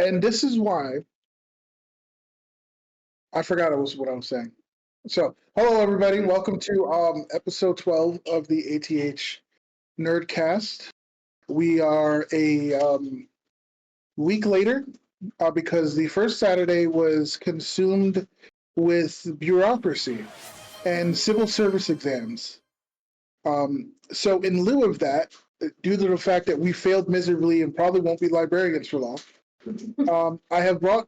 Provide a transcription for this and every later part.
And this is why I forgot what I was saying. So, hello everybody, welcome to episode 12 of the ATH Nerdcast. We are a week later because the first Saturday was consumed with bureaucracy and civil service exams. So in lieu of that, due to the fact that we failed miserably and probably won't be librarians for long, I have brought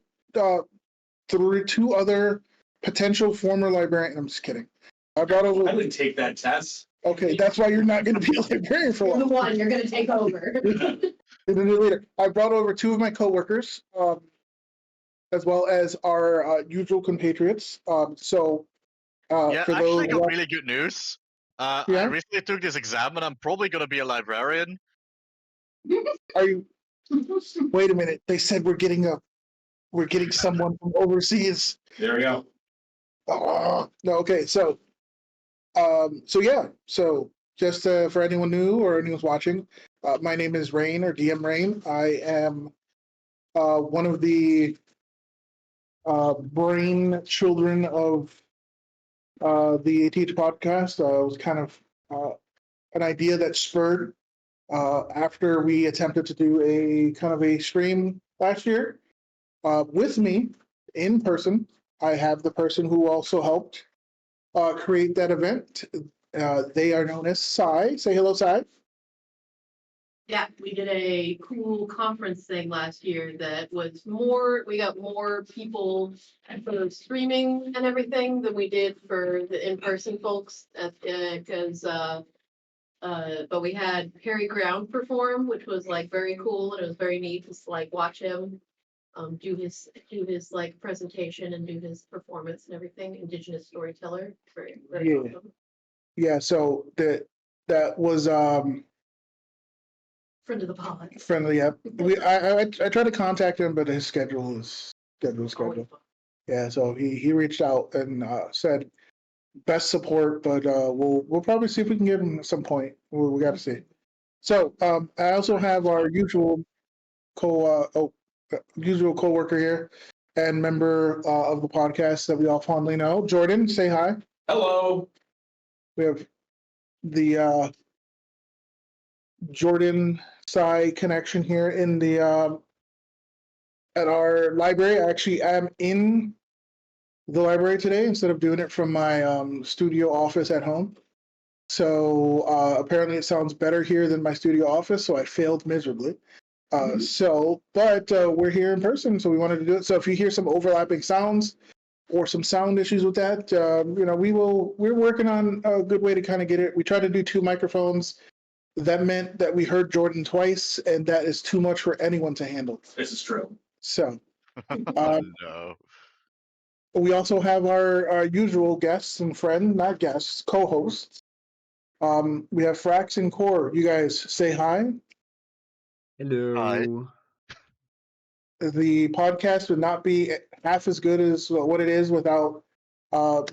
two other potential former librarians. I'm just kidding. I didn't take that test. Okay, that's why you're not going to be a librarian for long. You're the one. You're going to take over. Later, I brought over two of my coworkers, as well as our usual compatriots. Yeah, actually got really good news. I recently took this exam and I'm probably going to be a librarian. Are you? Wait a minute. They said we're getting someone from overseas. There we go. Oh, no, okay. So yeah. So just for anyone new or anyone who's watching, my name is Rain, or DM Rain. I am one of the brain children of the ATH podcast. It was kind of an idea that spurred after we attempted to do a kind of a stream last year. With me in person, I have the person who also helped create that event. They are known as Sai. Say hello, Sai. Yeah, we did a cool conference thing last year that was we got more people for streaming and everything than we did for the in-person folks but we had Harry Ground perform, which was like very cool, and it was very neat to like watch him do his like presentation and do his performance and everything. Indigenous storyteller, very awesome. Yeah, so that was Friend of the pod. Friendly, yeah. I tried to contact him, but his schedule is schedule. Yeah, so he reached out and said best support, but we'll probably see if we can get him at some point. We got to see. So I also have our usual coworker here and member of the podcast that we all fondly know, Jordan. Say hi. Hello. We have the Jordan Sai connection here in the at our library. I actually am in the library today instead of doing it from my studio office at home. So apparently it sounds better here than my studio office, so I failed miserably. But we're here in person, so we wanted to do it. So if you hear some overlapping sounds or some sound issues with that, we're working on a good way to kind of get it. We tried to do 2 microphones. That meant that we heard Jordan twice, and that is too much for anyone to handle. This is true. So, No. we also have our usual guests and not guests, co-hosts. We have Frax and Core. You guys say hi. Hello. Hi. The podcast would not be half as good as what it is without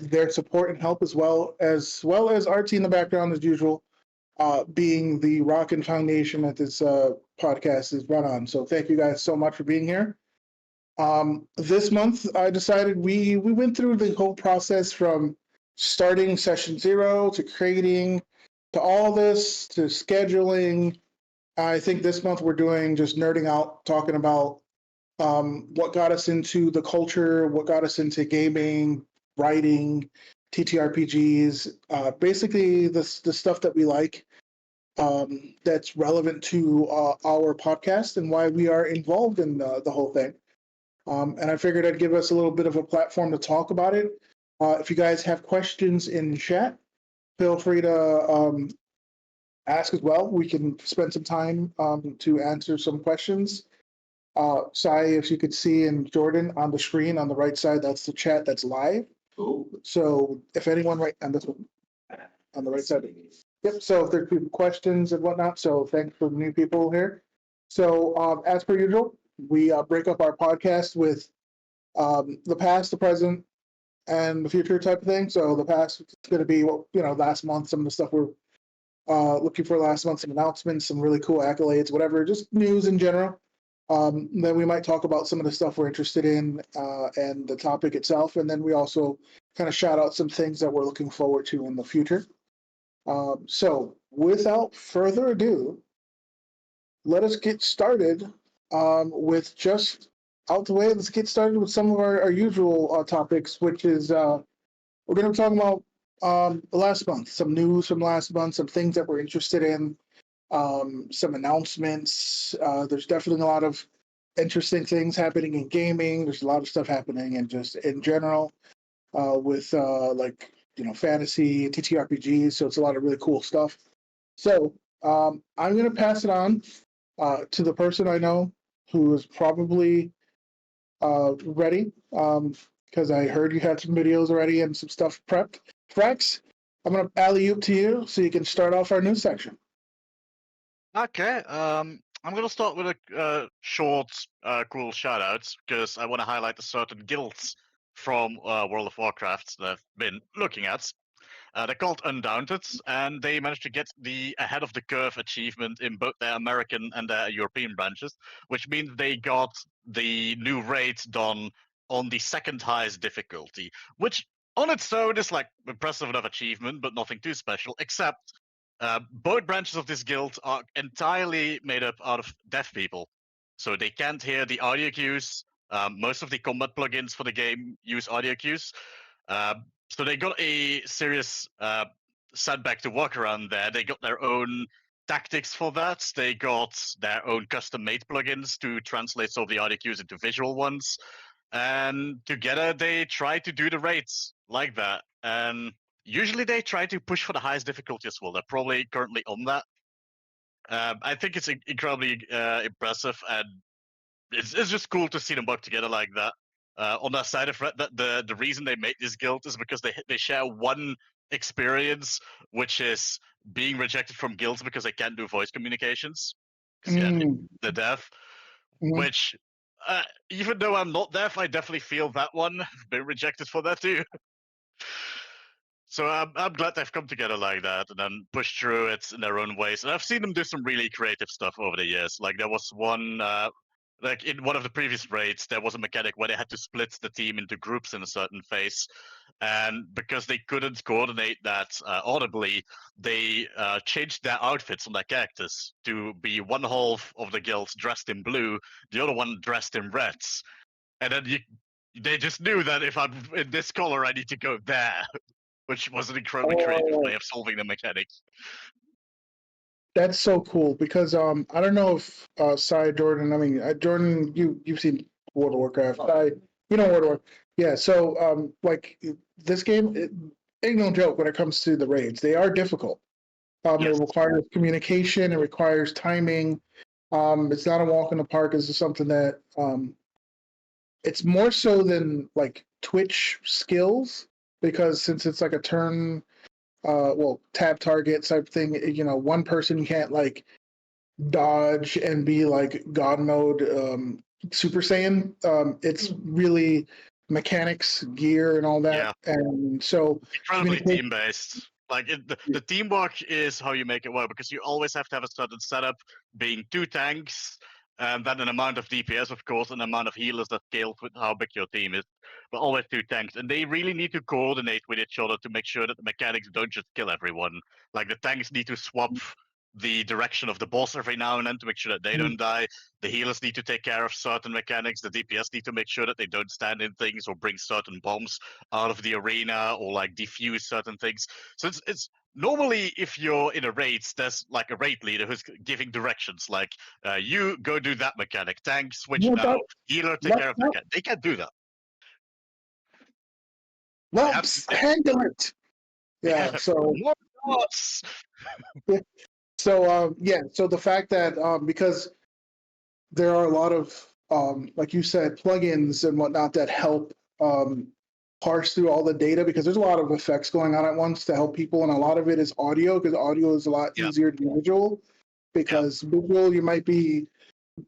their support and help, as well as Artsy in the background as usual, being the rock and foundation that this podcast is run on. So thank you guys so much for being here. This month, I decided we went through the whole process from starting session 0 to creating to all this to scheduling. I think this month we're doing just nerding out, talking about what got us into the culture, what got us into gaming, writing, TTRPGs, basically the stuff that we like that's relevant to our podcast and why we are involved in the whole thing. And I figured I'd give us a little bit of a platform to talk about it. If you guys have questions in chat, feel free to ask as well. We can spend some time to answer some questions. Sai, if you could see, and Jordan on the screen on the right side, that's the chat that's live. Ooh. So if anyone on this one, on the right side. Yep, so if there could be questions and whatnot, so thanks for the new people here. So as per usual, we break up our podcast with the past, the present, and the future type of thing. So the past is going to be, last month, some of the stuff we're looking for last month, some announcements, some really cool accolades, whatever, just news in general. Then we might talk about some of the stuff we're interested in and the topic itself. And then we also kind of shout out some things that we're looking forward to in the future. So without further ado, let us get started with just out the way. Let's get started with some of our usual topics, which is we're going to be talking about last month, some news from last month, some things that we're interested in, some announcements. There's definitely a lot of interesting things happening in gaming. There's a lot of stuff happening and just in general with like, you know, fantasy, TTRPGs. So it's a lot of really cool stuff. So I'm going to pass it on to the person I know who is probably ready, because I heard you had some videos already and some stuff prepped. Frax, I'm going to alley-oop to you so you can start off our news section. Okay, I'm going to start with a short, cool shout-outs, because I want to highlight the certain guilds from World of Warcraft that I've been looking at. They're called Undaunted, and they managed to get the ahead of the curve achievement in both their American and their European branches, which means they got the new raid done on the second highest difficulty, which on its own is like impressive enough achievement, but nothing too special, except both branches of this guild are entirely made up out of deaf people. So they can't hear the audio cues. Most of the combat plugins for the game use audio cues. So they got a serious setback to work around there. They got their own tactics for that. They got their own custom-made plugins to translate some of the audio cues into visual ones. And together they try to do the raids like that. And usually they try to push for the highest difficulty as well. They're probably currently on that. I think it's incredibly impressive, and it's just cool to see them work together like that. On that side of that, the reason they make this guild is because they share one experience, which is being rejected from guilds because they can't do voice communications. Because they're deaf. Which, even though I'm not deaf, I definitely feel that one. I've been rejected for that too. So I'm glad they've come together like that and then pushed through it in their own ways. And I've seen them do some really creative stuff over the years. Like there was one, like in one of the previous raids, there was a mechanic where they had to split the team into groups in a certain phase. And because they couldn't coordinate that audibly, they changed their outfits on their characters to be one half of the guild dressed in blue, the other one dressed in reds. And then they just knew that if I'm in this color, I need to go there. Which was an incredibly creative way of solving the mechanics. That's so cool because I don't know if Jordan. I mean, Jordan, you've seen World of Warcraft. You know World of Warcraft. Yeah. So like this game, ain't no joke when it comes to the raids. They are difficult. Yes. It requires communication. It requires timing. It's not a walk in the park. It's something that it's more so than like Twitch skills, because since it's like a turn tap target type thing, you know, one person can't like dodge and be like god mode Super Saiyan. It's really mechanics, gear, and all that. Yeah. And so incredibly team based. Like the teamwork is how you make it work, because you always have to have a certain setup, being 2 tanks, and then an amount of DPS, of course, and an amount of healers that scales with how big your team is. But always 2 tanks, and they really need to coordinate with each other to make sure that the mechanics don't just kill everyone. Like the tanks need to swap the direction of the boss every now and then to make sure that they don't die. The healers need to take care of certain mechanics. The DPS need to make sure that they don't stand in things or bring certain bombs out of the arena or like defuse certain things. So it's normally, if you're in a raid, there's like a raid leader who's giving directions, like you go do that mechanic, tank switch now, healer take care of that. They can't do that. Well, handle it. Yeah. So. More thoughts. So so the fact that because there are a lot of like you said, plugins and whatnot that help parse through all the data, because there's a lot of effects going on at once to help people, and a lot of it is audio, because audio is a lot easier than visual. Because visual, you might be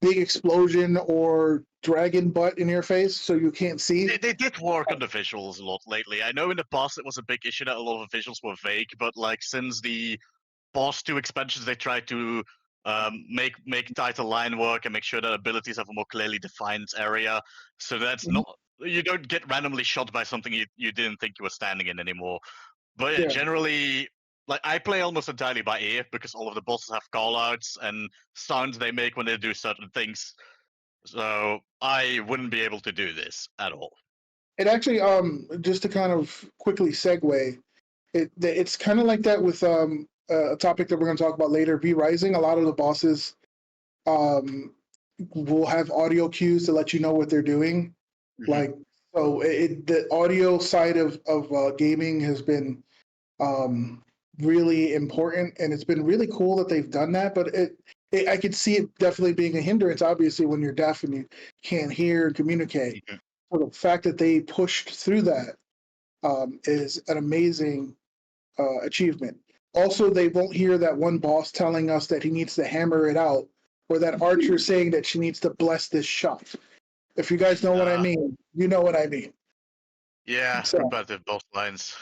big explosion or dragon butt in your face, so you can't see. They did work on the visuals a lot lately. I know in the past it was a big issue that a lot of the visuals were vague, but like since the past 2 expansions, they tried to make tighter line work and make sure that abilities have a more clearly defined area, so that's not you don't get randomly shot by something you didn't think you were standing in anymore. But Yeah. generally, like I play almost entirely by ear because all of the bosses have callouts and sounds they make when they do certain things. So I wouldn't be able to do this at all. It actually, just to kind of quickly segue, it's kind of like that with a topic that we're going to talk about later. V Rising, a lot of the bosses will have audio cues to let you know what they're doing. Mhm. Like so, the audio side of gaming has been really important, and it's been really cool that they've done that. But I could see it definitely being a hindrance, obviously, when you're deaf and you can't hear and communicate. Mhm. So the fact that they pushed through that is an amazing achievement. Also, they won't hear that one boss telling us that he needs to hammer it out, or that archer saying that she needs to bless this shot. If you guys know what I mean, you know what I mean. Yeah, So repetitive boss lines.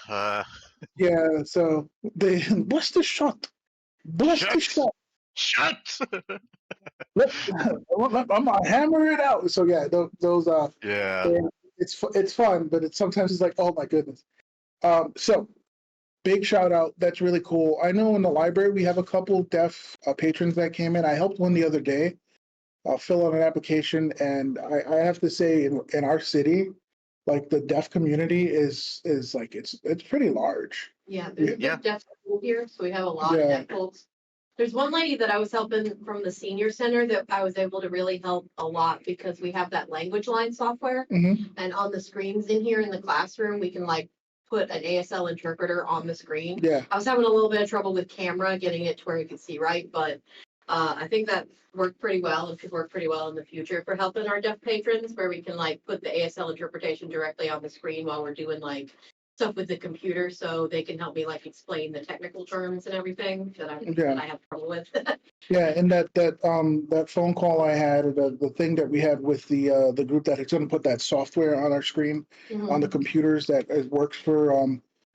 yeah, so they bless the shot, bless the Shut! shot. Shut! I'm gonna hammer it out. So yeah, those Yeah. it's fun, but it's sometimes it's like, oh my goodness. So big shout out. That's really cool. I know in the library we have a couple deaf patrons that came in. I helped one the other day fill out an application, and I have to say, in our city, like the deaf community is like it's pretty large. Yeah, there's a Yeah. big deaf pool here, so we have a lot Yeah. of deaf folks. There's one lady that I was helping from the senior center that I was able to really help a lot because we have that language line software. Hmm. And on the screens in here in the classroom, we can like put an ASL interpreter on the screen. Yeah. I was having a little bit of trouble with camera getting it to where you could see right, but I think that worked pretty well and could work pretty well in the future for helping our deaf patrons, where we can like put the ASL interpretation directly on the screen while we're doing like stuff with the computer, so they can help me like explain the technical terms and everything that Yeah. I have trouble with. Yeah, and that phone call I had, or the thing that we had with the group that is going to put that software on our screen on the computers that it works for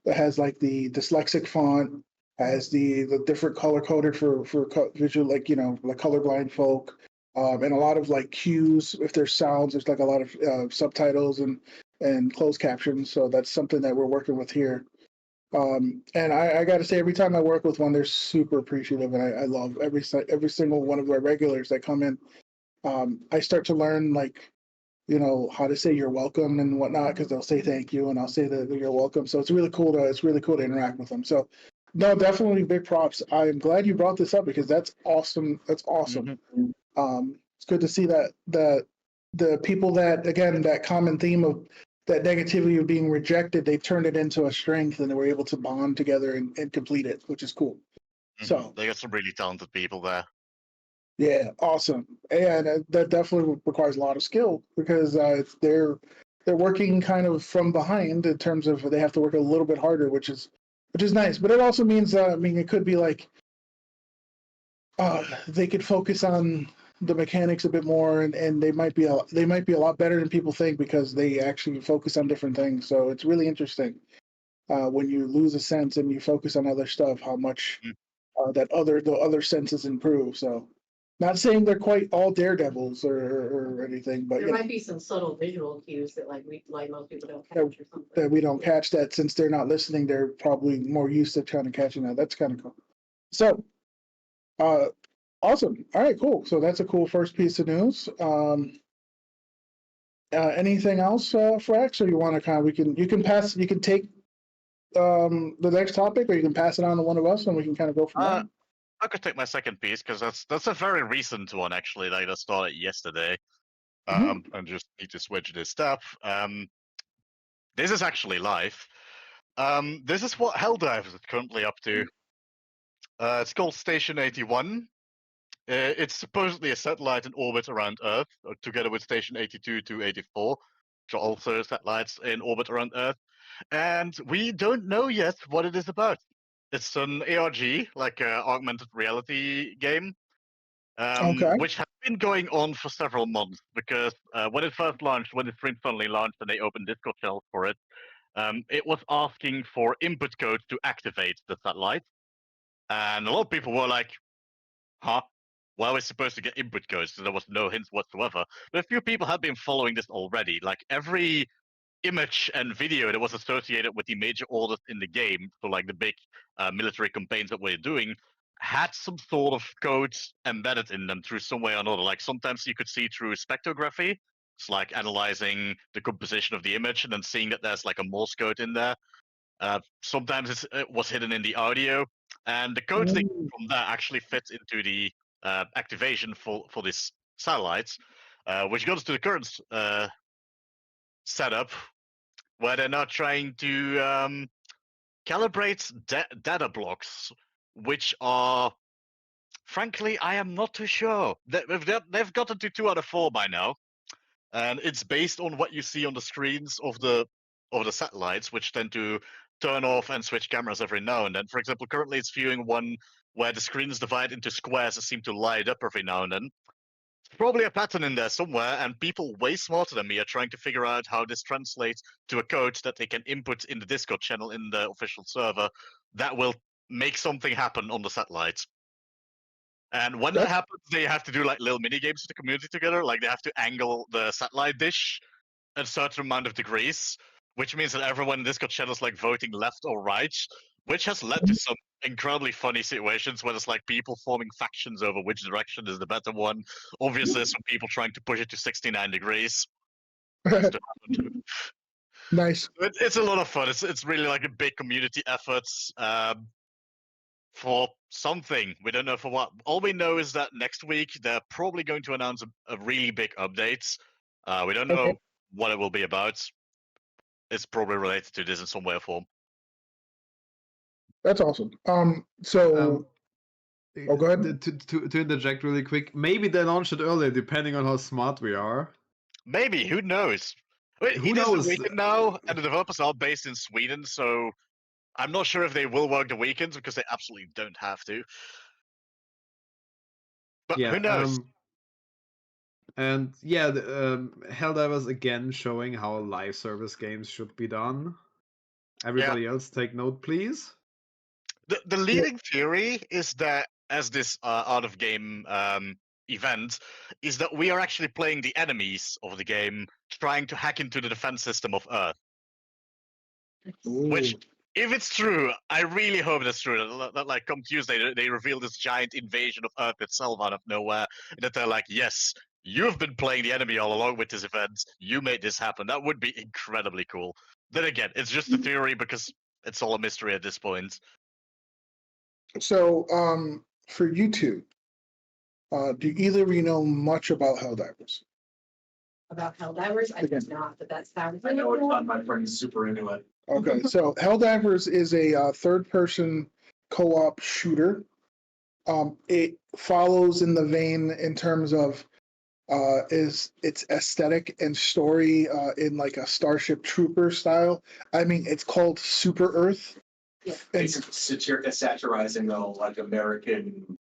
that has like the dyslexic font, has the different color coded for visual, like like colorblind folk, and a lot of like cues. If there's sounds, there's like a lot of subtitles and closed captions. So that's something that we're working with here. And I got to say, every time I work with one, they're super appreciative, and I love every single one of our regulars that come in. I start to learn like how to say you're welcome and whatnot, because they'll say thank you, and I'll say that you're welcome. So it's really cool to interact with them. So no, definitely big props. I am glad you brought this up because that's awesome. That's awesome. It's good to see that the people that, again, that common theme of that negativity of being rejected, they turned it into a strength and they were able to bond together and complete it, which is cool. So They got some really talented people there. yeah, awesome. And that definitely requires a lot of skill because they're working kind of from behind in terms of they have to work a little bit harder, which is nice. But it also means I mean, it could be like they could focus on the mechanics a bit more, and they might be a lot better than people think because they actually focus on different things. So it's really interesting when you lose a sense and you focus on other stuff, how much Mm. the other senses improve. So, not saying they're quite all daredevils or anything, but There might be some subtle visual cues that like most people don't that, catch or something. that we don't catch that since they're not listening. They're probably more used to kind of catching that. That's kind of cool. So, uh, awesome. All right, cool. So that's a cool first piece of news. Anything else, Frax, or you want to kind of you can take the next topic, or you can pass it on to one of us, and we can kind of go from there. I could take my second piece because that's a very recent one actually. Like that started yesterday. And just need to switch this stuff. This is actually live. This is what Helldivers is currently up to. It's called Station 81. It's supposedly a satellite in orbit around Earth, together with Station 82 to 84, which are also satellites in orbit around Earth. And we don't know yet what it is about. It's an ARG, like an augmented reality game, Okay. which has been going on for several months because when it first launched, when the stream suddenly launched and they opened Discord channels for it was asking for input codes to activate the satellite. And a lot of people were like, huh? where we're supposed to get input codes. So there was no hints whatsoever. But a few people have been following this already. Like every image and video that was associated with the major orders in the game, so like the big military campaigns that we're doing, had some sort of codes embedded in them through some way or another. Like sometimes you could see through spectrography. It's like analyzing the composition of the image and then seeing that there's like a Morse code in there. Sometimes it was hidden in the audio, and the codes they get from that actually fit into the activation for these satellites, which goes to the current setup, where they're now trying to calibrate data blocks, which are, frankly, I am not too sure. They've gotten to 2 out of 4 by now, and it's based on what you see on the screens of the satellites, which tend to turn off and switch cameras every now and then. For example, currently it's viewing one where the screens divide into squares that seem to light up every now and then. There's probably a pattern in there somewhere, and people way smarter than me are trying to figure out how this translates to a code that they can input in the Discord channel in the official server that will make something happen on the satellites. And when that happens, they have to do like little mini games with the community together. Like they have to angle the satellite dish a certain amount of degrees, which means that everyone in Discord channel is like voting left or right, which has led to some incredibly funny situations where there's like people forming factions over which direction is the better one. Obviously, there's some people trying to push it to 69 degrees. Has to happen. Nice. It's a lot of fun. It's really like a big community effort for something. We don't know for what. All we know is that next week they're probably going to announce a really big update. We don't know what it will be about. It's probably related to this in some way or form. That's awesome. So go ahead. To interject really quick, maybe they launched it earlier, depending on how smart we are. Maybe, who knows? Wait, Who it knows? is the weekend now, and the developers are based in Sweden, so I'm not sure if they will work the weekends because they absolutely don't have to. But Yeah, who knows? and yeah, Helldivers again showing how live service games should be done. Everybody else, take note, please. The leading theory is that as this out of game event is that we are actually playing the enemies of the game, trying to hack into the defense system of Earth. Which, if it's true, I really hope that's true. That like come Tuesday, they reveal this giant invasion of Earth itself out of nowhere. That they're like, yes, you've been playing the enemy all along with this event. You made this happen. That would be incredibly cool. Then again, it's just a theory because it's all a mystery at this point. So, for you two, do either of you know much about Helldivers? About Helldivers? I do not, but that sounds. I know it's not. My friend's super into it. Okay, so Helldivers is a third-person co-op shooter. It follows in the vein in terms of is its aesthetic and story in like a Starship Trooper style. I mean, it's called Super Earth. Yeah. Basically satirizing though, like American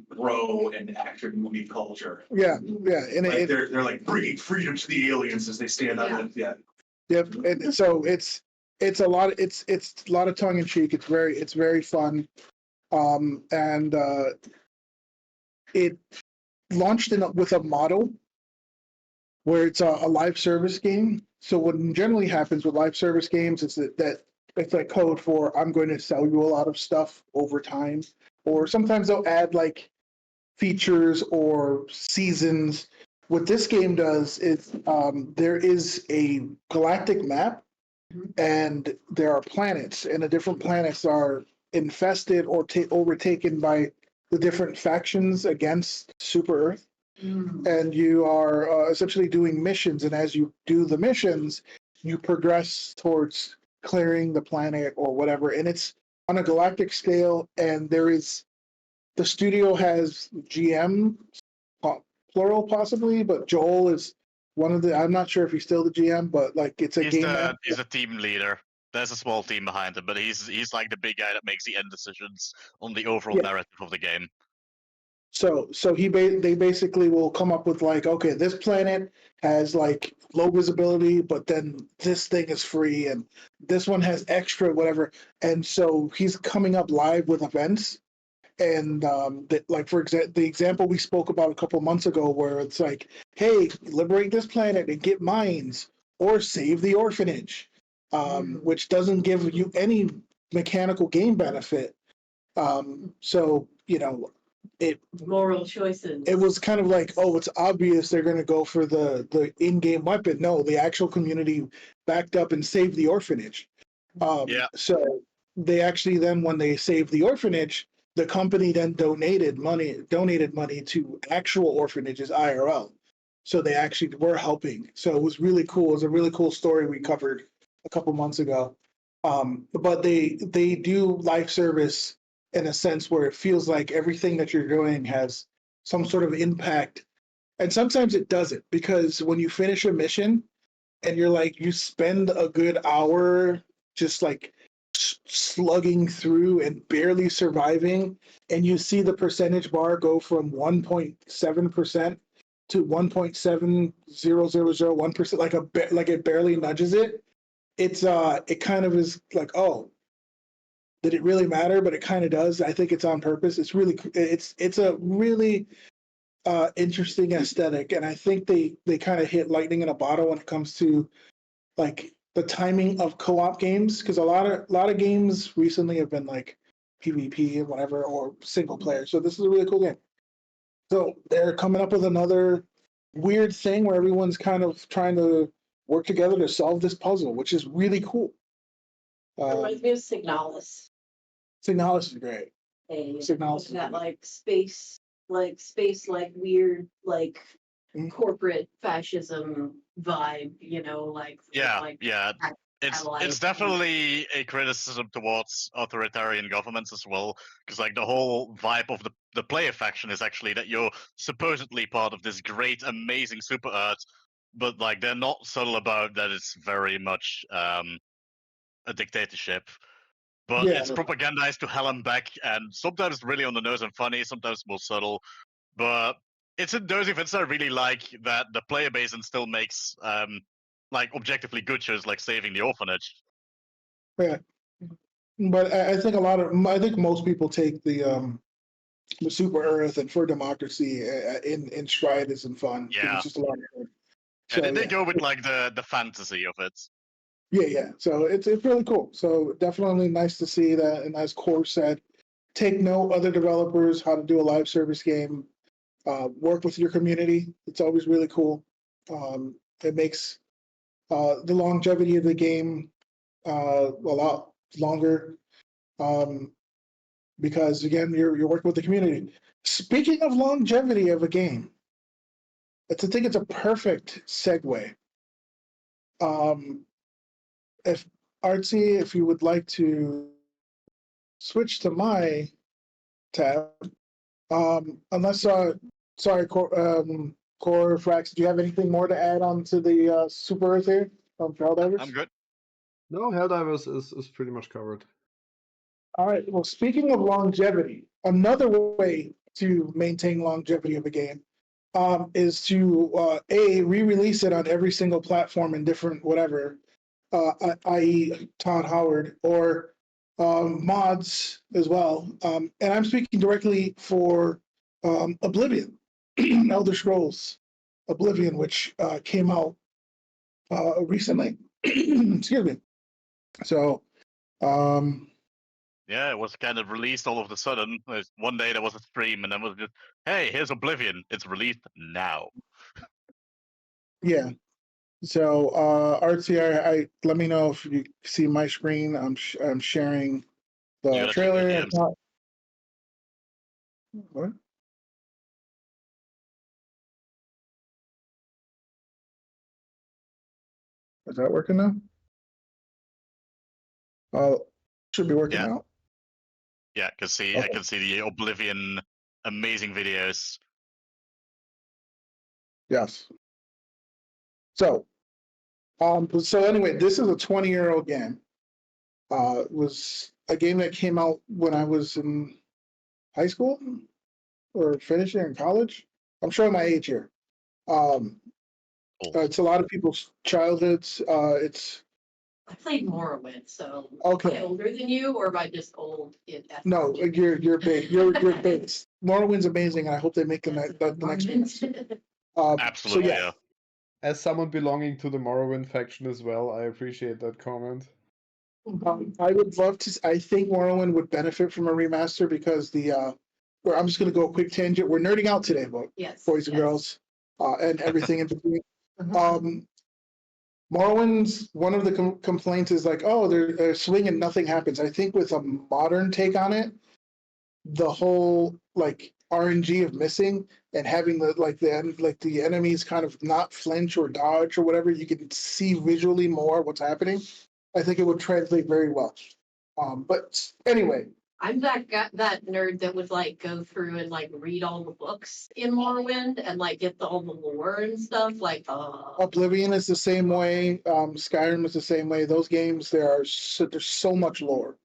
bro and action movie culture. Yeah, and like they're like bringing freedom to the aliens as they stand on it. Yeah. Yep, and so it's a lot. It's a lot of tongue in cheek. It's very fun, and it launched with a model where it's a live service game. So what generally happens with live service games is that it's like code for I'm going to sell you a lot of stuff over time, or sometimes they'll add like features or seasons. What this game does is there is a galactic map, and there are planets, and the different planets are infested or overtaken by the different factions against Super Earth. And you are essentially doing missions, and as you do the missions, you progress towards clearing the planet or whatever. And it's on a galactic scale, and the studio has GM, plural possibly, but Joel is one of the. I'm not sure if he's still the GM, but like it's a game. He's a team leader. There's a small team behind him, but he's like the big guy that makes the end decisions on the overall narrative of the game. So they basically will come up with like, okay, this planet has like low visibility, but then this thing is free, and this one has extra whatever. And so he's coming up live with events, And that, like for example, the example we spoke about a couple months ago, where it's like, hey, liberate this planet and get mines, or save the orphanage, which doesn't give you any mechanical game benefit. So it Moral choices. it was kind of like, oh, it's obvious they're going to go for the in-game weapon. No, the actual community backed up and saved the orphanage. Yeah. So they actually then, when they saved the orphanage, the company then donated money to actual orphanages IRL. So they actually were helping. So it was really cool. It was a really cool story we covered a couple months ago. But they do life service in a sense where it feels like everything that you're doing has some sort of impact. And sometimes it doesn't, because when you finish a mission and you're like, you spend a good hour just like slugging through and barely surviving, and you see the percentage bar go from 1.7% to 1.70001%, like it barely nudges it. It kind of is like, oh, did it really matter? But it kind of does. I think it's on purpose. It's a really interesting aesthetic, and I think they kind of hit lightning in a bottle when it comes to like the timing of co-op games, because a lot of games recently have been like PvP and whatever, or single player. So this is a really cool game. So they're coming up with another weird thing where everyone's kind of trying to work together to solve this puzzle, which is really cool. Reminds me of Signalis. Signalis is great. Signalis is That great. space, weird, Mhm. corporate fascism vibe, Yeah. It's satellite. definitely a criticism towards authoritarian governments as well, because like the whole vibe of the player faction is actually that you're supposedly part of this great, amazing super Earth, but like they're not subtle about that. It's very much a dictatorship. But Yeah. it's propagandized to hell and back, and sometimes really on the nose and funny, sometimes more subtle. But it's in those events I really like that the player base and still makes like objectively good shows like saving the orphanage. Yeah. But I think I think most people take the Super Earth and For Democracy in stride as in fun, because Yeah. it's just a lot of fun. And So they yeah, go with like the fantasy of it. yeah. So it's really cool. So definitely nice to see that. And as Core said, take note, other developers, how to do a live service game. Work with your community. It's always really cool. It makes the longevity of the game a lot longer, because again, you're working with the community. Speaking of longevity of a game, I think it's a perfect segue. If Artsy, if you would like to switch to my tab, unless sorry, Core Frax, do you have anything more to add on to the Super Earth here from Helldivers? I'm good. No, Helldivers is pretty much covered. All right. Well, speaking of longevity, another way to maintain longevity of a game is to re-release it on every single platform in different whatever, i.e. Todd Howard, or mods as well. And I'm speaking directly for Oblivion, Elder Scrolls Oblivion, which came out recently. Excuse me. So, Yeah, it was kind of released all of a sudden. One day there was a stream, and then was just, hey, here's Oblivion. It's released now. yeah. So, Artsy, I let me know if you see my screen. I'm sharing You the gotta check your trailer. DMs. What? Is that working now? Should be working Yeah. now. Yeah, I Okay. can see the Oblivion amazing videos. Yes. So, so anyway, this is a 20-year-old game. It was a game that came out when I was in high school or finishing in college. I'm showing my age here. Cool. It's a lot of people's childhoods. It's I played Morrowind, so Okay. am I older than you, or am I just old in at No, heart? you're big. You're base. Morrowind's amazing, and I hope they make the next one. So Absolutely, yeah, yeah. As someone belonging to the Morrowind faction as well, I appreciate that comment. I would love to. I think Morrowind would benefit from a remaster because Well, I'm just gonna go a quick tangent. We're nerding out today, Yes. boys and yes. girls, and everything in between. Morrowind's one of the complaints is like, oh, they're swinging, nothing happens. I think with a modern take on it, the whole like RNG of missing and having the enemies kind of not flinch or dodge or whatever, you can see visually more what's happening. I think it would translate very well. But anyway, I'm that nerd that would like go through and like read all the books in Morrowind and like get all the lore and stuff. Like, Oblivion is the same way. Skyrim is the same way. Those games, there's so much lore.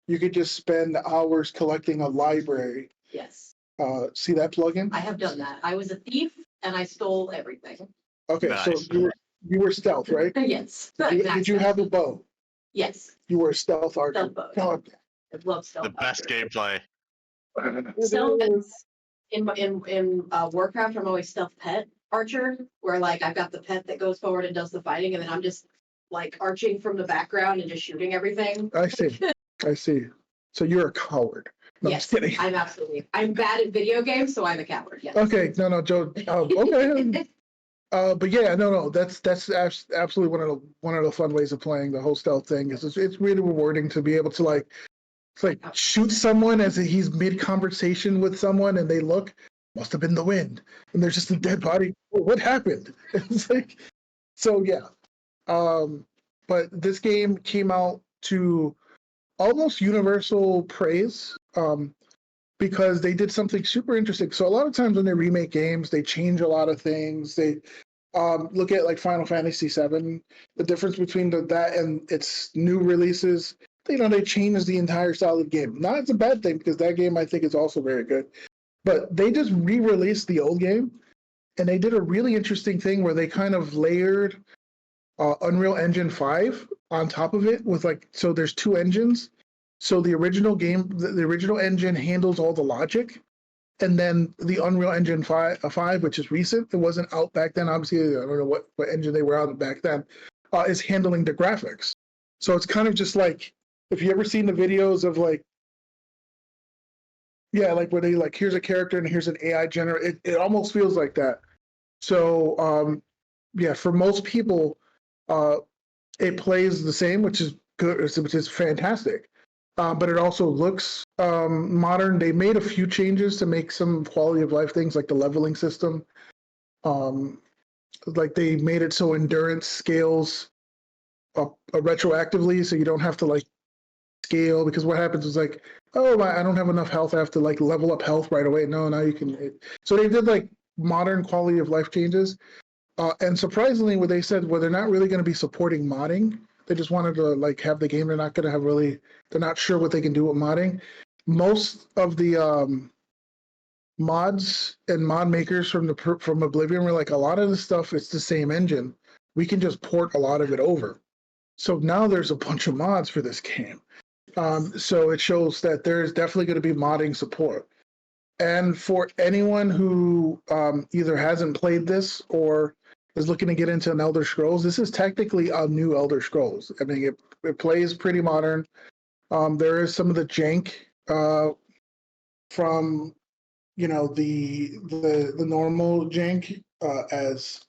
You could just spend hours collecting a library. yes, See that plugin? I have done that. I was a thief and I stole everything. Okay, so Nice. you were stealth, right? Yes. Did you have a bow? Yes. You were a stealth archer. Stealth bow. God, I love stealth. The best gameplay. Stealth in Warcraft, I'm always stealth pet archer, where like I've got the pet that goes forward and does the fighting, and then I'm just like arching from the background and just shooting everything. I see. I see. So you're a coward. No, Yes, I'm just kidding. I'm bad at video games, so I'm a coward. Yes. Okay, no, Joe. Okay. But yeah, no, that's absolutely one of the fun ways of playing the whole stealth thing. Is it's really rewarding to be able to like shoot someone as he's mid conversation with someone, and they look, must have been the wind, and there's just a dead body. What happened? It's like, so yeah. But this game came out to almost universal praise. Because they did something super interesting. So a lot of times when they remake games, they change a lot of things. They look at like Final Fantasy VII, the difference between that and its new releases. They changed the entire style of the game. Not it's a bad thing because that game I think is also very good. But they just re-released the old game, and they did a really interesting thing where they kind of layered Unreal Engine 5 on top of it with so there's two engines. So the original game, the original engine handles all the logic, and then the Unreal Engine 5, which is recent, it wasn't out back then. Obviously, I don't know what engine they were out back then, is handling the graphics. So it's kind of just like, if you ever seen the videos of like where they here's a character and here's an AI generator, it almost feels like that. So for most people, it plays the same, which is good, which is fantastic. But it also looks modern. They made a few changes to make some quality of life things, like the leveling system. Like they made it so endurance scales retroactively, so you don't have to scale, because what happens is oh, I don't have enough health. I have to level up health right away. No, now you can. So they did modern quality of life changes. And surprisingly, what they said, they're not really going to be supporting modding. They just wanted to have the game. They're not going to have they're not sure what they can do with modding. Most of the mods and mod makers from Oblivion were a lot of the stuff, it's the same engine. We can just port a lot of it over. So now there's a bunch of mods for this game. So it shows that there's definitely going to be modding support. And for anyone who either hasn't played this or is looking to get into an Elder Scrolls, this is technically a new Elder Scrolls. I mean, it plays pretty modern. There is some of the jank from the normal jank, as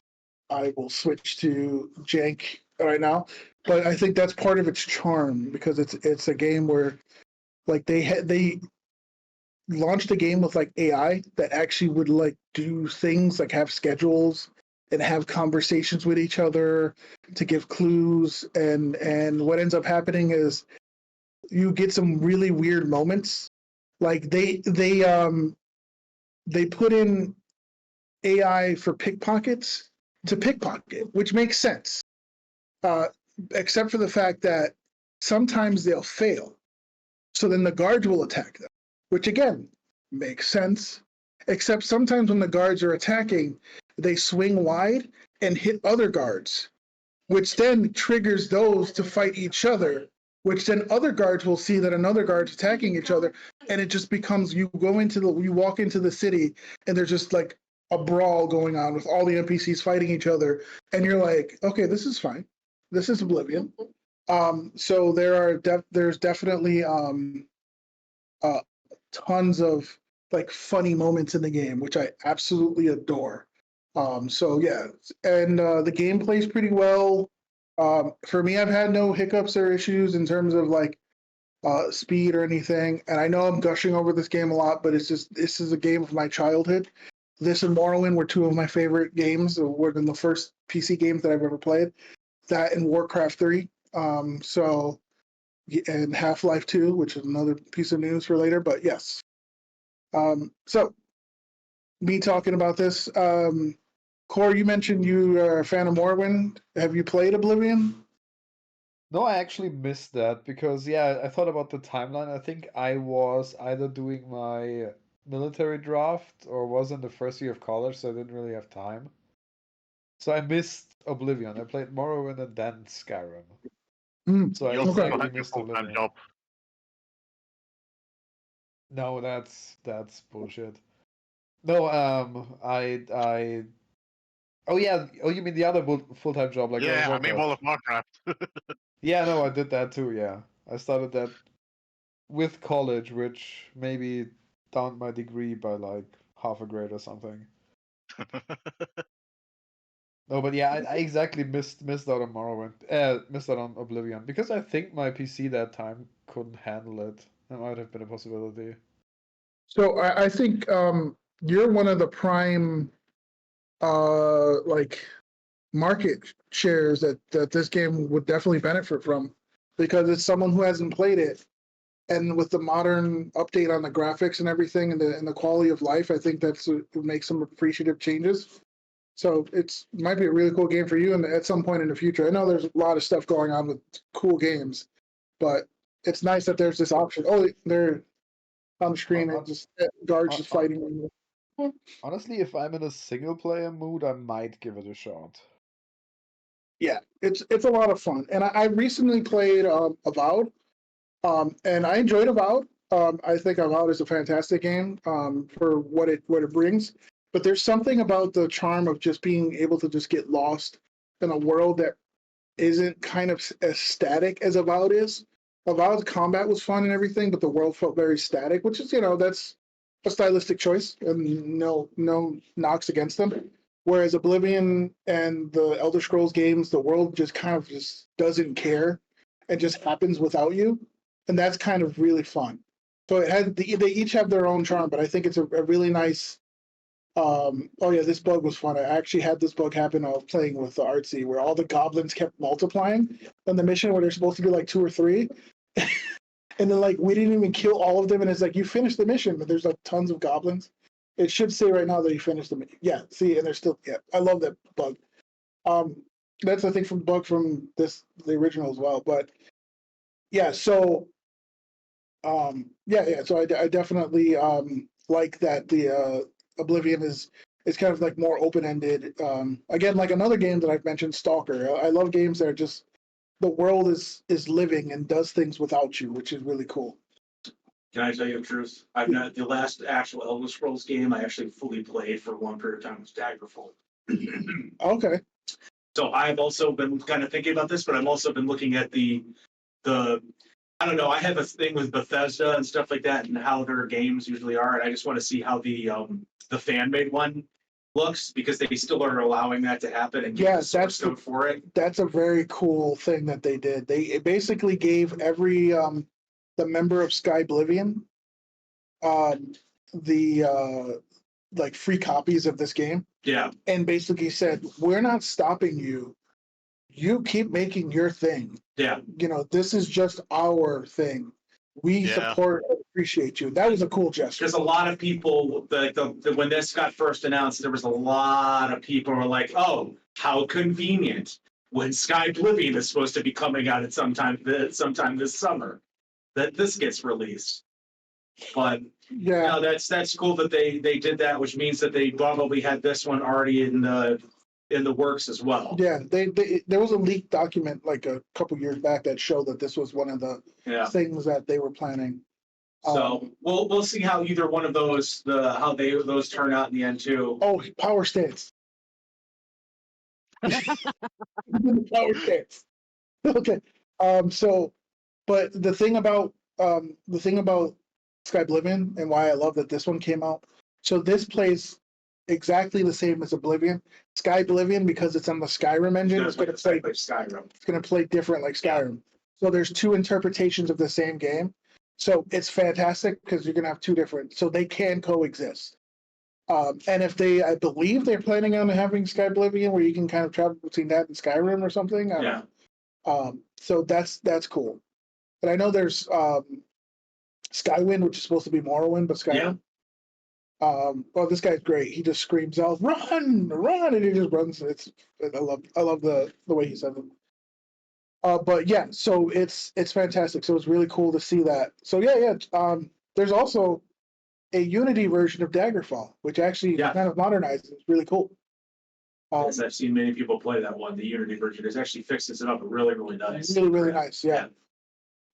I will switch to jank right now. But I think that's part of its charm, because it's a game where they launched a game with AI that actually would do things have schedules and have conversations with each other to give clues, and what ends up happening is you get some really weird moments. They put in AI for pickpockets to pickpocket, which makes sense, except for the fact that sometimes they'll fail. So then the guards will attack them, which again makes sense, except sometimes when the guards are attacking, they swing wide and hit other guards. which then triggers those to fight each other, which then other guards will see that another guard's attacking each other, and it just becomes you walk into the city and there's just like a brawl going on with all the NPCs fighting each other, and you're like, okay, this is fine. This is Oblivion. So there's definitely tons of like funny moments in the game, which I absolutely adore. So yeah, and the game plays pretty well. For me, I've had no hiccups or issues in terms of like speed or anything. And I know I'm gushing over this game a lot, but it's just this is a game of my childhood. This and Morrowind were two of my favorite games. Were the first PC games that I've ever played. That and Warcraft 3. So and Half-Life 2, which is another piece of news for later. But yes. So me talking about this. Core, you mentioned you are a fan of Morrowind. Have you played Oblivion? No, I actually missed that because, yeah, I thought about the timeline. I think I was either doing my military draft or was in the first year of college, so I didn't really have time. So I missed Oblivion. I played Morrowind and then Skyrim. So I You also still exactly have your missed full-time Oblivion. job. No, that's bullshit. No, oh yeah, oh you mean the other full-time job, like World of Yeah, I mean Warcraft? World of Warcraft. Yeah, no, I did that too, yeah. I started that with college, which maybe downed my degree by like half a grade or something. No, but yeah, I exactly missed out on Morrowind, missed out on Oblivion because I think my PC that time couldn't handle it. That might have been a possibility. So I think you're one of the prime like market shares that this game would definitely benefit from, because it's someone who hasn't played it, and with the modern update on the graphics and everything and the quality of life, I think that's would make some appreciative changes. So might be a really cool game for you, and at some point in the future. I know there's a lot of stuff going on with cool games, but it's nice that there's this option. Oh, they're on the screen and just guards just fighting. Honestly, if I'm in a single player mood, I might give it a shot. Yeah, it's a lot of fun. And I recently played Avowed, and I enjoyed Avowed. I think Avowed is a fantastic game for what it brings. But there's something about the charm of just being able to just get lost in a world that isn't kind of as static as Avowed is. Avowed's combat was fun and everything, but the world felt very static, which is, that's a stylistic choice, and no knocks against them. Whereas Oblivion and the Elder Scrolls games, the world just kind of just doesn't care and just happens without you, and that's kind of really fun. So they each have their own charm, but I think it's a really nice. Oh yeah, this bug was fun. I actually had this bug happen. I was playing with the Artsy, where all the goblins kept multiplying on the mission where they're supposed to be like 2 or 3, and then like we didn't even kill all of them, and it's like you finished the mission, but there's like tons of goblins. It should say right now that you finished the mission. Yeah, see, and there's still I love that bug. Um, that's I think from bug from the original as well. But yeah, so so I definitely like that the Oblivion is kind of like more open ended. Again, like another game that I've mentioned, Stalker. I love games that are just the world is living and does things without you, which is really cool. Can I tell you the truth? I've not the last actual Elder Scrolls game I actually fully played for one period of time was Daggerfall. Okay. So I've also been kind of thinking about this, but I've also been looking at the I don't know. I have a thing with Bethesda and stuff like that, and how their games usually are, and I just want to see how the fan made one looks, because they still are allowing that to happen and Yeah, the source code for it. That's a very cool thing that they did. They basically gave every the member of Skyblivion the like free copies of this game, Yeah, and basically said, we're not stopping you. You keep making your thing. yeah. This is just our thing. We support and appreciate you. That was a cool gesture. Because a lot of people, when this got first announced, there was a lot of people who were like, "Oh, how convenient!" When Skyblivion is supposed to be coming out at sometime this summer, that this gets released. But Yeah, no, that's cool that they did that, which means that they probably had this one already in the in the works as well. Yeah, there was a leaked document like a couple years back that showed that this was one of the Yeah. things that they were planning. So we'll see how either one of those those turn out in the end too. Oh, power stance. Power stance. Okay. So, but the thing about Skyblivion and why I love that this one came out. So this plays exactly the same as Oblivion. Skyblivion, because it's on the Skyrim engine, it's going to play. Skyrim. It's going to play different like Skyrim. So there's two interpretations of the same game. So it's fantastic because you're going to have two different. So they can coexist. And if I believe they're planning on having Skyblivion where you can kind of travel between that and Skyrim or something. I don't know. So that's cool. But I know there's Skywind, which is supposed to be Morrowind, but Skyrim. Well, this guy's great. He just screams out, "Run, run!" and he just runs. I love the way he says it. But yeah, so it's fantastic. So it's really cool to see that. So yeah. There's also a Unity version of Daggerfall, which actually kind of modernizes. It's really cool. Yes, I've seen many people play that one. The Unity version is actually fixes it up really, really nice. Really nice. Yeah.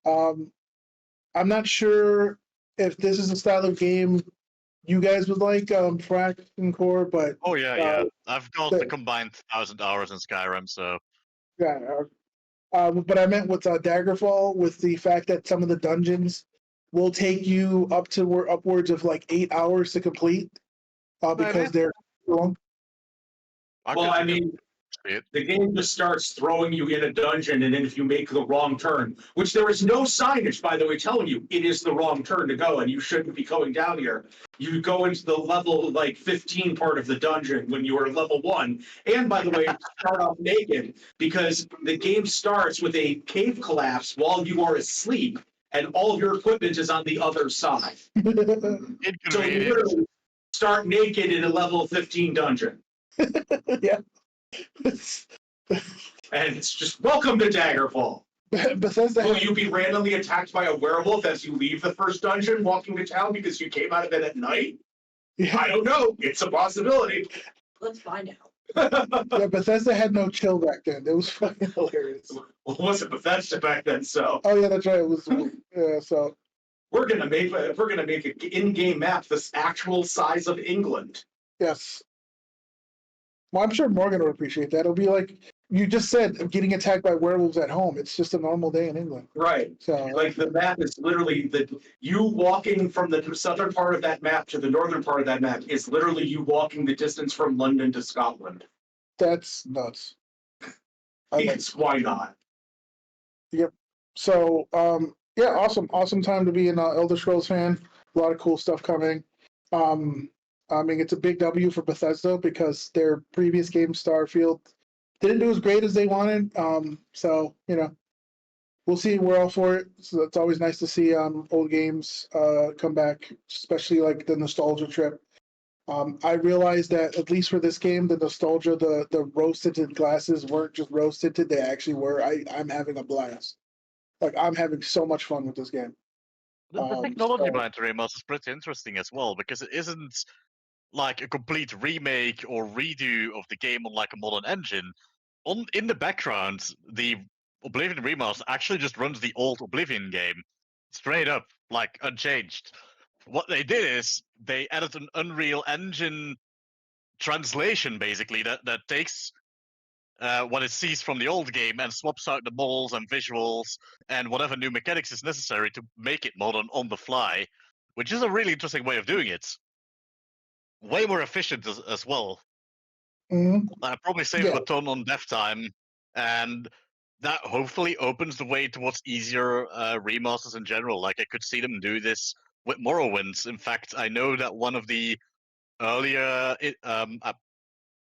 I'm not sure if this is a style of game you guys would like for Action Core, but Oh yeah. I've got the combined 1,000 hours in Skyrim, so yeah. But I meant with Daggerfall, with the fact that some of the dungeons will take you upwards of like 8 hours to complete because they're long. Well, I mean, the game just starts throwing you in a dungeon, and then if you make the wrong turn, which there is no signage, by the way, telling you it is the wrong turn to go, and you shouldn't be going down here. You go into the level like 15 part of the dungeon when you are level 1. And by the way, start off naked because the game starts with a cave collapse while you are asleep, and all of your equipment is on the other side. So you literally start naked in a level 15 dungeon. Yeah. And it's just, welcome to Daggerfall. Bethesda. Will you be randomly attacked by a werewolf as you leave the first dungeon walking to town because you came out of it at night? Yeah. I don't know. It's a possibility. Let's find out. Yeah, Bethesda had no chill back then. It was fucking hilarious. Well, it wasn't Bethesda back then, so Oh yeah, that's right. It was so we're gonna make an in-game map the actual size of England. yes. Well, I'm sure Morgan would appreciate that. It'll be like you just said, getting attacked by werewolves at home. It's just a normal day in England. Right. So Like the map is literally you walking from the southern part of that map to the northern part of that map is literally you walking the distance from London to Scotland. that's nuts. Yes, why not? Yep. So yeah, awesome time to be an Elder Scrolls fan. A lot of cool stuff coming. I mean, it's a big W for Bethesda because their previous game, Starfield, didn't do as great as they wanted. So we'll see. We're all for it. So it's always nice to see old games come back, especially like the nostalgia trip. I realized that at least for this game, the nostalgia, the rose-tinted glasses weren't just rose-tinted; they actually were. I'm having a blast. Like I'm having so much fun with this game. the technology behind the remasters is pretty interesting as well, because it isn't like a complete remake or redo of the game on like a modern engine. In the background, the Oblivion remaster actually just runs the old Oblivion game straight up, like unchanged. What they did is they added an Unreal Engine translation, basically, that takes what it sees from the old game and swaps out the models and visuals and whatever new mechanics is necessary to make it modern on the fly, which is a really interesting way of doing it. Way more efficient as well. Mhm. Probably saves Yeah. a ton on dev time, and that hopefully opens the way towards easier remasters in general. Like I could see them do this with Morrowind. In fact, I know that one of the earlier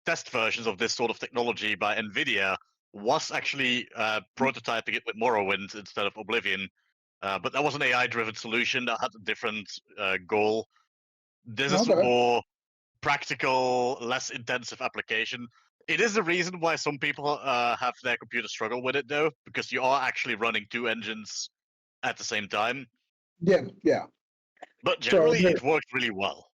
test versions of this sort of technology by NVIDIA was actually prototyping it with Morrowind instead of Oblivion. But that was an AI-driven solution that had a different goal. This is Okay. more practical, less intensive application. It is the reason why some people have their computer struggle with it, though, because you are actually running two engines at the same time. Yeah. But generally, it worked really well.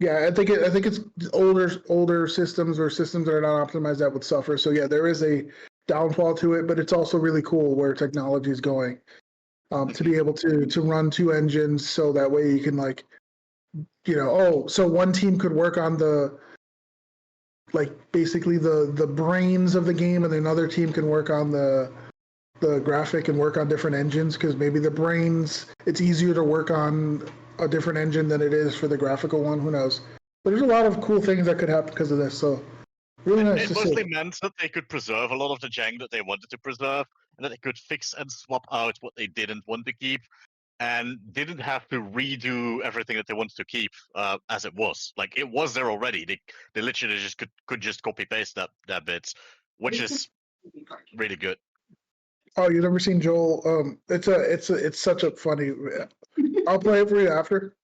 Yeah, I think it's older systems or systems that are not optimized that would suffer. So yeah, there is a downfall to it, but it's also really cool where technology is going. To be able to run two engines, so that way you can like, so one team could work on the like basically the brains of the game, and another team can work on the graphic and work on different engines because maybe the brains it's easier to work on a different engine than it is for the graphical one. Who knows? But there's a lot of cool things that could happen because of this. So really nice It to mostly see. meant that they could preserve a lot of the jank that they wanted to preserve, and that they could fix and swap out what they didn't want to keep, and didn't have to redo everything that they wanted to keep as it was. Like it was there already. They literally just could just copy paste that bits, which is really good. Oh, you've never seen Joel? It's such a funny. I'll play it for you after.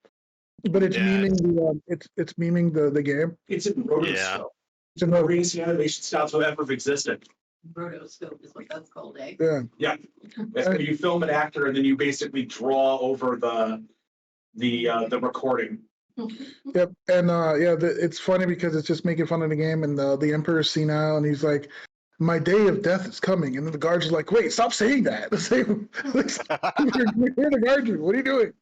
But it's Yeah, memeing the it's memeing the game. It's in rotoscope. It's in The the greatest animation styles will ever have existed. Rotoscope is what that's called, eh? yeah. Yeah. So you film an actor and then you basically draw over the recording. Yep, and it's funny because it's just making fun of the game, and the Emperor's senile, and he's like, "My day of death is coming," and then the guards are like, "Wait, stop saying that! You're here to guard you. What are you doing?"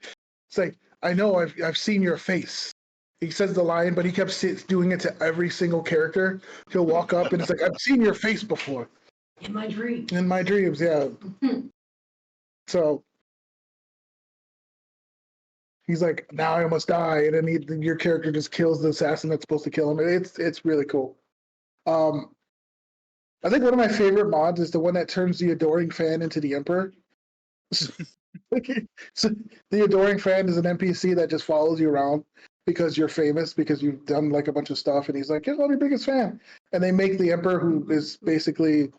It's like, "I know, I've seen your face." He says the line, but he kept doing it to every single character. He'll walk up and it's like, "I've seen your face before In my dream. in my dreams." Yeah. So he's like, "Now I must die," and then your character just kills the assassin that's supposed to kill him. It's really cool. I think one of my favorite mods is the one that turns the adoring fan into the emperor. So the adoring fan is an NPC that just follows you around because you're famous, because you've done like a bunch of stuff, and he's like, "Here's my biggest fan," and they make the emperor, who is basically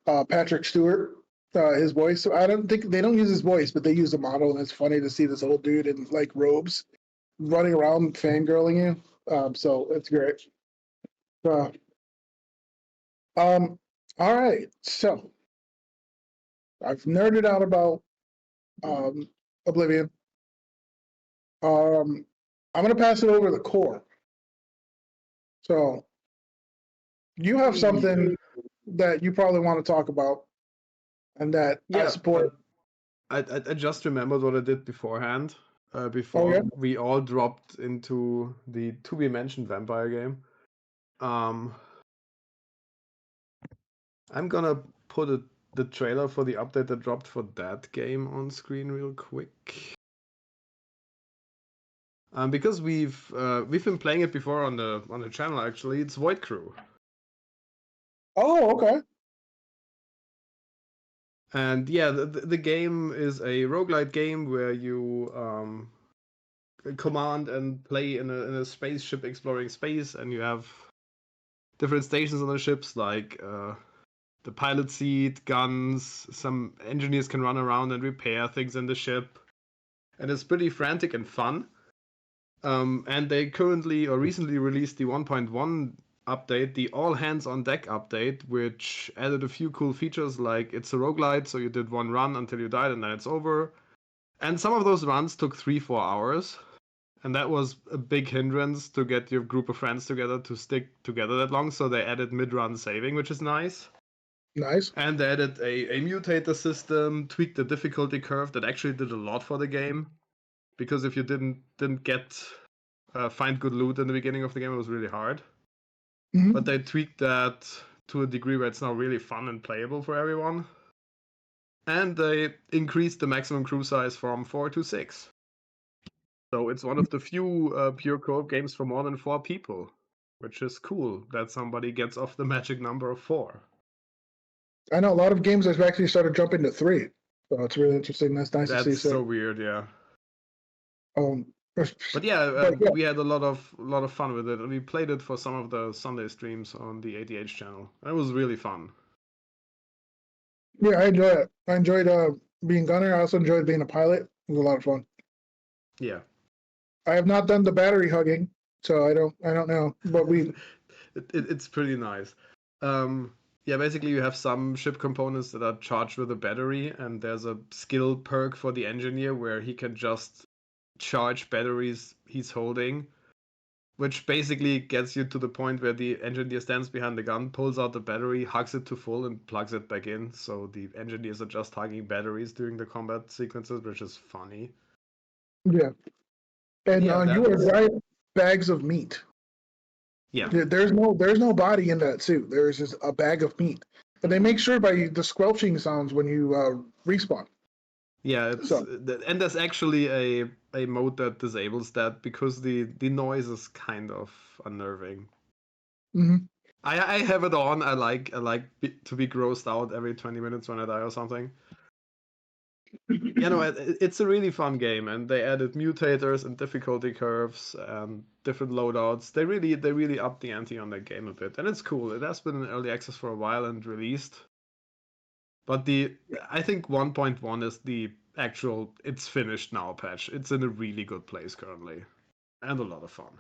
Patrick Stewart, his voice. So I don't think they don't use his voice, but they use the model, and it's funny to see this old dude in like robes running around fangirling you. So it's great. Uh, all right, so I've nerded out about Oblivion. I'm gonna pass it over to the core. So you have something that you probably want to talk about, and that I support. I just remembered what I did beforehand. Before yeah? we all dropped into the to be mentioned vampire game. I'm gonna put the trailer for the update that dropped for that game on screen real quick. Because we've been playing it before on the channel actually. It's Void Crew. Oh, okay. And yeah, the game is a roguelite game where you command and play in a spaceship exploring space, and you have different stations on the ships, like the pilot seat, guns. Some engineers can run around and repair things in the ship, and it's pretty frantic and fun. And they currently or recently released the 1.1 update, the all hands on deck update, which added a few cool features, like it's a roguelite, so you did one run until you died and then it's over. And some of those runs took 3-4 hours, and that was a big hindrance to get your group of friends together to stick together that long, so they added mid-run saving, which is nice. Nice. And they added a mutator system, tweaked the difficulty curve. That actually did a lot for the game, because if you didn't get find good loot in the beginning of the game, it was really hard. Mhm. But they tweaked that to a degree where it's now really fun and playable for everyone. And they increased the maximum crew size from 4 to 6. So it's one of the few pure co-op games for more than 4 people, which is cool that somebody gets off the magic number of 4. I know a lot of games have actually started jumping to 3, so it's really interesting. That's nice to see. That's so weird, yeah. But yeah, we had a lot of fun with it, and we played it for some of the Sunday streams on the ADH channel. It was really fun. Yeah, I enjoy it. I enjoyed being gunner. I also enjoyed being a pilot. It was a lot of fun. Yeah. I have not done the battery hugging, so I don't know. But it's pretty nice. Yeah, basically you have some ship components that are charged with a battery, and there's a skill perk for the engineer where he can just charge batteries he's holding which basically gets you to the point where the engineer stands behind the gun, pulls out the battery, hugs it to full, and plugs it back in. So the engineers are just hugging batteries during the combat sequences, which is funny. Yeah. And Yeah, you are that's giant bags of meat. yeah. There's no body in that suit. There's just a bag of meat, and they make sure by the squelching sounds when you respawn. Yeah, it's So and there's actually a mode that disables that because the noise is kind of unnerving. mhm. I have it on. I like to be grossed out every 20 minutes when I die or something. You know, it's a really fun game, and they added mutators and difficulty curves and different loadouts. They really upped the ante on that game a bit, and it's cool. It has been in early access for a while and released. But I think 1.1 is the actual it's finished now patch. It's in a really good place currently, and a lot of fun.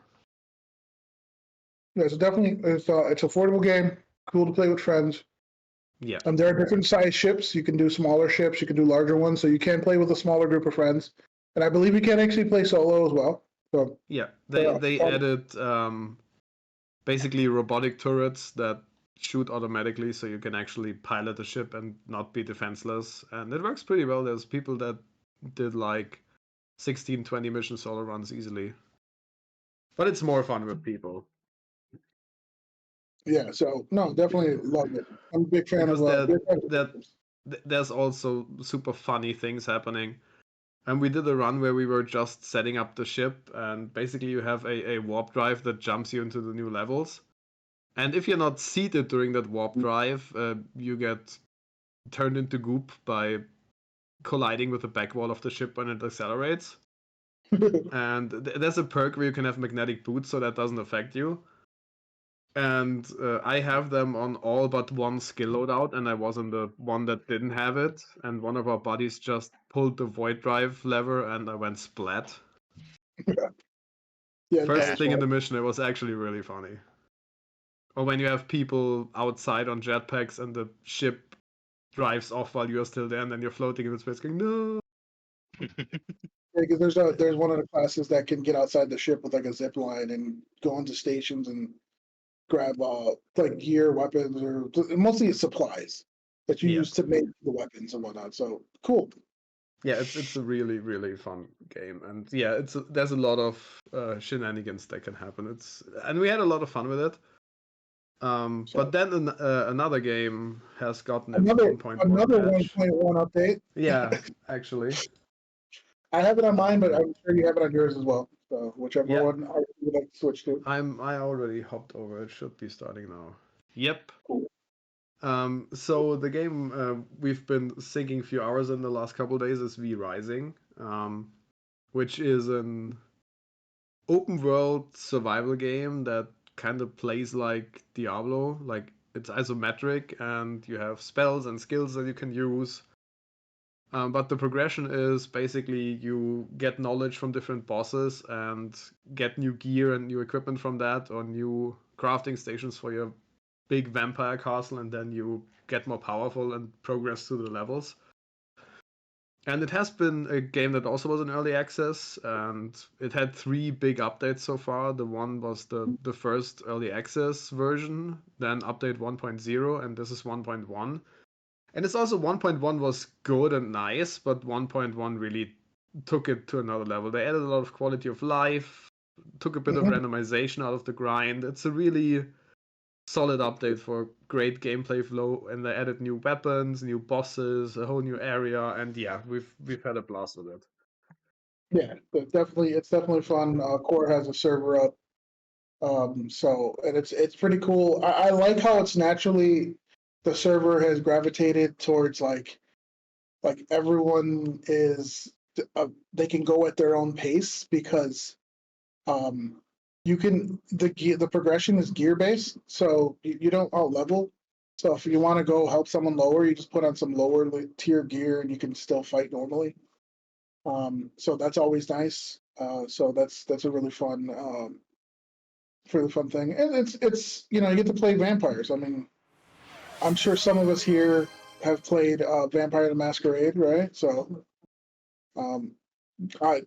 yeah, it's definitely it's affordable game, cool to play with friends. Yeah, There are different size ships. You can do smaller ships. You can do larger ones. So you can play with a smaller group of friends. And I believe you can actually play solo as well. So yeah. They added basically robotic turrets that shoot automatically, so you can actually pilot a ship and not be defenseless. And it works pretty well. There's people that did like 16, 20 mission solo runs easily. But it's more fun with people. yeah, so no, definitely love it. I'm a big fan Because of there's also super funny things happening. And we did a run where we were just setting up the ship, and basically you have a warp drive that jumps you into the new levels. And if you're not seated during that warp drive, you get turned into goop by colliding with the back wall of the ship when it accelerates. And there's a perk where you can have magnetic boots, so that doesn't affect you. And I have them on all but one skill loadout, and I was on the one that didn't have it. And one of our buddies just pulled the void drive lever, and I went splat. yeah, First that's thing in right. the mission, it was actually really funny. Or when you have people outside on jetpacks and the ship drives off while you're still there, and then you're floating in space going, no. Because there's one of the classes that can get outside the ship with like a zip line and go into stations and grab like gear, weapons, or mostly supplies that you Yeah. use to make the weapons and whatnot. So cool. Yeah, it's a really really fun game, and yeah, there's a lot of shenanigans that can happen. And we had a lot of fun with it. But then another game has gotten a Another 1.1 patch. 1.1 update. Yeah, actually. I have it on mine, but I'm sure you have it on yours as well. So whichever Yeah. one you would like to switch to. I already hopped over. It should be starting now. Yep. Cool. So the game we've been sinking a few hours in the last couple of days is V Rising, which is an open world survival game that kind of plays like Diablo. Like it's isometric, and you have spells and skills that you can use. But the progression is basically you get knowledge from different bosses and get new gear and new equipment from that, or new crafting stations for your big vampire castle, and then you get more powerful and progress through the levels. And it has been a game that also was in early access, and it had 3 big updates so far. The one was the first early access version, then update 1.0, and this is 1.1. And it's also 1.1 was good and nice, but 1.1 really took it to another level. They added a lot of quality of life, took a bit of randomization out of the grind. It's a really solid update for great gameplay flow, and they added new weapons, new bosses, a whole new area, and yeah, we've had a blast with it. Yeah, but it's definitely fun. Core has a server up, so and it's pretty cool. I like how it's naturally the server has gravitated towards like everyone is they can go at their own pace because um you can the progression is gear based, so you don't out level. So if you want to go help someone lower, you just put on some lower tier gear and you can still fight normally. So that's always nice. So that's a really fun thing, and it's you get to play vampires. I mean, I'm sure some of us here have played Vampire the Masquerade, right? So um, I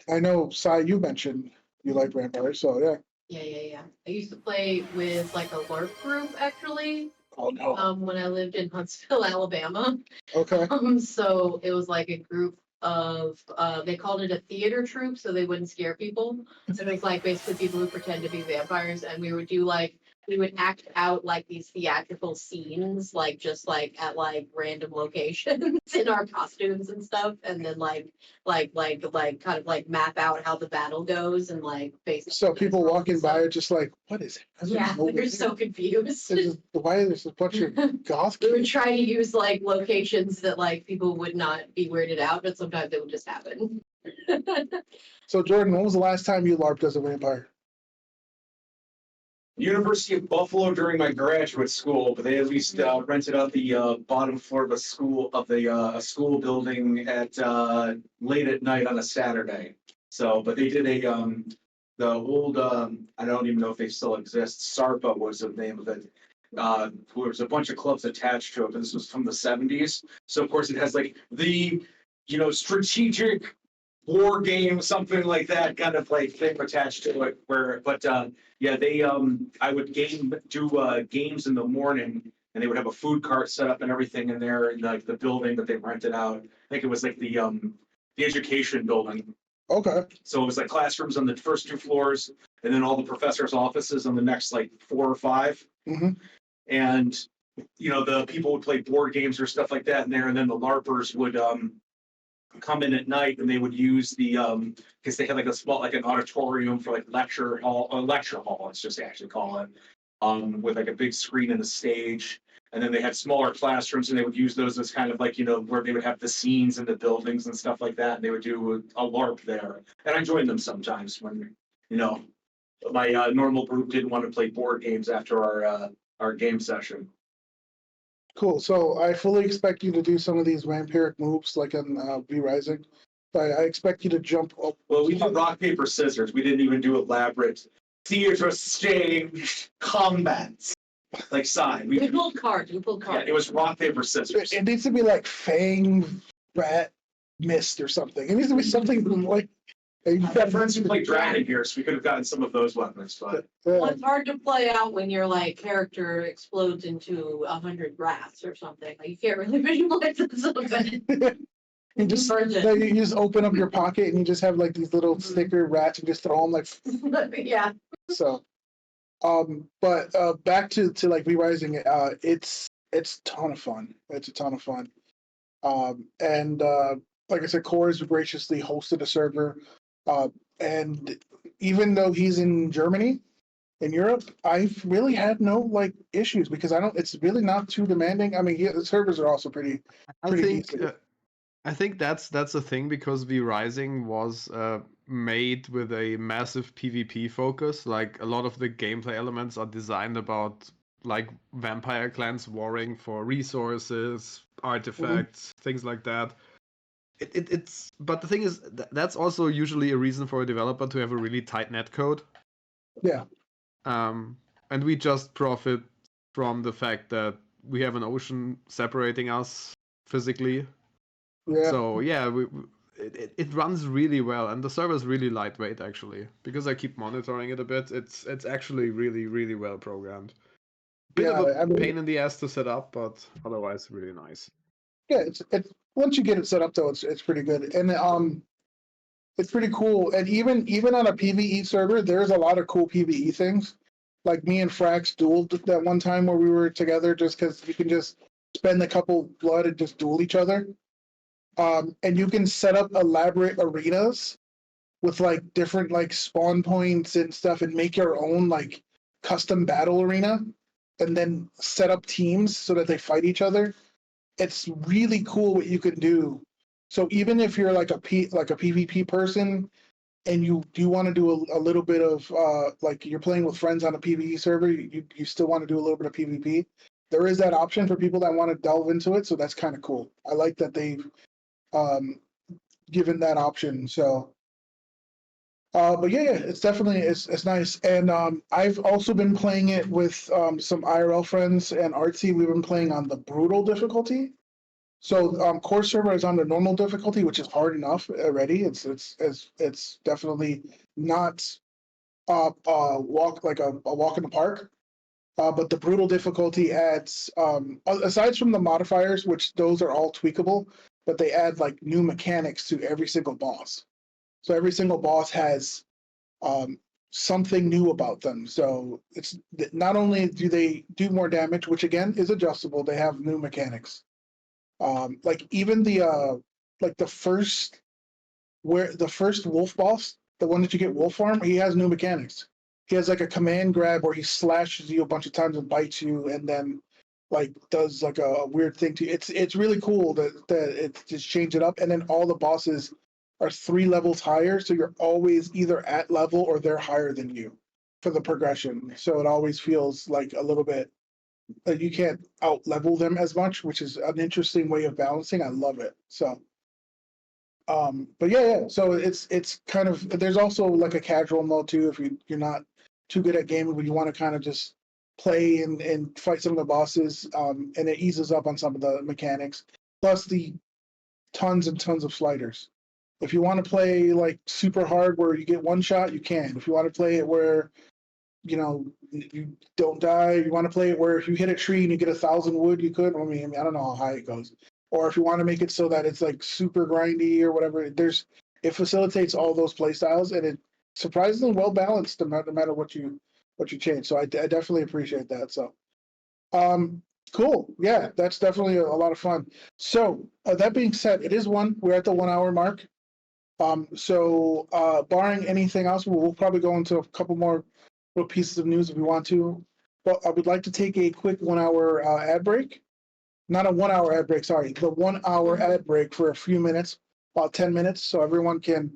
I know Sai, you mentioned you like vampires, so yeah. Yeah. I used to play with like a LARP group actually, Oh no. when I lived in Huntsville, Alabama. Okay. So it was like a group of, they called it a theater troupe, so they wouldn't scare people. So it was like basically people who pretend to be vampires, and we would do like, we would act out like these theatrical scenes, like just like at like random locations in our costumes and stuff, and then kind of like map out how the battle goes and like basically. So people walking by are just like, what is it? Yeah, they're so confused. Why is there a bunch of goth We would kids? try to use like locations that like people would not be weirded out, but sometimes it would just happen. So Jordan, when was the last time you LARPed as a vampire? University of Buffalo during my graduate school, but they at least rented out the bottom floor of a school building at late at night on a Saturday. So, but they did the old I don't even know if they still exist. SARPA was the name of it. There was a bunch of clubs attached to it, but this was from the 70s. So of course it has like the strategic war game, something like that kind of like thing attached to it. Yeah, they I would do games in the morning, and they would have a food cart set up and everything in there in like the building that they rented out. I think it was like the education building. Okay. So it was like classrooms on the first 2 floors, and then all the professors' offices on the next like 4 or 5. Mm-hmm. And the people would play board games or stuff like that in there, and then the LARPers would come in at night, and they would use the because they had like a small like an auditorium for like lecture hall, let's just actually call it, with like a big screen and a stage. And then they had smaller classrooms, and they would use those as kind of like where they would have the scenes in the buildings and stuff like that, and they would do a LARP there. And I joined them sometimes when my normal group didn't want to play board games after our game session. Cool. So I fully expect you to do some of these vampiric moves like in V Rising. I expect you to jump up. Well, we did rock, paper, scissors. We didn't even do elaborate theater stage combats like sign. We pulled cards. Yeah, it was rock, paper, scissors. It needs to be like Fang, Rat, Mist, or something. It needs to be something like. I've got friends who play Dragon here, so we could have gotten some of those weapons, but Well, it's hard to play out when your like character explodes into 100 rats or something. Like, you can't really visualize it so good. You just you just open up your pocket and you just have like these little sticker rats and just throw them like. Yeah. So, but back to like V-Rising, it's a ton of fun. It's a ton of fun. And like I said, Core's graciously hosted a server. And even though he's in Germany, in Europe, I've really had no like issues because it's really not too demanding. I mean, the servers are also pretty decent. I think that's the thing, because V Rising was made with a massive PvP focus. Like, a lot of the gameplay elements are designed about like vampire clans warring for resources, artifacts, things like that. But the thing is, that's also usually a reason for a developer to have a really tight netcode. Yeah. And we just profit from the fact that we have an ocean separating us physically. Yeah. So yeah, it runs really well, and the server is really lightweight actually. Because I keep monitoring it a bit, it's actually really, really well programmed. Bit of a pain in the ass to set up, but otherwise really nice. Yeah, it's once you get it set up though, it's pretty good, and it's pretty cool. And even on a PvE server, there's a lot of cool PvE things. Like me and Frax dueled that one time where we were together, just because you can just spend a couple blood and just duel each other. And you can set up elaborate arenas with like different like spawn points and stuff, and make your own like custom battle arena, and then set up teams so that they fight each other. It's really cool what you can do. So even if you're like a PvP person and you do want to do a little bit of like you're playing with friends on a PvE server, you still want to do a little bit of PvP. There is that option for people that want to delve into it, so that's kind of cool. I like that they've given that option. So, but yeah, it's definitely it's nice. And I've also been playing it with some IRL friends and Artsy. We've been playing on the brutal difficulty. So core server is on the normal difficulty, which is hard enough already. It's definitely not walk like a walk in the park. But the brutal difficulty adds, aside from the modifiers, which those are all tweakable, but they add like new mechanics to every single boss. So every single boss has something new about them. So it's not only do they do more damage, which again is adjustable, they have new mechanics. Like even the first wolf boss, the one that you get wolf farm, he has new mechanics. He has like a command grab where he slashes you a bunch of times and bites you, and then like does like a weird thing to you. It's really cool that it just change it up, and then all the bosses are 3 levels higher, so you're always either at level or they're higher than you for the progression. So it always feels like a little bit like you can't out level them as much, which is an interesting way of balancing. I love it. So but yeah. So it's kind of, there's also like a casual mode too if you're not too good at gaming, but you want to kind of just play and fight some of the bosses, and it eases up on some of the mechanics. Plus the tons and tons of sliders. If you want to play like super hard where you get one shot, you can. If you want to play it where you don't die, you want to play it where if you hit a tree and you get 1,000 wood, you could. I mean, I don't know how high it goes. Or if you want to make it so that it's like super grindy or whatever, it facilitates all those play styles, and it's surprisingly well balanced no matter what you change. So I definitely appreciate that. So cool. Yeah, that's definitely a lot of fun. So that being said, we're at the 1 hour mark. So barring anything else, we'll probably go into a couple more little pieces of news if we want to. But I would like to take a quick 1 hour ad break. Not a 1 hour ad break, sorry. The 1 hour ad break for a few minutes, about 10 minutes, so everyone can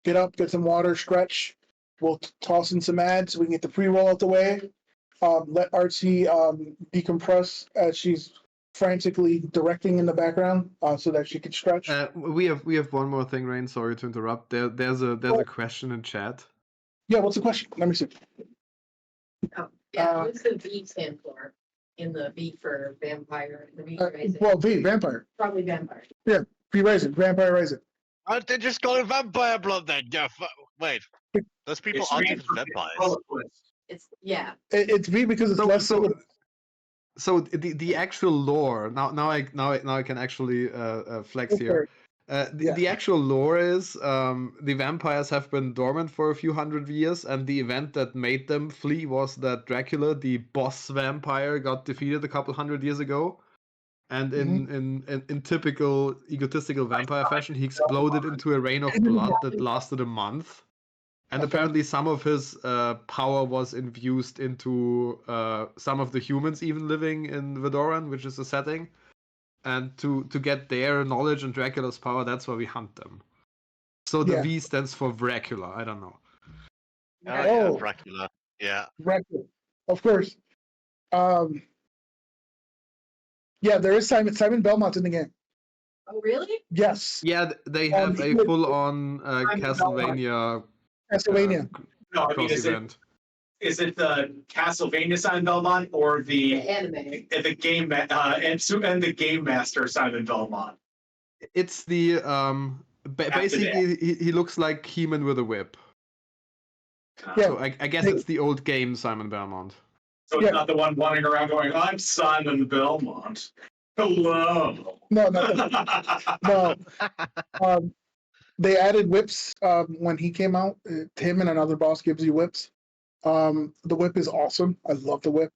get up, get some water, stretch. We'll toss in some ads so we can get the pre-roll out the way. Let Artsy decompress as she's frantically directing in the background so that she can stretch. We have one more thing, Rain. Sorry to interrupt. There's a question in chat. Yeah, what's the question? Let me see. Oh, yeah, what's the V stand for? In the V for vampire, the V rising. Well, vampire. Probably vampire. Yeah, V rising, vampire rising. Aren't they just call it vampire blood then? Yeah, wait. Those people aren't even vampires. It's It's V because it's less so. So the actual lore, now I can actually flex here. The actual lore is the vampires have been dormant for a few hundred years, and the event that made them flee was that Dracula, the boss vampire, got defeated a couple hundred years ago. And in typical egotistical vampire fashion, he exploded into a rain of blood that lasted a month. And apparently some of his power was infused into some of the humans even living in Vedoran, which is the setting. And to get their knowledge and Dracula's power, that's why we hunt them. So the V stands for Dracula. I don't know. Yeah, Dracula. Yeah. Dracula, of course. Yeah, there is Simon Belmont in the game. Oh, really? Yes. Yeah, they have a full-on Castlevania. No, I mean, is it the Castlevania Simon Belmont or the anime? The game and the Game Master Simon Belmont? It's the basically he looks like He-Man with a whip. Yeah. So I guess it's the old game Simon Belmont. So it's not the one wandering around going, "I'm Simon Belmont. Hello." No. They added whips when he came out. Him and another boss gives you whips. The whip is awesome. I love the whip.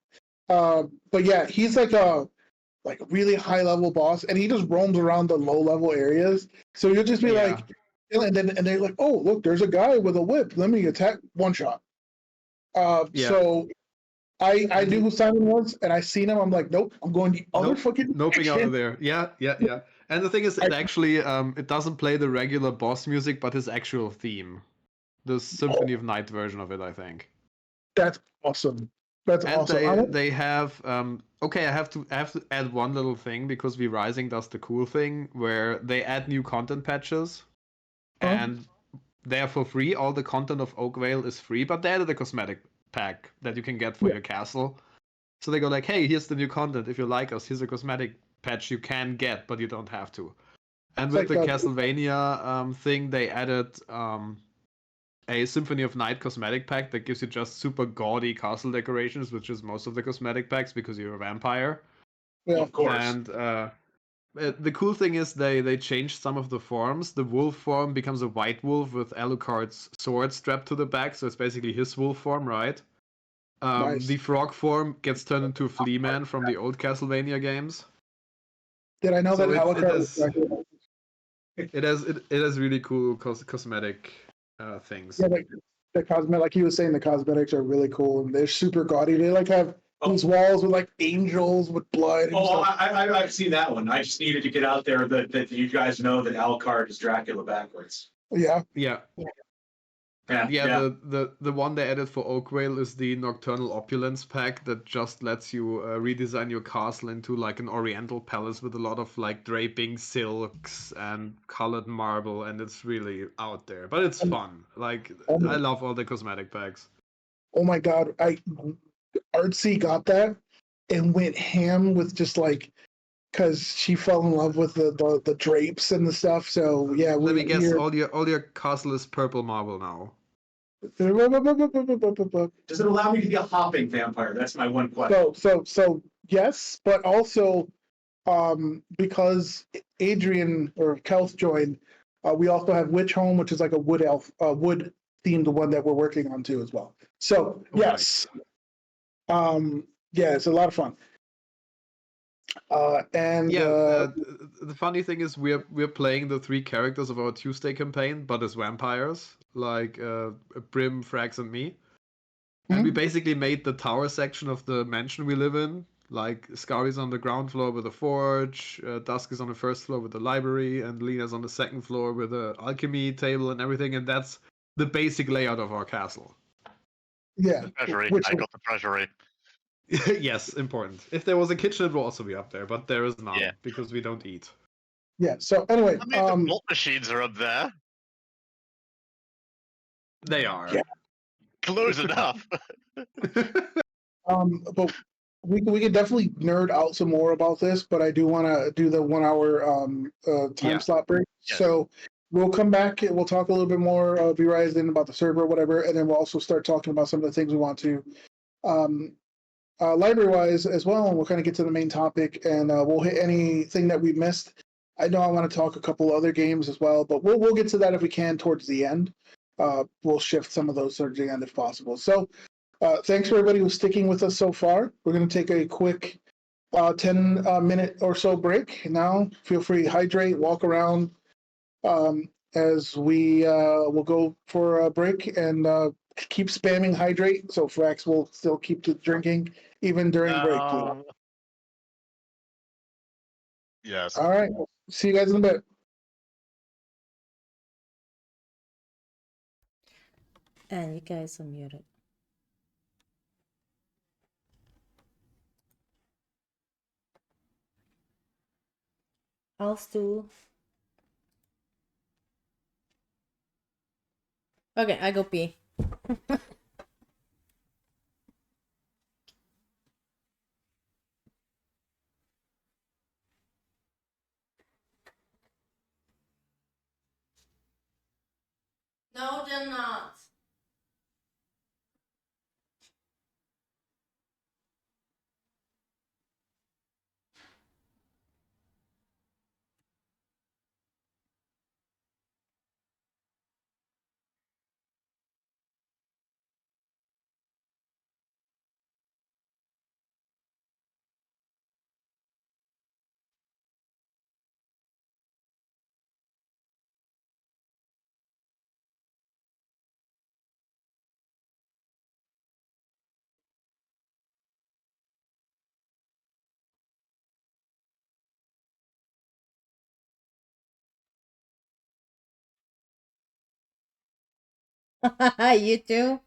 But yeah, he's like a really high level boss, and he just roams around the low level areas. So you'll just be like, and they're like, "Oh, look, there's a guy with a whip. Let me attack, one shot." So I knew who Simon was, and I seen him. I'm like, nope, I'm going the other fucking noping out of there. Yeah. And the thing is, it actually it doesn't play the regular boss music, but his actual theme, the Symphony of Night version of it, I think. That's awesome. That's awesome. They have okay. I have to add one little thing because V Rising does the cool thing where they add new content patches, and they're for free. All the content of Oakvale is free, but they added a cosmetic pack that you can get for your castle. So they go like, hey, here's the new content. If you like us, here's a cosmetic patch you can get, but you don't have to. And with the Castlevania thing, they added a Symphony of Night cosmetic pack that gives you just super gaudy castle decorations, which is most of the cosmetic packs because you're a vampire. Yeah. Of course. And the cool thing is they changed some of the forms. The wolf form becomes a white wolf with Alucard's sword strapped to the back, so it's basically his wolf form, right? Nice. The frog form gets turned into a flea man from the old Castlevania games. Did I know So that it Alucard was is- Dracula? It has really cool cosmetic things. Yeah, like the cosmetic, like he was saying, the cosmetics are really cool and they're super gaudy. They like have these walls with like angels with blood. And Oh, stuff. I've seen that one. I just needed to get out there that you guys know that Alucard is Dracula backwards. Yeah. Yeah. Yeah, And yeah, yeah. the one they added for Oakvale is the Nocturnal Opulence pack that just lets you redesign your castle into like an oriental palace with a lot of like draping silks and colored marble, and it's really out there. But it's fun. Like Oh, I love all the cosmetic packs. oh my God. Artsy got that and went ham with just like, because she fell in love with the drapes and the stuff. So yeah, Let me guess, we're all your castle is purple marble now. Does it allow me to be a hopping vampire? That's my one question. so yes, but also because Adrian or Kelth joined, we also have Witch Home, which is like a wood elf, wood themed one that we're working on too as well. So yes, yeah, it's a lot of fun. And Yeah, the funny thing is we're playing the three characters of our Tuesday campaign, but as vampires, like Brim, Frax, and me. And we basically made the tower section of the mansion we live in. Like Scari's on the ground floor with a forge, Dusk is on the first floor with the library, and Lena's on the second floor with the alchemy table and everything. And that's the basic layout of our castle. yeah, The treasury. which I got the treasury. Yes, important. If there was a kitchen, it will also be up there, but there is none Yeah. because we don't eat. yeah. So anyway, I mean, the plot machines are up there. They are. Yeah. Close enough. but we could definitely nerd out some more about this, but I do want to do the 1 hour time Yeah. slot break. Yes. So we'll come back and we'll talk a little bit more Verizon about the server, whatever, and then we'll also start talking about some of the things we want to library wise as well, and we'll kind of get to the main topic and we'll hit anything that we missed. I know I want to talk a couple other games as well, but we'll get to that if we can towards the end. We'll shift some of those towards the end if possible. So thanks for everybody who's sticking with us so far. We're going to take a quick 10 minute or so break. Now, feel free to hydrate, walk around as we will go for a break and keep spamming hydrate. So Frax will still keep drinking even during break. Please. Yes. All right. See you guys in a bit. And you guys are muted. I'll still. Okay, I go pee. No, they're not. You too?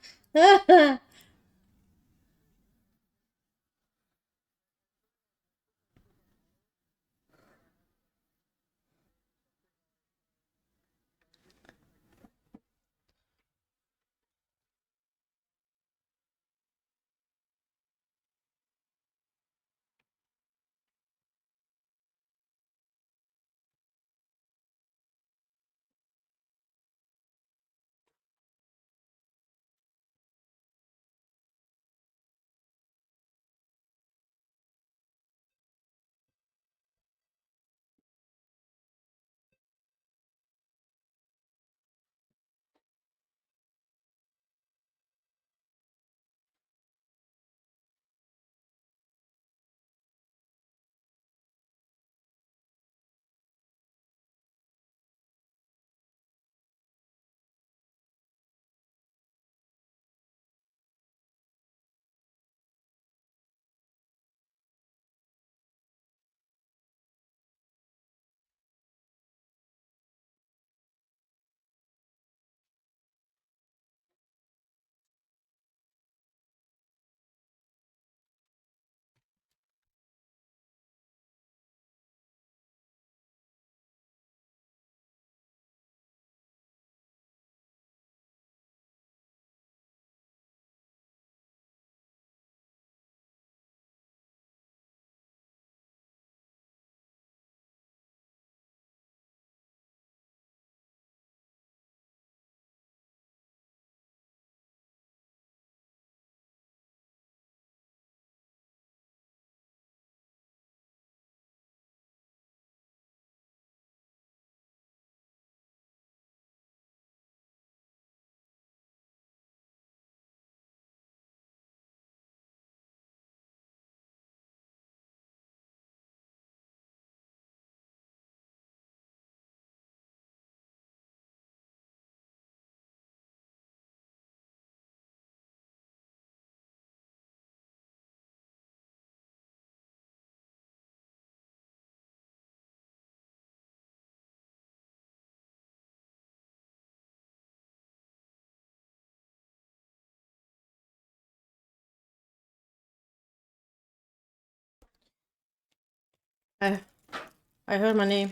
I heard my name.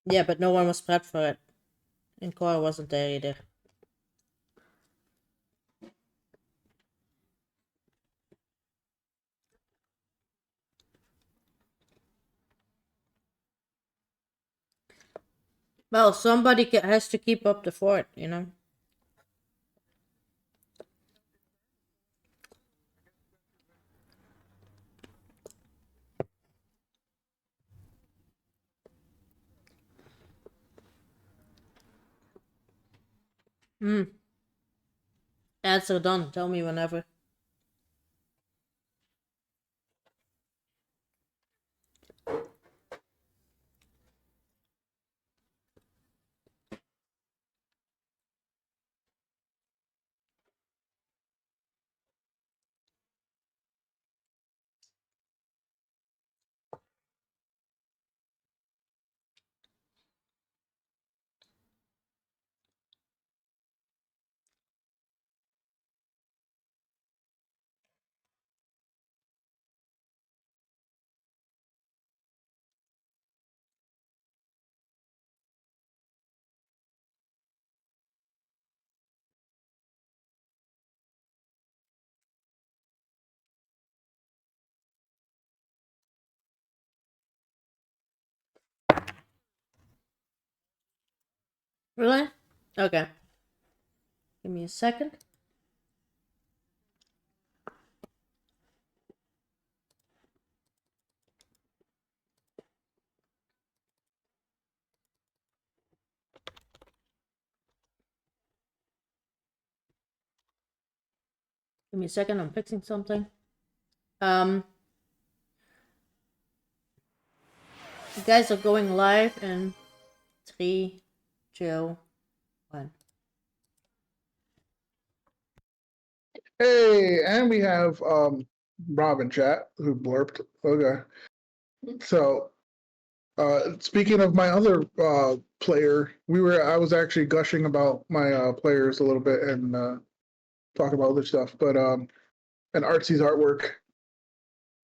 Yeah, but no one was prepped for it. And Cora wasn't there either. Well, somebody has to keep up the fort, you know? Ads are done. Tell me whenever. Really? Okay. Give me a second. Give me a second. I'm fixing something. You guys are going live in 3, 2, 1. Hey, and we have Rob in chat who blurped. Okay. So speaking of my other player, I was actually gushing about my players a little bit and talking about other stuff, but and Artsy's artwork.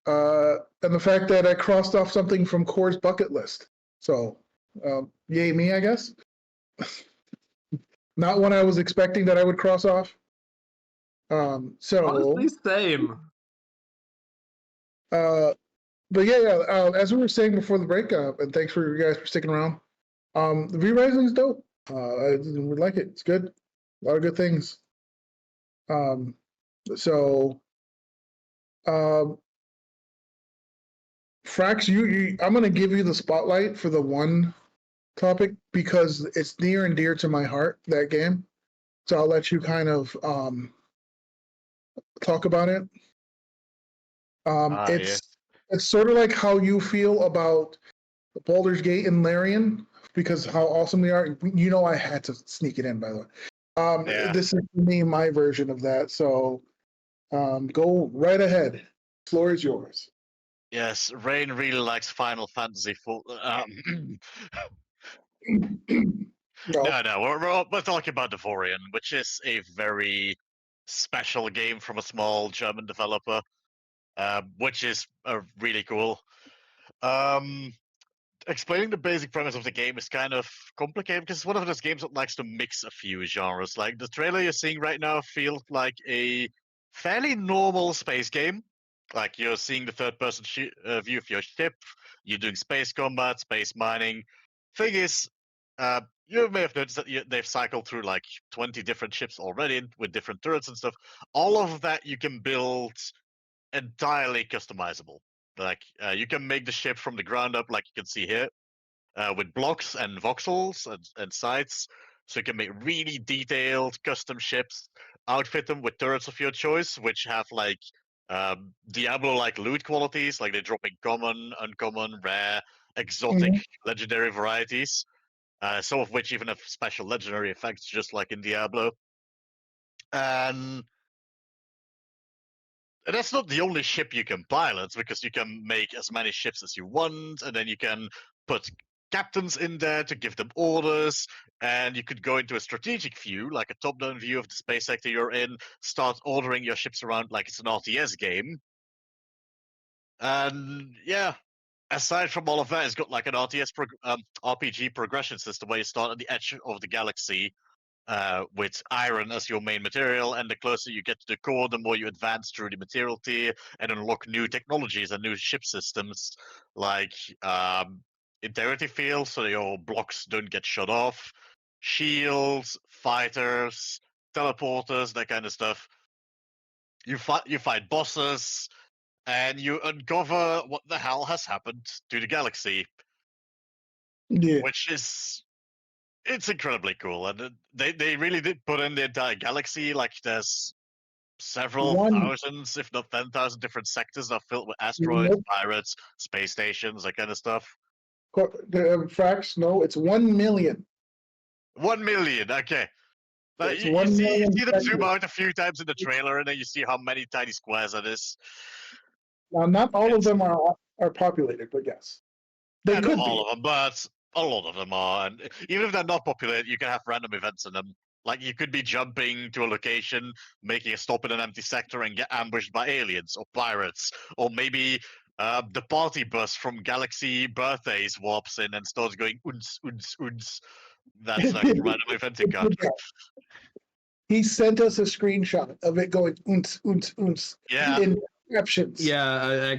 And the fact that I crossed off something from Core's bucket list. So yay me, I guess. Not one I was expecting that I would cross off. So Honestly, same. but yeah. As we were saying before the break, and thanks for you guys for sticking around. The V-Rising is dope. I would like it. It's good. A lot of good things. So, Frax, I'm going to give you the spotlight for the one topic because it's near and dear to my heart, that game. So I'll let you kind of talk about it. It's sort of like how you feel about Baldur's Gate and Larian because how awesome they are. You know, I had to sneak it in, by the way. This is me, my version of that. So go right ahead. Floor is yours. Yes, Rain really likes Final Fantasy. No. No, we're talking about Devorian, which is a very special game from a small German developer, which is really cool. explaining the basic premise of the game is kind of complicated because it's one of those games that likes to mix a few genres. Like the trailer you're seeing right now feels like a fairly normal space game. Like you're seeing the third-person view of your ship. You're doing space combat, space mining. Thing is, you may have noticed that they've cycled through like 20 different ships already with different turrets and stuff. All of that you can build entirely customizable. Like you can make the ship from the ground up, like you can see here, with blocks and voxels and sights. So you can make really detailed custom ships, outfit them with turrets of your choice, which have like Diablo-like loot qualities, like they drop in common, uncommon, rare, exotic, legendary varieties. Some of which even have special legendary effects, just like in Diablo. And that's not the only ship you can pilot, because you can make as many ships as you want, and then you can put captains in there to give them orders, and you could go into a strategic view, like a top-down view of the space sector you're in, start ordering your ships around like it's an RTS game. And yeah, aside from all of that, it's got like an RPG progression system where you start at the edge of the galaxy, with iron as your main material, and the closer you get to the core, the more you advance through the material tier and unlock new technologies and new ship systems, like integrity fields, so your blocks don't get shut off, shields, fighters, teleporters, that kind of stuff. You fight bosses, and you uncover what the hell has happened to the galaxy, Yeah. which is it's incredibly cool, and they really did put in the entire galaxy. Like there's several thousands, if not 10,000, different sectors that are filled with asteroids, Nope. pirates, space stations, that kind of stuff. Frax, no, it's 1 million. 1 million, okay. But It's you 1 see million them zoom sectors. out a few times in the trailer, and then you see how many tiny squares it is. Now, not all of them are populated, but yes, they Not could all be. of them, but a lot of them are. And even if they're not populated, you can have random events in them. Like you could be jumping to a location, making a stop in an empty sector, and get ambushed by aliens or pirates, or maybe the party bus from Galaxy Birthdays warps in and starts going uns uns uns. That's a random event encounter. He sent us a screenshot of it going oons oons oons Yeah, in captions. Yeah,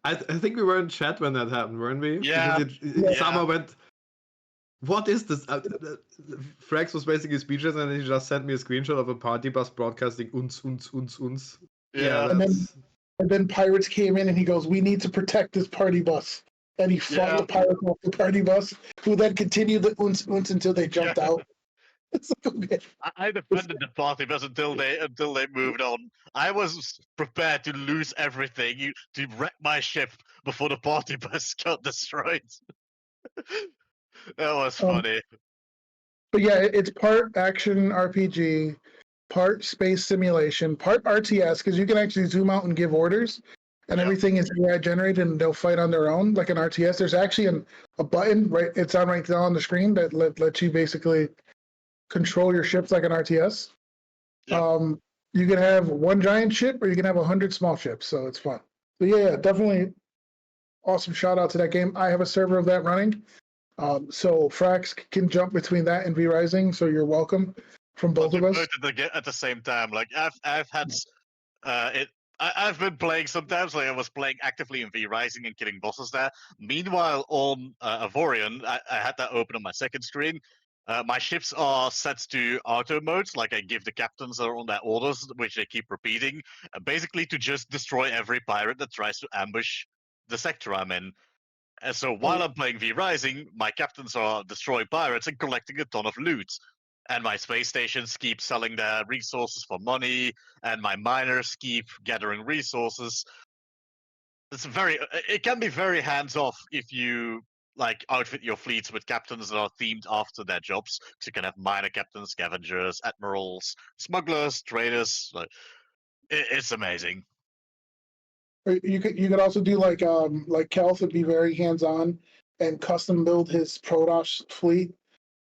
I think we were in chat when that happened, weren't we? Yeah, Because it yeah. somehow went, what is this? Frax was basically speechless, and he just sent me a screenshot of a party bus broadcasting uns. Yeah. And then pirates came in, and he goes, "We need to protect this party bus." And he fought the pirates off the party bus, who then continued the oons oons until they jumped out. It's like, okay. I defended the party bus until they moved on. I was prepared to lose everything to wreck my ship before the party bus got destroyed. That was funny. But yeah, it's part action RPG, part space simulation, part RTS, because you can actually zoom out and give orders, and Yep. everything is AI generated, and they'll fight on their own, like an RTS. There's actually a button, right? It's on right now on the screen that lets you basically control your ships like an RTS. Yep. You can have one giant ship, or you can have 100 small ships, so it's fun. But yeah, definitely awesome shout out to that game. I have a server of that running. So Frax can jump between that and V-Rising, so you're welcome from both of us. At the same time, like I've had I've been playing sometimes. Like I was playing actively in V-Rising and killing bosses there. Meanwhile, on Avorion, I had that open on my second screen. My ships are set to auto modes, like I give the captains that are on their orders, which they keep repeating, basically to just destroy every pirate that tries to ambush the sector I'm in. And so while I'm playing V-Rising, my captains are destroying pirates and collecting a ton of loot. And my space stations keep selling their resources for money, and my miners keep gathering resources. It can be very hands-off if you like outfit your fleets with captains that are themed after their jobs. So you can have miner captains, scavengers, admirals, smugglers, traders. Like it's amazing. You could also do like Kelth would be very hands on and custom build his Protoss fleet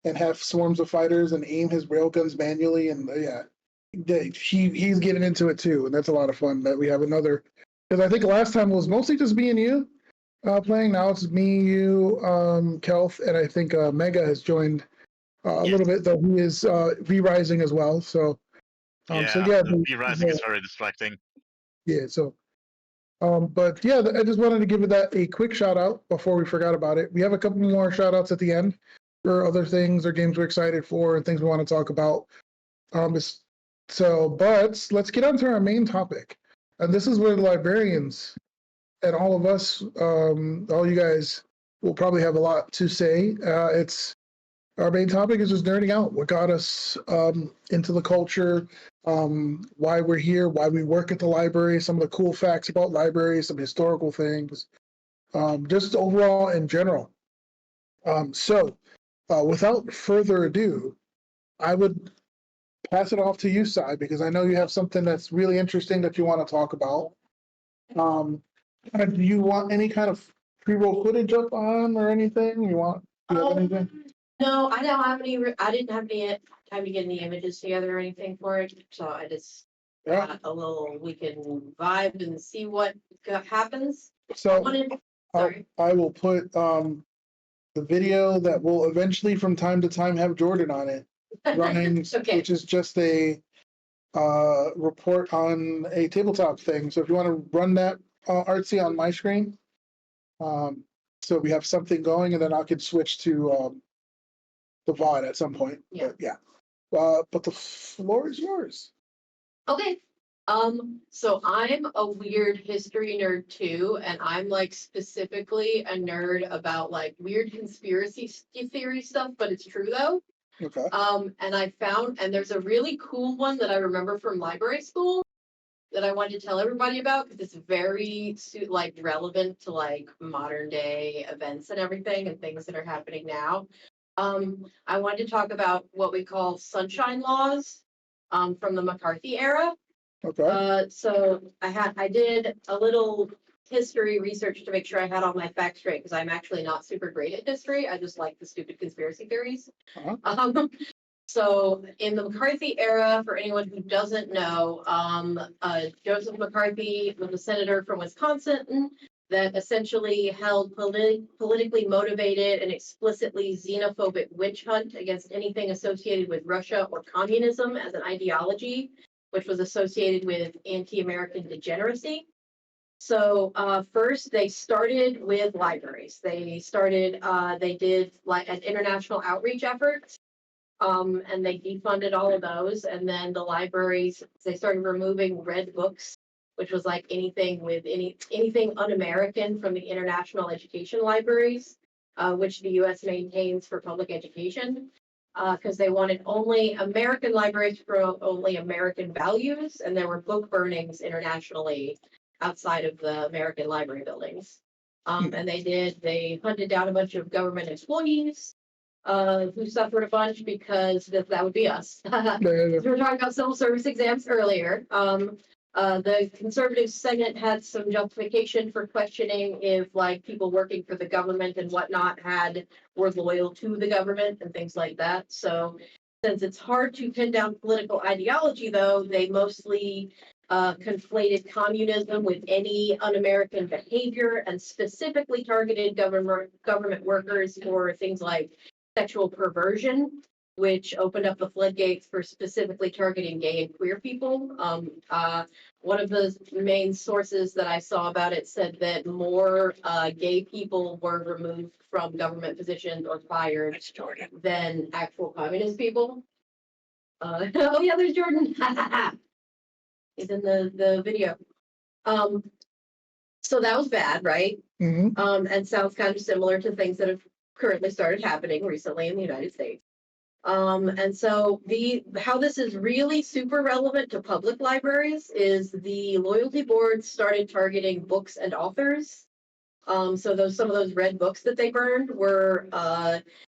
and have swarms of fighters and aim his railguns manually, and he's getting into it too, and that's a lot of fun. That we have another, because I think last time was mostly just me and you, Playing now, it's me, you, Kelf, and I think Mega has joined a little bit, though he is V-Rising as well. So, so yeah, the V-Rising is very distracting. yeah, so but yeah, I just wanted to give it that a quick shout out before we forgot about it. We have a couple more shout outs at the end for other things or games we're excited for and things we want to talk about. But let's get on to our main topic. And this is where the librarians and all of us, all you guys will probably have a lot to say. It's our main topic is just nerding out. What got us into the culture, why we're here, why we work at the library, some of the cool facts about libraries, some historical things, just overall in general. Without further ado, I would pass it off to you, Sai, because I know you have something that's really interesting that you want to talk about. Do you want any kind of pre-roll footage up on or anything? Do you have anything? No, I don't have any. I didn't have any time to get any images together or anything for it, so I just got a little. We can vibe and see what happens. So I will put the video that will eventually, from time to time, have Jordan on it running, Okay. which is just a report on a tabletop thing. So if you want to run that artsy on my screen, so we have something going, and then I could switch to the VOD at some point. Yeah. But yeah. But the floor is yours. Okay. So I'm a weird history nerd too, and I'm like specifically a nerd about like weird conspiracy theory stuff, but it's true though. Okay. And I found, and there's a really cool one that I remember from library school that I wanted to tell everybody about because it's very like relevant to like modern day events and everything and things that are happening now. I wanted to talk about what we call sunshine laws from the McCarthy era. Okay. So I did a little history research to make sure I had all my facts straight because I'm actually not super great at history. I just like the stupid conspiracy theories. Uh-huh. So in the McCarthy era, for anyone who doesn't know, Joseph McCarthy was a senator from Wisconsin that essentially held politically motivated and explicitly xenophobic witch hunt against anything associated with Russia or communism as an ideology, which was associated with anti-American degeneracy. So first, they started with libraries. They did like an international outreach effort, and they defunded all of those. And then the libraries, they started removing red books, which was like anything un-American from the international education libraries, which the U.S. maintains for public education, because they wanted only American libraries for only American values, and there were book burnings internationally outside of the American library buildings. And they hunted down a bunch of government employees who suffered a bunch because that would be us. We were talking about civil service exams earlier. The conservative Senate had some justification for questioning if like people working for the government and whatnot were loyal to the government and things like that. So since it's hard to pin down political ideology, though, they mostly conflated communism with any un-American behavior and specifically targeted government workers for things like sexual perversion, which opened up the floodgates for specifically targeting gay and queer people. One of the main sources that I saw about it said that more gay people were removed from government positions or fired than actual communist people. Oh yeah, there's Jordan. He's in the video. So that was bad, right? Mm-hmm. And sounds kind of similar to things that have currently started happening recently in the United States. And so how this is really super relevant to public libraries is the loyalty boards started targeting books and authors. So some of those red books that they burned were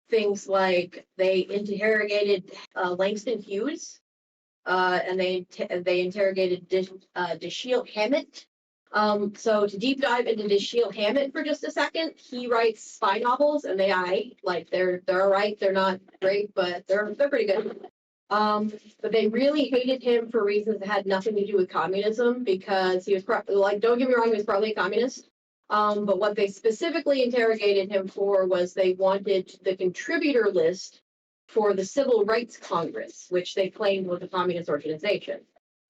things like they interrogated Langston Hughes, and they interrogated Dashiell Hammett. So to deep dive into Dashiell Hammett for just a second, he writes spy novels, and they're all right. They're not great, but they're pretty good. But they really hated him for reasons that had nothing to do with communism because he was don't get me wrong, he was probably a communist. But what they specifically interrogated him for was they wanted the contributor list for the Civil Rights Congress, which they claimed was a communist organization.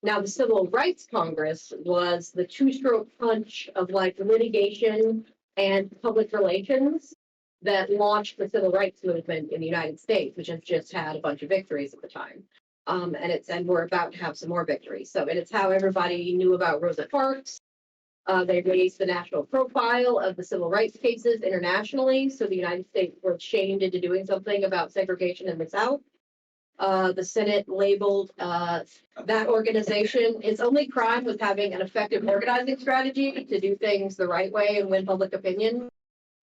Now, the Civil Rights Congress was the two-stroke punch of like litigation and public relations that launched the civil rights movement in the United States, which has just had a bunch of victories at the time. And we're about to have some more victories. So, and it's how everybody knew about Rosa Parks. They raised the national profile of the civil rights cases internationally. So the United States were shamed into doing something about segregation in the South. The Senate labeled that organization, its only crime was having an effective organizing strategy to do things the right way and win public opinion.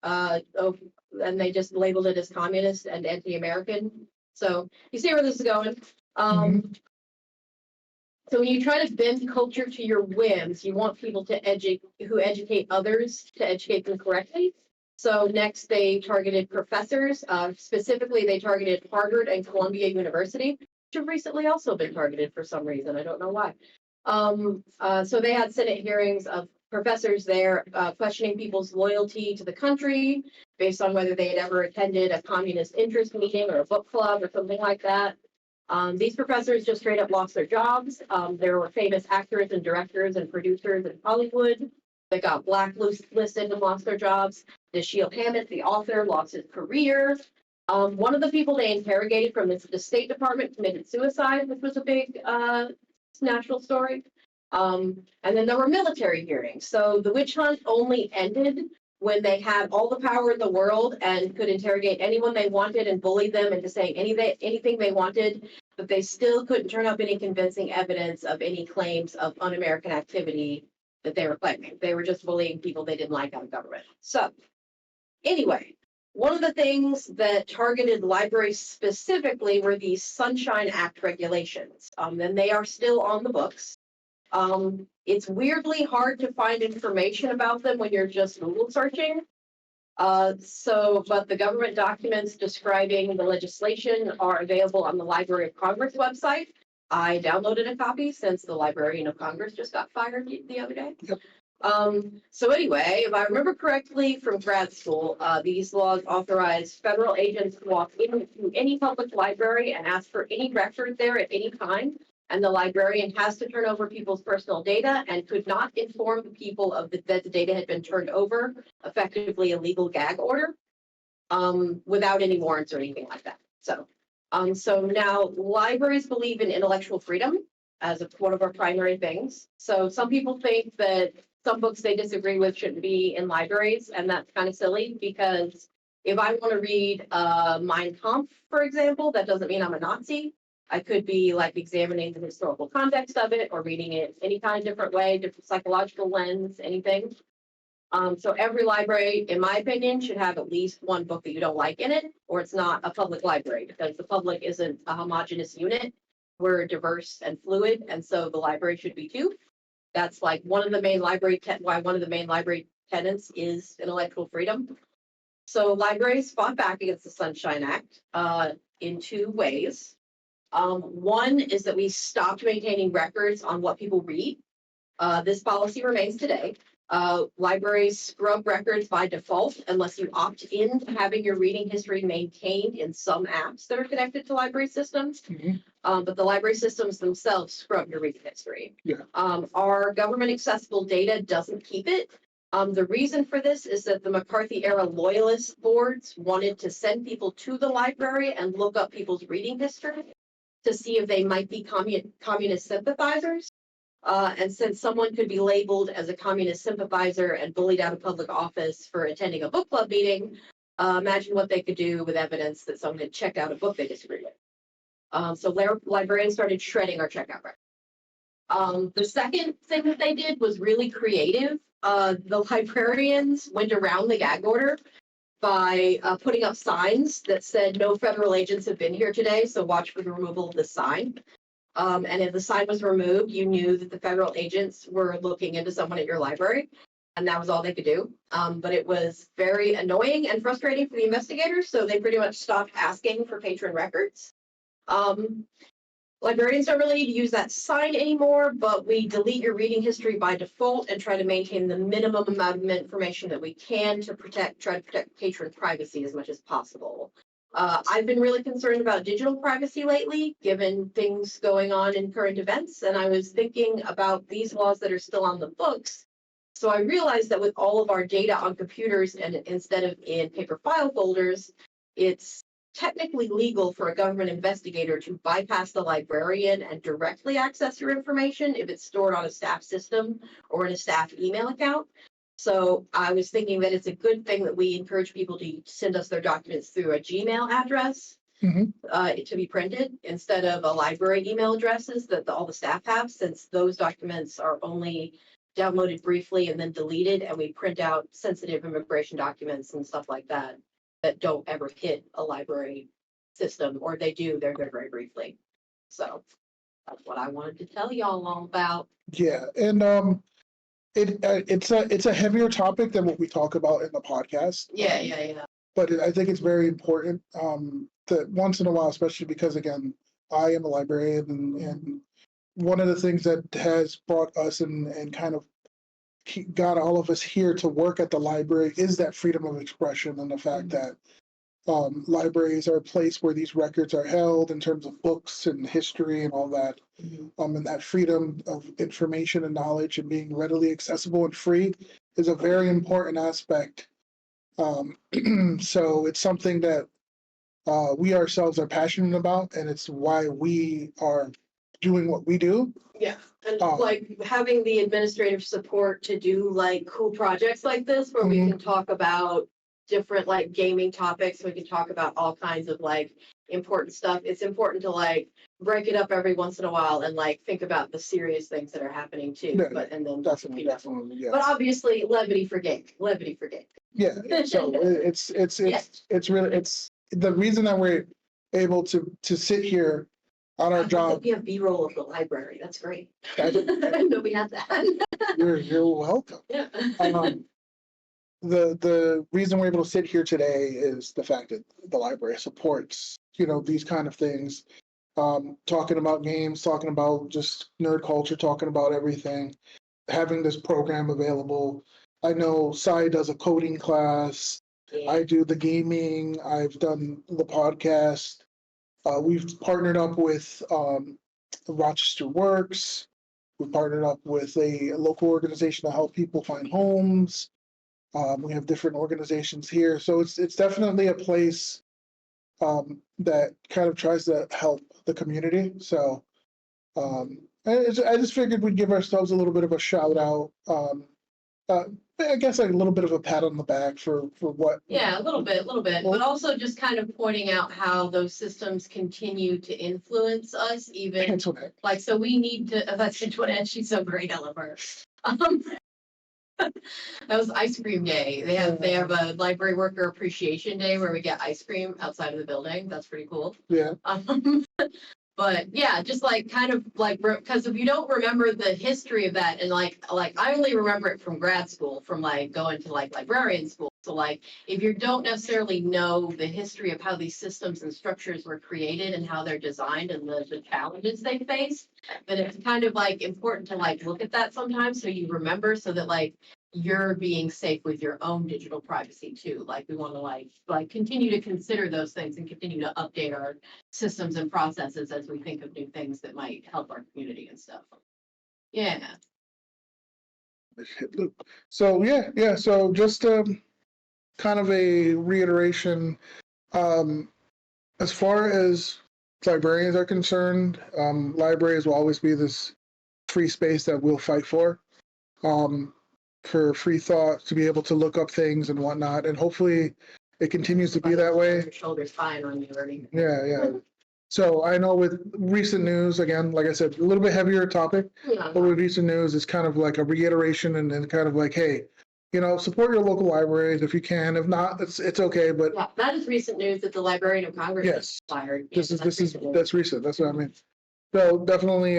And they just labeled it as communist and anti-American. So you see where this is going. So when you try to bend culture to your whims, you want people to educate others to educate them correctly. So next they targeted professors. Specifically, they targeted Harvard and Columbia University, which have recently also been targeted for some reason. I don't know why. So they had Senate hearings of professors there questioning people's loyalty to the country based on whether they had ever attended a communist interest meeting or a book club or something like that. These professors just straight up lost their jobs. There were famous actors and directors and producers in Hollywood that got blacklisted and lost their jobs. Dashiell Hammett, the author, lost his career. One of the people they interrogated from the State Department committed suicide, which was a big national story. And then there were military hearings. So the witch hunt only ended when they had all the power in the world and could interrogate anyone they wanted and bully them into saying anything they wanted, but they still couldn't turn up any convincing evidence of any claims of un-American activity that they were claiming. They were just bullying people they didn't like out of government. So anyway, one of the things that targeted libraries specifically were these Sunshine Act regulations, and they are still on the books. It's weirdly hard to find information about them when you're just Google searching. But the government documents describing the legislation are available on the Library of Congress website. I downloaded a copy since the Librarian of Congress just got fired the other day. Yep. So anyway, if I remember correctly from grad school, these laws authorize federal agents to walk into any public library and ask for any record there at any time. And the librarian has to turn over people's personal data and could not inform the people of that the data had been turned over, effectively a legal gag order, without any warrants or anything like that. So now libraries believe in intellectual freedom as one of our primary things. So some people think that some books they disagree with shouldn't be in libraries, and that's kind of silly because if I want to read Mein Kampf, for example, that doesn't mean I'm a Nazi. I could be like examining the historical context of it or reading it any kind of different way, different psychological lens, anything. So every library, in my opinion, should have at least one book that you don't like in it, or it's not a public library because the public isn't a homogenous unit. We're diverse and fluid, and so the library should be too. That's like one of the main library tenets is intellectual freedom. So libraries fought back against the Sunshine Act in two ways. One is that we stopped maintaining records on what people read. This policy remains today. Libraries scrub records by default unless you opt in to having your reading history maintained in some apps that are connected to library systems. But the library systems themselves scrub your reading history. Yeah. Our government accessible data doesn't keep it. The reason for this is that the McCarthy era loyalist boards wanted to send people to the library and look up people's reading history to see if they might be communist sympathizers. And since someone could be labeled as a communist sympathizer and bullied out of public office for attending a book club meeting, imagine what they could do with evidence that someone had checked out a book they disagreed with. So librarians started shredding our checkout record. The second thing that they did was really creative. The librarians went around the gag order by putting up signs that said no federal agents have been here today, so watch for the removal of the sign. And if the sign was removed, you knew that the federal agents were looking into someone at your library, and that was all they could do. But it was very annoying and frustrating for the investigators, so they pretty much stopped asking for patron records. librarians don't really need to use that sign anymore, but we delete your reading history by default and try to maintain the minimum amount of information that we can to try to protect patron privacy as much as possible. I've been really concerned about digital privacy lately, given things going on in current events, and I was thinking about these laws that are still on the books. So I realized that with all of our data on computers and instead of in paper file folders, it's technically legal for a government investigator to bypass the librarian and directly access your information if it's stored on a staff system or in a staff email account. So I was thinking that it's a good thing that we encourage people to send us their documents through a Gmail address to be printed instead of a library email addresses that all the staff have, since those documents are only downloaded briefly and then deleted, and we print out sensitive immigration documents and stuff like that that don't ever hit a library system, or they do, they're very, very briefly. So that's what I wanted to tell y'all all about. Yeah, and it's a heavier topic than what we talk about in the podcast. Yeah. But I think it's very important that once in a while, especially because again, I am a librarian, and one of the things that has brought us and kind of got all of us here to work at the library is that freedom of expression and the fact that libraries are a place where these records are held in terms of books and history and all that. And that freedom of information and knowledge and being readily accessible and free is a very important aspect. So it's something that we ourselves are passionate about, and it's why we are doing what we do. Yeah, and like having the administrative support to do like cool projects like this where we can talk about different like gaming topics. We can talk about all kinds of like important stuff. It's important to like break it up every once in a while and like think about the serious things that are happening too. Yeah, but and then definitely, yeah. But obviously levity for game. Yeah, so it's really the reason that we're able to sit here on our job. We have B-roll of the library. That's great. I didn't know we had that. You're welcome. Yeah. The reason we're able to sit here today is the fact that the library supports, these kind of things. Talking about games, talking about just nerd culture, talking about everything, having this program available. I know Sai does a coding class. Yeah. I do the gaming. I've done the podcast. We've partnered up with Rochester Works. We've partnered up with a local organization to help people find homes. We have different organizations here. So it's definitely a place that kind of tries to help the community. So I just figured we'd give ourselves a little bit of a shout out. I guess like a little bit of a pat on the back for what. Yeah, a little bit, but also just kind of pointing out how those systems continue to influence us, even Antoinette. like, so we need to, that's Antoinette, she's so great, I love her. That was ice cream day. They have a library worker appreciation day where we get ice cream outside of the building. That's pretty cool. Yeah. But yeah, just like kind of like, because if you don't remember the history of that, and like I only remember it from grad school, from like going to like librarian school. So like if you don't necessarily know the history of how these systems and structures were created and how they're designed and the challenges they face, then it's kind of like important to like look at that sometimes so you remember, so that like you're being safe with your own digital privacy too. Like we want to like continue to consider those things and continue to update our systems and processes as we think of new things that might help our community and stuff. Yeah. So yeah. So just kind of a reiteration. As far as librarians are concerned, libraries will always be this free space that we'll fight for free thought, to be able to look up things and whatnot, and hopefully it continues to be that way. Your shoulders fine on you or anything. Yeah. So I know with recent news, again, like I said, a little bit heavier topic, Yeah. but with recent news, it's kind of like a reiteration and kind of like, hey, support your local libraries if you can. If not, it's okay. But Yeah, that is recent news that the Librarian of Congress yes, is fired. That's recent. That's what I mean. So definitely,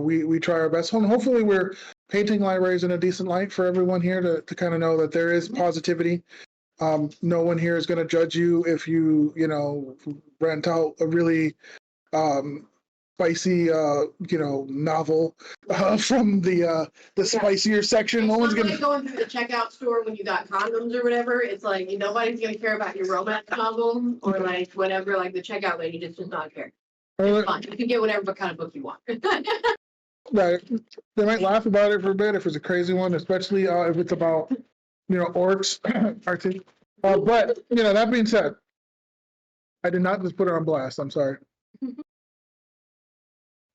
we try our best. Hopefully, we're painting libraries in a decent light for everyone here to kind of know that there is positivity. No one here is going to judge you if you rent out a really spicy, novel from the spicier section. It's No one's not gonna. like going through the checkout store when you got condoms or whatever. It's like nobody's gonna care about your romance novel or like whatever. Like the checkout lady just does not care. It's fun. You can get whatever kind of book you want. Right. They might laugh about it for a bit if it's a crazy one, especially if it's about, orcs, Arctic. But, that being said, I did not just put it on blast. I'm sorry. It's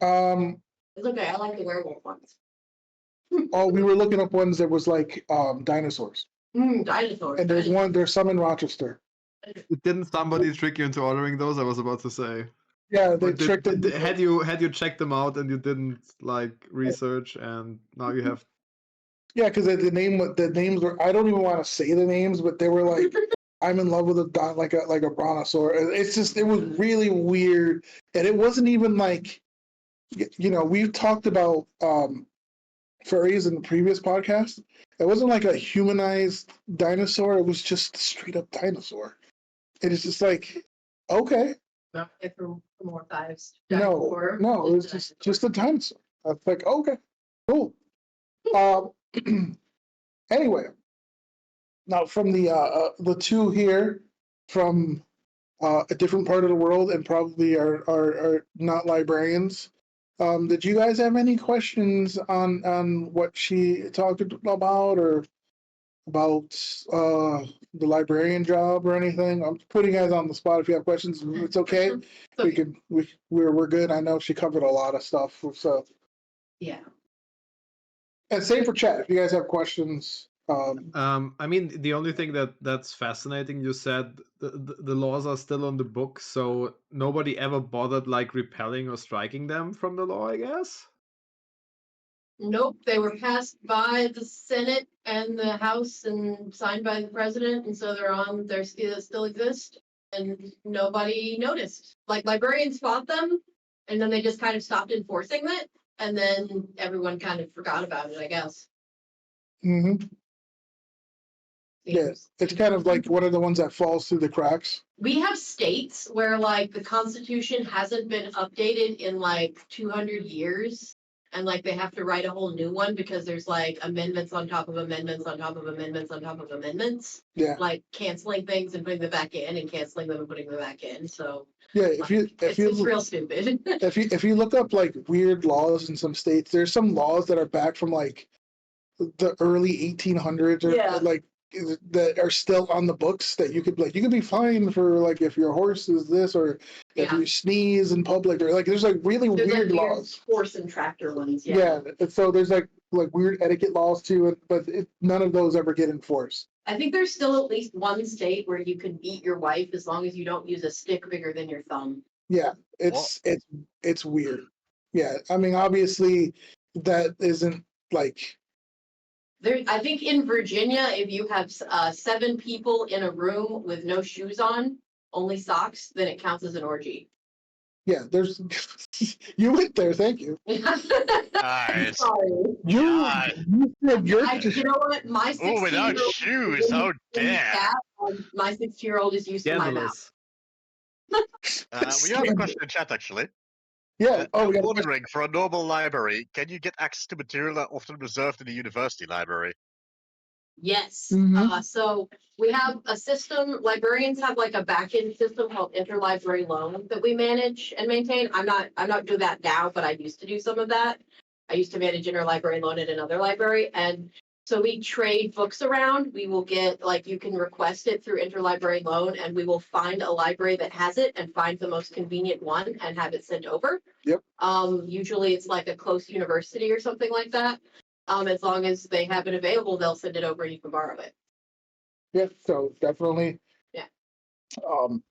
okay. I like the werewolf ones. We were looking up ones that was like dinosaurs. Dinosaurs. And there's some in Rochester. Didn't somebody trick you into ordering those? I was about to say. Yeah, they Or tricked them. had you checked them out and you didn't research, and now you have. Yeah, because the names were, I don't even want to say the names, but they were like, I'm in love with like a brontosaur. It was really weird, and it wasn't even like, we've talked about furries in the previous podcast. It wasn't like a humanized dinosaur. It was just a straight up dinosaur. And it's just like, okay, For more thighs. no, it was just a dinosaur. I was like, okay, cool. Anyway, now from the two here from a different part of the world and probably are not librarians. Did you guys have any questions on what she talked about or about the librarian job or anything? I'm putting you guys on the spot. If you have questions, it's okay. We're good. I know she covered a lot of stuff. So Yeah. and same for chat. If you guys have questions. I mean, the only thing that's fascinating, you said the laws are still on the book, so nobody ever bothered repelling or striking them from the law, I guess? Nope, they were passed by the Senate and the House and signed by the president, and so they're still exist, and nobody noticed. Like librarians fought them, and then they just kind of stopped enforcing it, and then everyone kind of forgot about it, I guess. Mm-hmm. Yeah, it's kind of like one of the ones that falls through the cracks. We have states where like the Constitution hasn't been updated in like 200 years. And like they have to write a whole new one because there's like amendments on top of amendments on top of amendments on top of amendments. Yeah. Like canceling things and putting them back in and canceling them and putting them back in. So yeah, it's real stupid. if you look up like weird laws in some states, there's some laws that are back from like the early 1800s or like that are still on the books that you could be fined for like if your horse is this or if you sneeze in public or like there's like really weird laws. Horse and tractor ones. Yeah, and so there's like weird etiquette laws too, but none of those ever get enforced. I think there's still at least one state where you can beat your wife as long as you don't use a stick bigger than your thumb. Yeah, it's weird. Yeah, I mean obviously that isn't like. I think in Virginia, if you have 7 people in a room with no shoes on, only socks, then it counts as an orgy. Yeah, there's. You went there, thank you. Nice. Sorry. You said you're. You know what? My 16-year-old. Oh, without shoes, how dare! My 16-year-old is used to my mouth. We have a question in chat actually. Yeah. I'm wondering, for a normal library, can you get access to material that often reserved in the university library? Yes. Mhm. So we have a system. Librarians have like a back-end system called interlibrary loan that we manage and maintain. I'm not doing that now, but I used to do some of that. I used to manage interlibrary loan at another library, and so we trade books around. We will get you can request it through interlibrary loan, and we will find a library that has it and find the most convenient one and have it sent over. Yep. Usually it's like a close university or something like that. As long as they have it available, they'll send it over and you can borrow it. Yeah, so definitely. Yeah.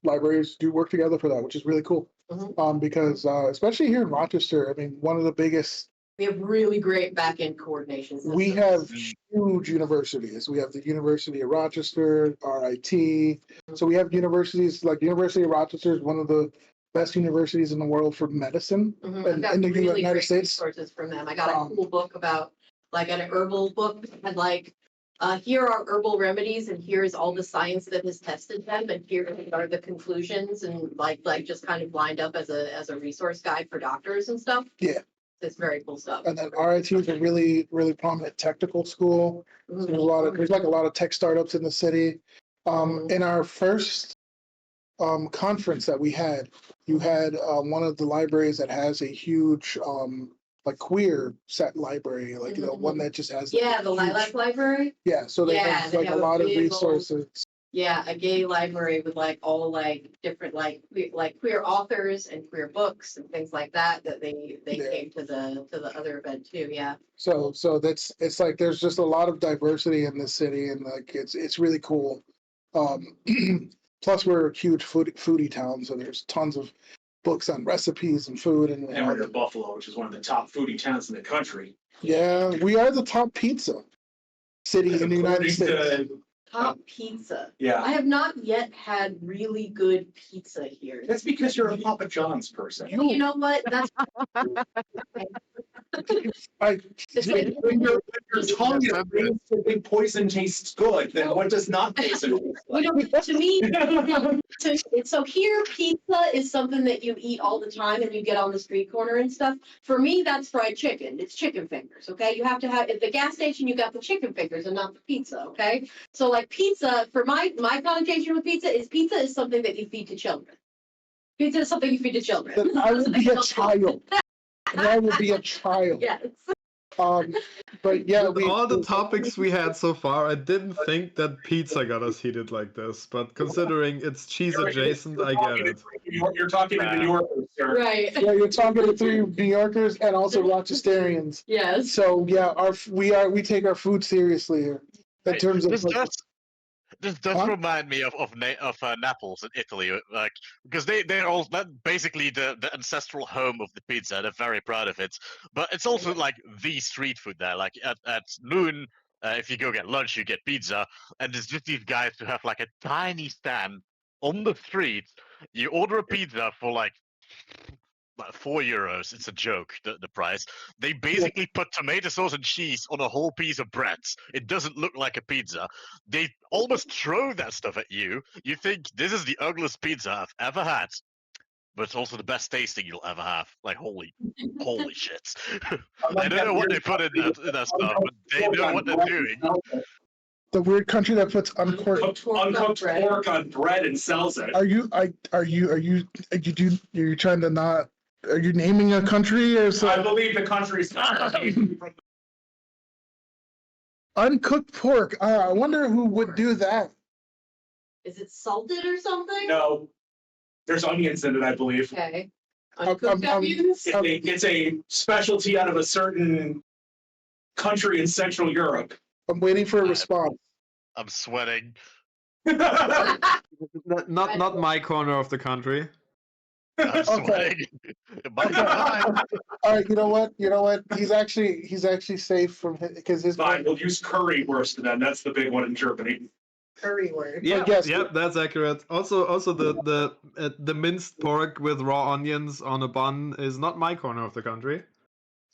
Libraries do work together for that, which is really cool. Mhm. Because especially here in Rochester, I mean, one of the biggest. We have really great back-end coordination systems. We have huge universities. We have the University of Rochester, RIT. So we have universities like University of Rochester is one of the best universities in the world for medicine I've got in the really United great States. resources from them. I got a cool book about an herbal book that had here are herbal remedies and here's all the science that has tested them and here are the conclusions and like just kind of lined up as a resource guide for doctors and stuff. Yeah. It's very cool stuff. And then RIT is a really, really prominent technical school. So there's like a lot of tech startups in the city. In our first conference that we had, you had one of the libraries that has a huge like queer set library, like one that just has the huge, Lilac Library. Yeah, so they have like a lot of resources. Yeah, a gay library with like all like different like queer authors and queer books and things like that they came to the other event too. Yeah. So it's like there's just a lot of diversity in this city and like it's really cool. Plus we're a huge foodie town, so there's tons of books on recipes and food and we're in Buffalo, which is one of the top foodie towns in the country. Yeah, we are the top pizza city in the United States. Top pizza. Yeah. I have not yet had really good pizza here. That's because you're a Papa John's person. You know what? That's when your tongue is poison tastes good, then what does not poison taste like? to me, so here pizza is something that you eat all the time and you get on the street corner and stuff. For me, that's fried chicken. It's chicken fingers, okay? You have to have, at the gas station, you got the chicken fingers and not the pizza, okay? So like pizza, for my connotation with pizza is something that you feed to children. Pizza is something you feed to children. Then I will be a child. I will be a child. Yes. But yeah, With all the topics we had so far, I didn't think that pizza got us heated like this. But considering it's cheese adjacent, I get it. You're talking to New Yorkers, sir. Right. Yeah, you're talking to 3 New Yorkers and also Rochesterians. Yes. So yeah, we take our food seriously here in terms of. This does remind me of Naples in Italy, like because they're all basically the ancestral home of the pizza. They're very proud of it, but it's also like the street food there. Like at noon, if you go get lunch, you get pizza, and there's just these guys who have like a tiny stand on the street. You order a pizza for like €4. It's a joke, the price. They basically put tomato sauce and cheese on a whole piece of bread. It doesn't look like a pizza. They almost throw that stuff at you. You think this is the ugliest pizza I've ever had, but it's also the best tasting you'll ever have. Like holy shit! I don't know what they put in that stuff, but they know what they're doing. The weird country that puts uncooked pork on bread and sells it. Are you trying to not? Are you naming a country or so? I believe the country's uncooked pork. I wonder who would do that. Is it salted or something? No, there's onions in it, I believe. Okay. Uncooked onions? It's a specialty out of a certain country in Central Europe. I'm waiting for a response. I'm sweating. Not my corner of the country. I'm sweating. All right, you know what? He's actually safe from because his. Fine, we'll use currywurst then. That's the big one in Germany. Currywurst. Yeah, that's accurate. Also the minced pork with raw onions on a bun is not my corner of the country.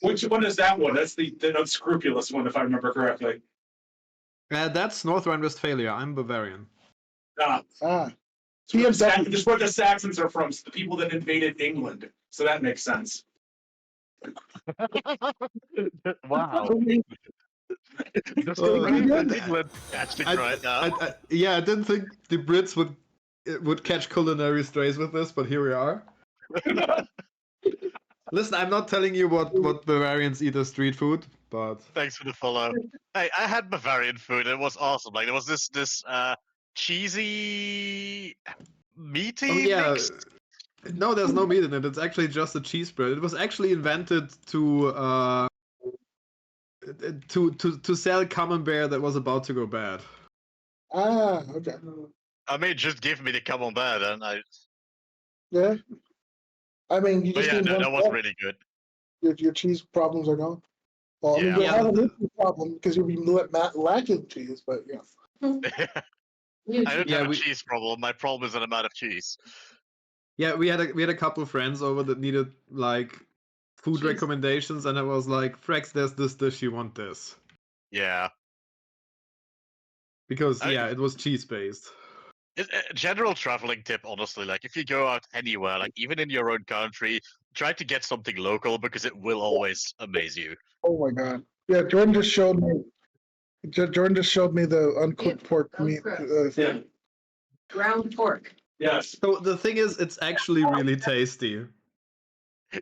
Which one is that one? That's the unscrupulous one, if I remember correctly. That's North Rhine-Westphalia. I'm Bavarian. It's where the Saxons are from, so the people that invaded England. So that makes sense. Wow. I didn't think the Brits would catch culinary strays with this, but here we are. Listen, I'm not telling you what Bavarians eat as street food, but thanks for the follow. Hey, I had Bavarian food. It was awesome. Like there was this cheesy, meaty mix. No, there's no meat in it. It's actually just a cheese bread. It was actually invented to sell camembert that was about to go bad. Okay. I mean, just give me the camembert, and I. Yeah. I mean, you just need that was really good. Your cheese problems are gone. Well, I mean, you'll have a cheese problem because you'll be lacking cheese, but yeah. I don't have a cheese problem. My problem is an amount of cheese. Yeah, we had a couple of friends over that needed like food recommendations, and I was like, "Frex, there's this dish. You want this?" Yeah. because I- yeah, it was cheese based. A general traveling tip, honestly, like if you go out anywhere, like even in your own country, try to get something local because it will always amaze you. Oh my god. Yeah, Jordan just showed me. Jordan just showed me the uncooked Yep, pork that was meat. gross. Yeah. Ground pork. Yes. So the thing is, it's actually really tasty.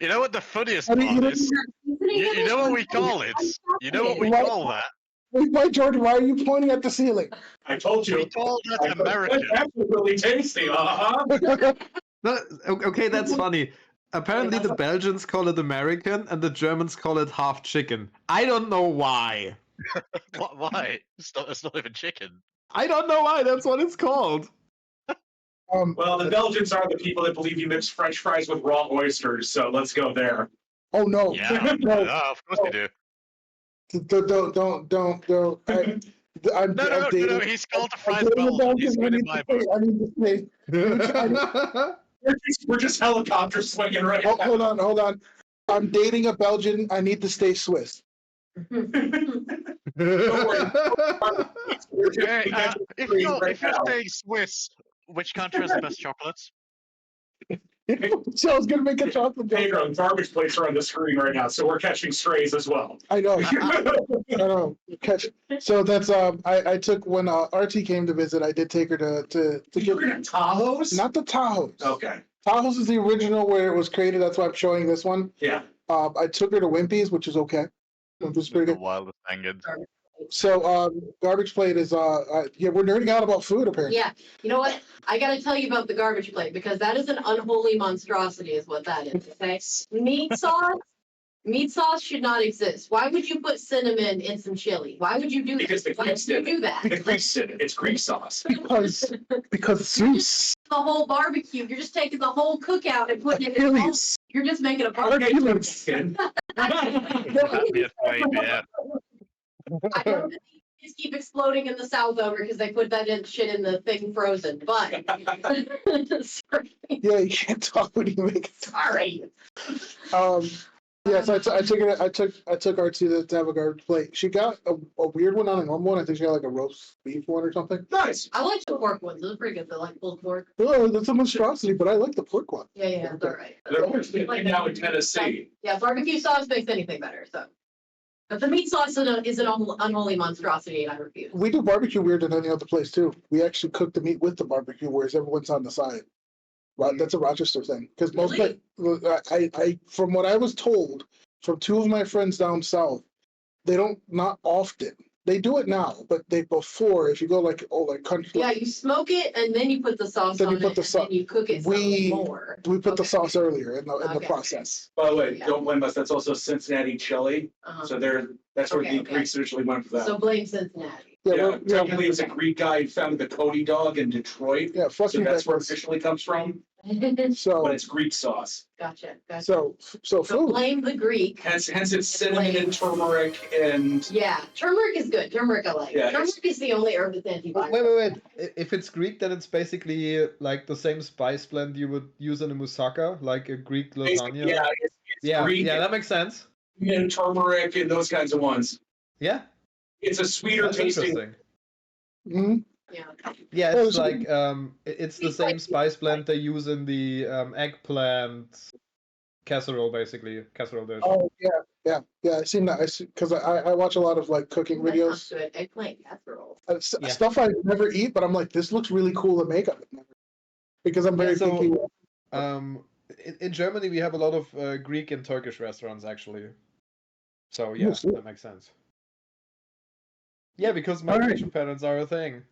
You know what the funniest I mean, part is? You know what we call it? You know what we What? call that? Why, Jordan? Why are you pointing at the ceiling? I told you. We call that American. That's really tasty. Uh-huh. No, okay, that's funny. Apparently, the that's- Belgians call it American, and the Germans call it half chicken. I don't know why. Why? It's not even chicken. I don't know why. That's what it's called. Well, the Belgians are the people that believe you mix French fries with raw oysters, so let's go there. Oh no! Yeah, No, yeah, of course they do. don't. I'm No, dating. he's called the I'm fries dating a Belgian. He's Belgian. good in my book. I need to say. We're just helicopter swinging right Oh, now. hold on. I'm dating a Belgian. I need to stay Swiss. Okay, if you're staying Swiss, which country has the best chocolates? So I was gonna make a chocolate joke. Pedro, garbage plates are on the screen right now, so we're catching strays as well. I know. I know. Catch. So that's I took when RT came to visit. I did take her to You were in Tahoe's? not the Tahoes. Okay. Tahoe's is the original where it was created. That's why I'm showing this one. Yeah. I took her to Wimpy's, which is okay. Wimpy's pretty The good. wildest thing. So garbage plate is yeah, we're nerding out about food apparently. Yeah, you know what? I gotta tell you about the garbage plate because that is an unholy monstrosity is what that is, okay? Meat sauce should not exist. Why would you put cinnamon in some chili? Why would you do that? Because the Why Greeks would you did do that? The Greeks did it. It's Greek sauce. Because Zeus. The whole barbecue, you're just taking the whole cookout and putting it in. Achilles. You're just making a barbecue. Achilles. That'd be a great idea. I know that these keep exploding in the South over because they put that shit in the thing frozen, but. Sorry. Yeah, you can't talk when you make it. Sorry. Yeah, so I took her to have a garbage plate. She got a weird one on a normal one. I think she got like a roast beef one or something. Nice. I like the pork ones. Those are pretty good. They're like pulled pork. Oh, that's a monstrosity, but I like the pork one. Yeah, it's all right. They're now in Tennessee. Yeah, barbecue sauce makes anything better, so. But the meat sauce is an unholy monstrosity, and I refuse. We do barbecue weird than any other place too. We actually cook the meat with the barbecue, whereas everyone's on the side. Right, that's a Rochester thing. Because most I from what I was told from two of my friends down south, they don't not often. They do it now, but they before if you go like country. Yeah, you smoke it and then you put the sauce Then on you put it, the and sauce. then you cook it We- some more. We put the Okay. sauce earlier in the Okay. process. By the way, Yeah. don't blame us. That's also Cincinnati chili. Uh-huh. So that's where Okay, the okay. Greeks usually went for that. So blame Cincinnati. Yeah, technically, it was a Greek guy who founded the Cody dog in Detroit. Yeah, fuck So you. that's where it backwards. officially comes from, So but it's Greek sauce. Gotcha. so So food. blame the Greek. Hence it's cinnamon and turmeric and Yeah, turmeric is good. Turmeric I like. Yeah, Turmeric is the only herb that's antiviral. Wait. If it's Greek, then it's basically like the same spice blend you would use in a moussaka, like a Greek basically, lasagna. yeah, it's yeah, Greek that makes sense. and turmeric and those kinds of ones. Yeah, It's a sweeter that's tasting. interesting. Mhm. Yeah. Yeah, Oh, it's so- like it's the It's same like- spice blend they use in the eggplant casserole, basically casserole dish. Oh yeah. I seen that. I see because I watch a lot of like cooking That videos. sounds good. Eggplant casserole. Yeah. Stuff I never eat, but I'm like, this looks really cool to make. I would never, because I'm very Yeah, so- picky. In Germany, we have a lot of Greek and Turkish restaurants actually. So yeah, Yes, yeah. that makes sense. Yeah, because my Alright. Asian parents are a thing.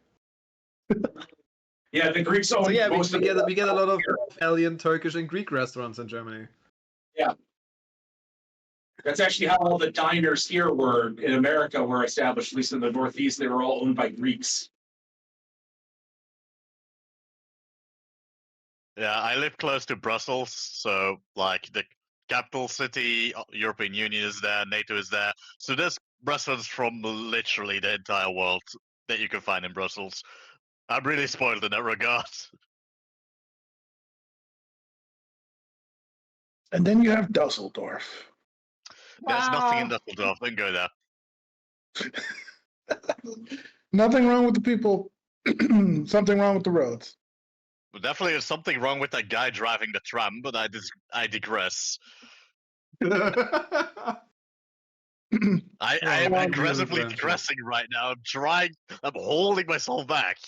Yeah, the Greeks So own yeah, most we of get the- we get a lot of Italian, Turkish, and Greek restaurants in Germany. That's actually how all the diners here were in America were established, at least in the Northeast. They were all owned by Greeks. Yeah, I live close to Brussels, so like the capital city, European Union is there, NATO is there. So there's restaurants from literally the entire world that you can find in Brussels. I'm really spoiled in that regard. And then you have Dusseldorf. There's nothing in Dusseldorf. Don't go there. Nothing wrong with the people. Something wrong with the roads. But definitely there's something wrong with that guy driving the tram, but I digress. I am Oh, aggressively adventure. digressing right now. I'm holding myself back.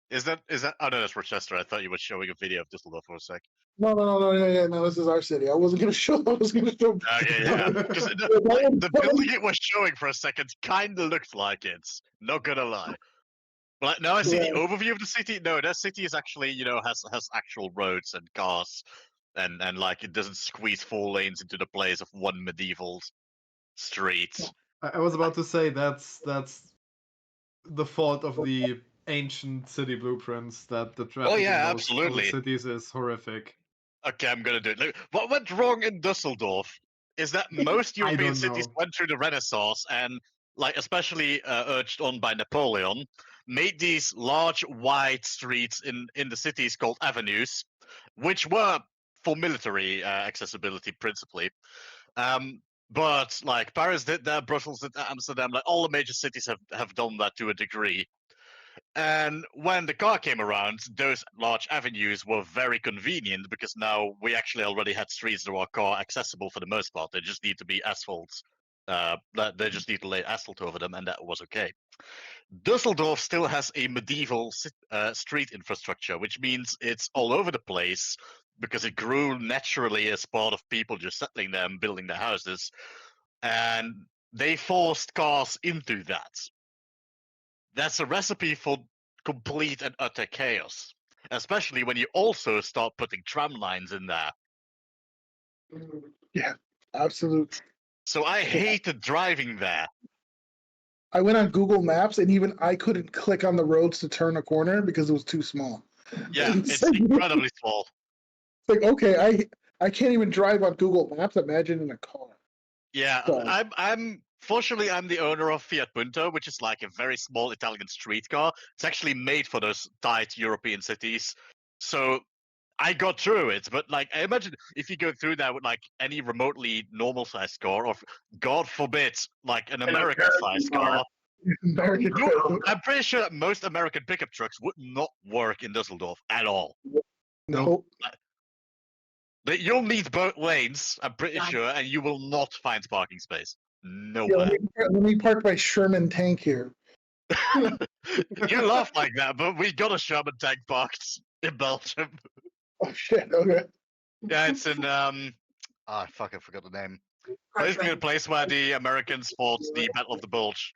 Is that oh no, that's Rochester. I thought you were showing a video of Düsseldorf for a sec. No. This is our city. I wasn't gonna show. I was gonna show. Okay, yeah. Because the building it was showing for a second kind of looked like it. Not gonna lie. But now I see the Yeah. overview of the city. No, that city is actually, has actual roads and cars, and like it doesn't squeeze 4 lanes into the place of one medieval street. I was about to say that's the fault of the ancient city blueprints that the traffic yeah, in those absolutely. cities is horrific. Okay, I'm gonna do it. Look, what went wrong in Dusseldorf is that most I European don't cities know. went through the Renaissance and, like, especially urged on by Napoleon, made these large, wide streets in the cities called avenues, which were for military accessibility principally. But like Paris did that, Brussels did that, Amsterdam, like all the major cities have done that to a degree. And when the car came around, those large avenues were very convenient because now we actually already had streets that were car accessible for the most part. They just need to be asphalt. They just need to lay asphalt over them, and that was okay. Dusseldorf still has a medieval street infrastructure, which means it's all over the place because it grew naturally as part of people just settling there and building their houses. And they forced cars into that. That's a recipe for complete and utter chaos, especially when you also start putting tram lines in there. Yeah, absolute. So I hated driving there. I went on Google Maps and even I couldn't click on the roads to turn a corner because it was too small. Yeah, it's like, incredibly small. like okay, I can't even drive on Google Maps. Imagine in a car. Yeah, So, I'm fortunately I'm the owner of Fiat Punto, which is like a very small Italian streetcar. It's actually made for those tight European cities. So I got through it, but like I imagine if you go through that with like any remotely normal sized car, or God forbid, like an American sized car, American I'm pretty sure that most American pickup trucks would not work in Dusseldorf at all. No. You'll need both lanes, I'm pretty Yeah. sure, and you will not find parking space. Yeah, Nowhere. let me park my Sherman tank here. You laugh like that, but we got a Sherman tank parked in Belgium. Oh shit. Okay. Yeah, it's in I forgot the name. Basically, the place where the Americans fought the Battle of the Bulge.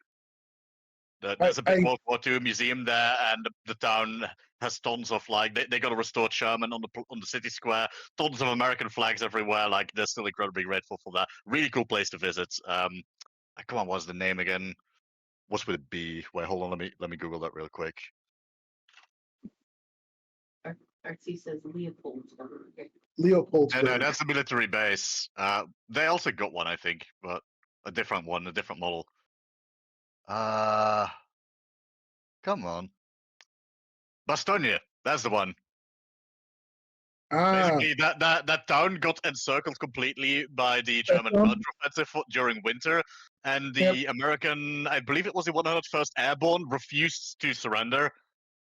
There's a big World War II museum there, and the town has tons of like they got a restored Sherman on the city square. Tons of American flags everywhere. Like they're still incredibly grateful for that. Really cool place to visit. Come on, what's the name again? What's with a B? Wait, hold on. Let me Google that real quick. Artsy says Leopoldsburg. Leopoldsburg. No, that's a military base. They also got one, I think, but a different one, a different model. Come on. Bastogne, that's the one. Basically, that town got encircled completely by the German counteroffensive during winter, and the American, I believe it was the 101st Airborne, refused to surrender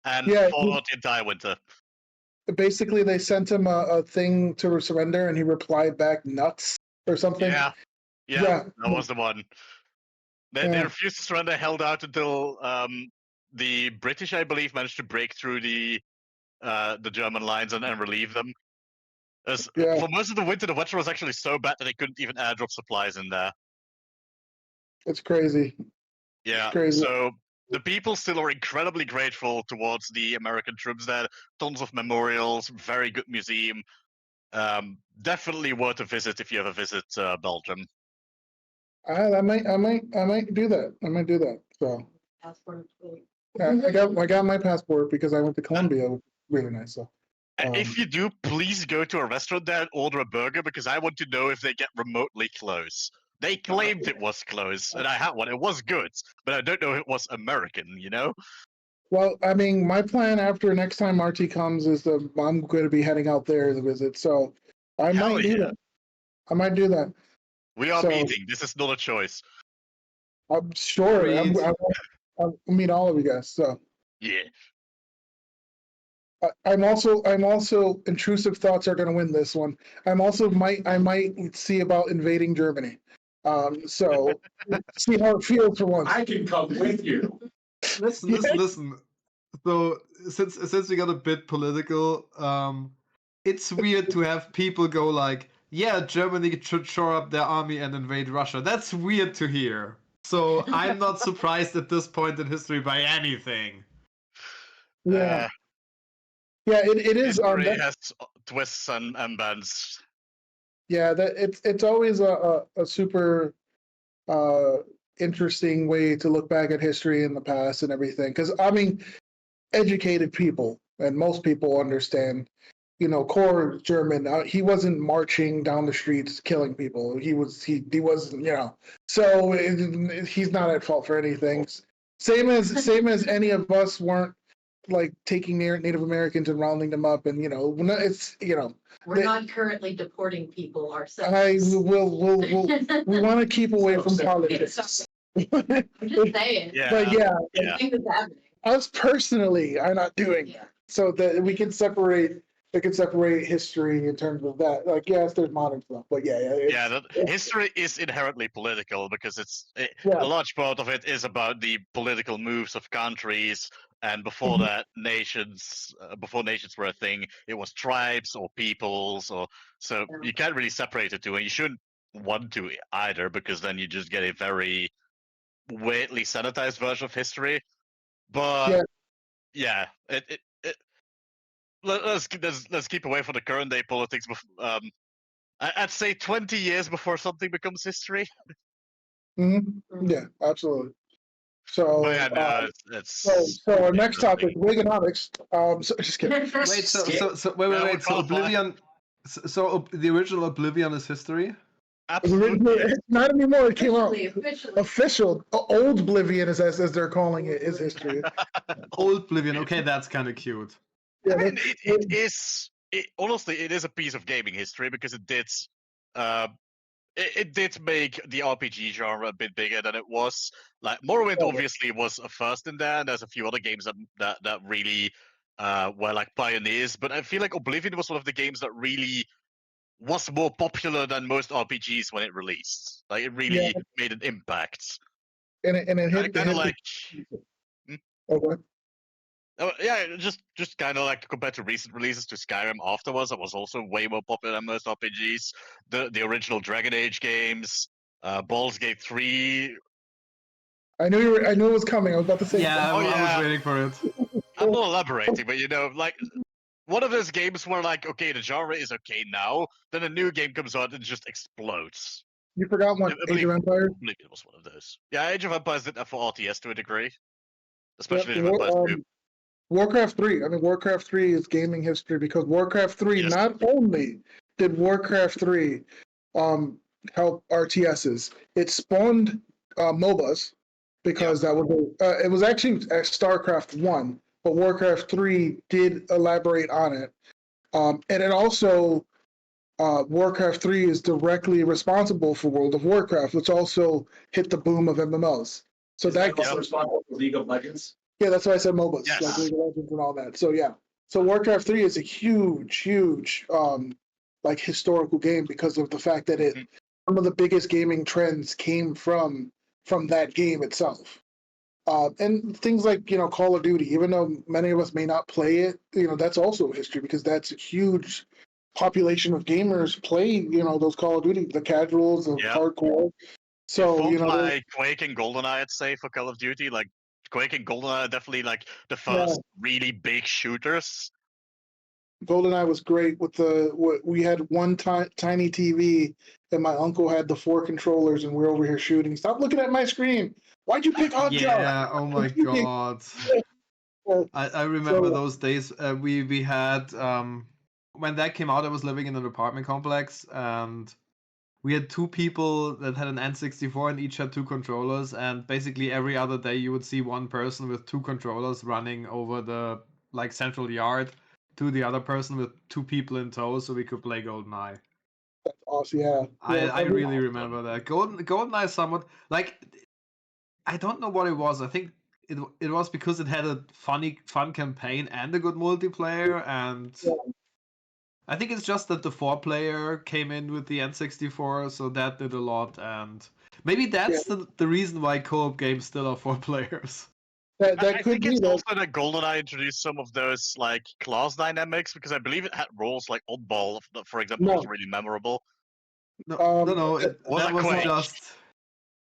and fought out the entire winter. Basically, they sent him a thing to surrender, and he replied back nuts or something. Yeah, that was the one. They refused to surrender, held out until the British, I believe, managed to break through the German lines and relieve them. For most of the winter, the weather was actually so bad that they couldn't even airdrop supplies in there. It's crazy. Yeah, it's crazy. So the people still are incredibly grateful towards the American troops there. Tons of memorials, very good museum. Definitely worth a visit if you ever visit Belgium. I might do that. I might do that. So Passport. I got my passport because I went to Colombia. It was really nice. So if you do, please go to a restaurant there and order a burger because I want to know if they get remotely close. They claimed it was close, and I had one. It was good, but I don't know if it was American, you know? Well, I mean, my plan after next time RT comes is I'm going to be heading out there to visit. So I might do that. I might do that. We are meeting. This is not a choice. I'm sure. I mean, all of you guys. So Yeah. I'm also intrusive thoughts are going to win this one. I might see about invading Germany. So see how it feels for once. I can come with you. Listen. So since we got a bit political, it's weird to have people go like, "Yeah, Germany should shore up their army and invade Russia." That's weird to hear. So I'm not surprised at this point in history by anything. Yeah, yeah, it is. History has twists and bends. Yeah, that it's always a super interesting way to look back at history in the past and everything. Because I mean, educated people and most people understand, core German. He wasn't marching down the streets killing people. He wasn't, So he's not at fault for anything. Same as any of us weren't like taking Native Americans and rounding them up, and it's We're not currently deporting people ourselves. we want to keep away from politics. I'm just saying. Yeah. But yeah, Yeah. Thing that's happening. us personally are not doing Yeah. so that we can separate. They can separate history in terms of that. Like, yes, there's modern stuff, but History is inherently political because Yeah. a large part of it is about the political moves of countries, and before Mhm. that, before nations were a thing, it was tribes or peoples, so Yeah. you can't really separate the two, and you shouldn't want to either because then you just get a very weirdly sanitized version of history. But let's keep away from the current day politics. I'd say 20 years before something becomes history. Yeah, absolutely. So, But yeah, no, so our next topic, Reaganomics. So, just kidding. Wait, so wait. That would So qualify. Oblivion. So the original Oblivion is history. Absolutely. Not anymore. It came out Officially. official. Old Oblivion, as they're calling it, is history. Old Oblivion. Okay, that's kind of cute. Yeah, I mean, it is. Honestly, it is a piece of gaming history because it did. It did make the RPG genre a bit bigger than it was. Like Morrowind, Yeah. obviously, was a first in there, and there's a few other games that really were like pioneers. But I feel like Oblivion was one of the games that really was more popular than most RPGs when it released. Like it really made an impact. and it hit Kind of like. Okay. Oh, yeah, just kind of like compared to recent releases to Skyrim afterwards, that was also way more popular than most RPGs. The original Dragon Age games, Baldur's Gate 3. I knew it was coming. I was about to say. Yeah, Oh, I yeah. was waiting for it. I'm not elaborating, but like one of those games where like, okay, the genre is okay now, then a new game comes out and just explodes. You forgot one. I Age of Empires. Oblivion was one of those. Yeah, Age of Empires did that for RTS to a degree, especially Age of War- Empires 2. Warcraft 3. I mean, Warcraft 3 is gaming history because Warcraft 3 Yes. not only did Warcraft 3 help RTSs, it spawned MOBAs because that was it was actually StarCraft 1, but Warcraft 3 did elaborate on it. And it also Warcraft 3 is directly responsible for World of Warcraft, which also hit the boom of MMOs. So Is that also responsible for League of Legends. yeah, that's why I said MOBAs, Yes. like League of Legends and all that. So yeah, so Warcraft 3 is a huge like historical game because of the fact that it some of the biggest gaming trends came from that game itself. And things like Call of Duty, even though many of us may not play it, that's also history because that's a huge population of gamers play those Call of Duty, the casuals, the hardcore. So like Quake and GoldenEye, I'd say, for Call of Duty, like Quake and GoldenEye are definitely like the first really big shooters. GoldenEye was great with we had one tiny TV and my uncle had the 4 controllers and we're over here shooting. Stop looking at my screen. Why'd you pick Hot Yeah, oh my god. I remember those days. We had when that came out, I was living in an apartment complex and we had 2 people that had an N64 and each had 2 controllers, and basically every other day you would see one person with 2 controllers running over the like central yard to the other person with 2 people in tow so we could play GoldenEye. That's awesome, yeah. I really remember that. GoldenEye somewhat like I don't know what it was. I think it was because it had a fun campaign and a good multiplayer, and Yeah. I think it's just that the 4-player came in with the N64, so that did a lot, and maybe that's the reason why co-op games still are 4 players. That I could think be it's that. also that GoldenEye introduced some of those like class dynamics, because I believe it had roles like Oddball, for example, No. was really memorable. No, Um, Was that it was Quake? just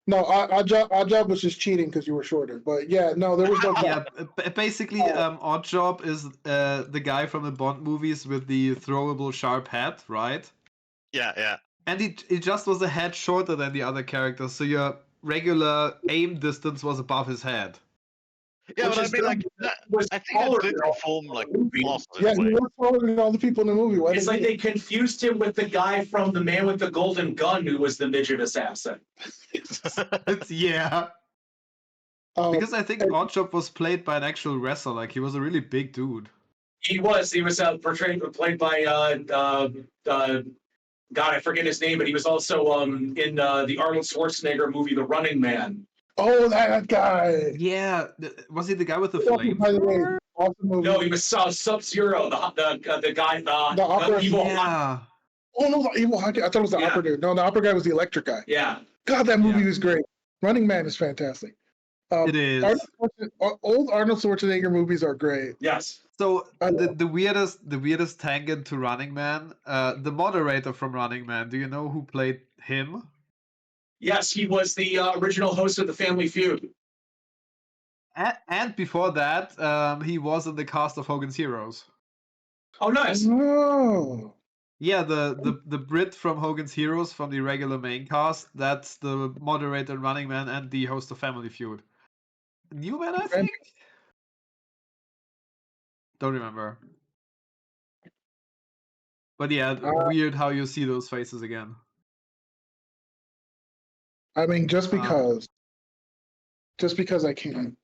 No, Odd Job was just cheating because you were shorter. But yeah, no, there was no. yeah. Basically, Oddjob is the guy from the Bond movies with the throwable sharp hat, right? Yeah. And he just was a head shorter than the other characters, so your regular aim distance was above his head. Yeah, Which but I is mean, like, dumb. that, Was I think taller that did than all inform like the movie. classes in Yeah, a he way. was taller than all the people in the movie. Why It's did like he? they confused him with the guy from The Man with the Golden Gun, who was the midget assassin. Yeah, Um, because I think Oddjob was played by an actual wrestler. Like he was a really big dude. He was played by God, I forget his name, but he was also in the Arnold Schwarzenegger movie The Running Man. oh, that guy. Yeah, was he the guy with the By the way, flamethrower? awesome movie. No, he was Sub-Zero, the guy, The opera- evil. Yeah, Oh no, the evil hockey. I thought it was the Yeah. opera dude. No, the opera guy was the electric guy. Yeah, God, that movie Yeah. was great. Running Man is fantastic. it is. Old Arnold Schwarzenegger movies are great. yes. So I the weirdest tangent to Running Man, the moderator from Running Man. Do you know who played him? Yes, he was the original host of the Family Feud. And before that, he was in the cast of Hogan's Heroes. Oh, nice. Oh, Yeah, the Brit from Hogan's Heroes from the regular main cast. That's the moderator in Running Man and the host of Family Feud. Newman, I think. Don't remember. But yeah, weird how you see those faces again. I mean, just Um, because I can.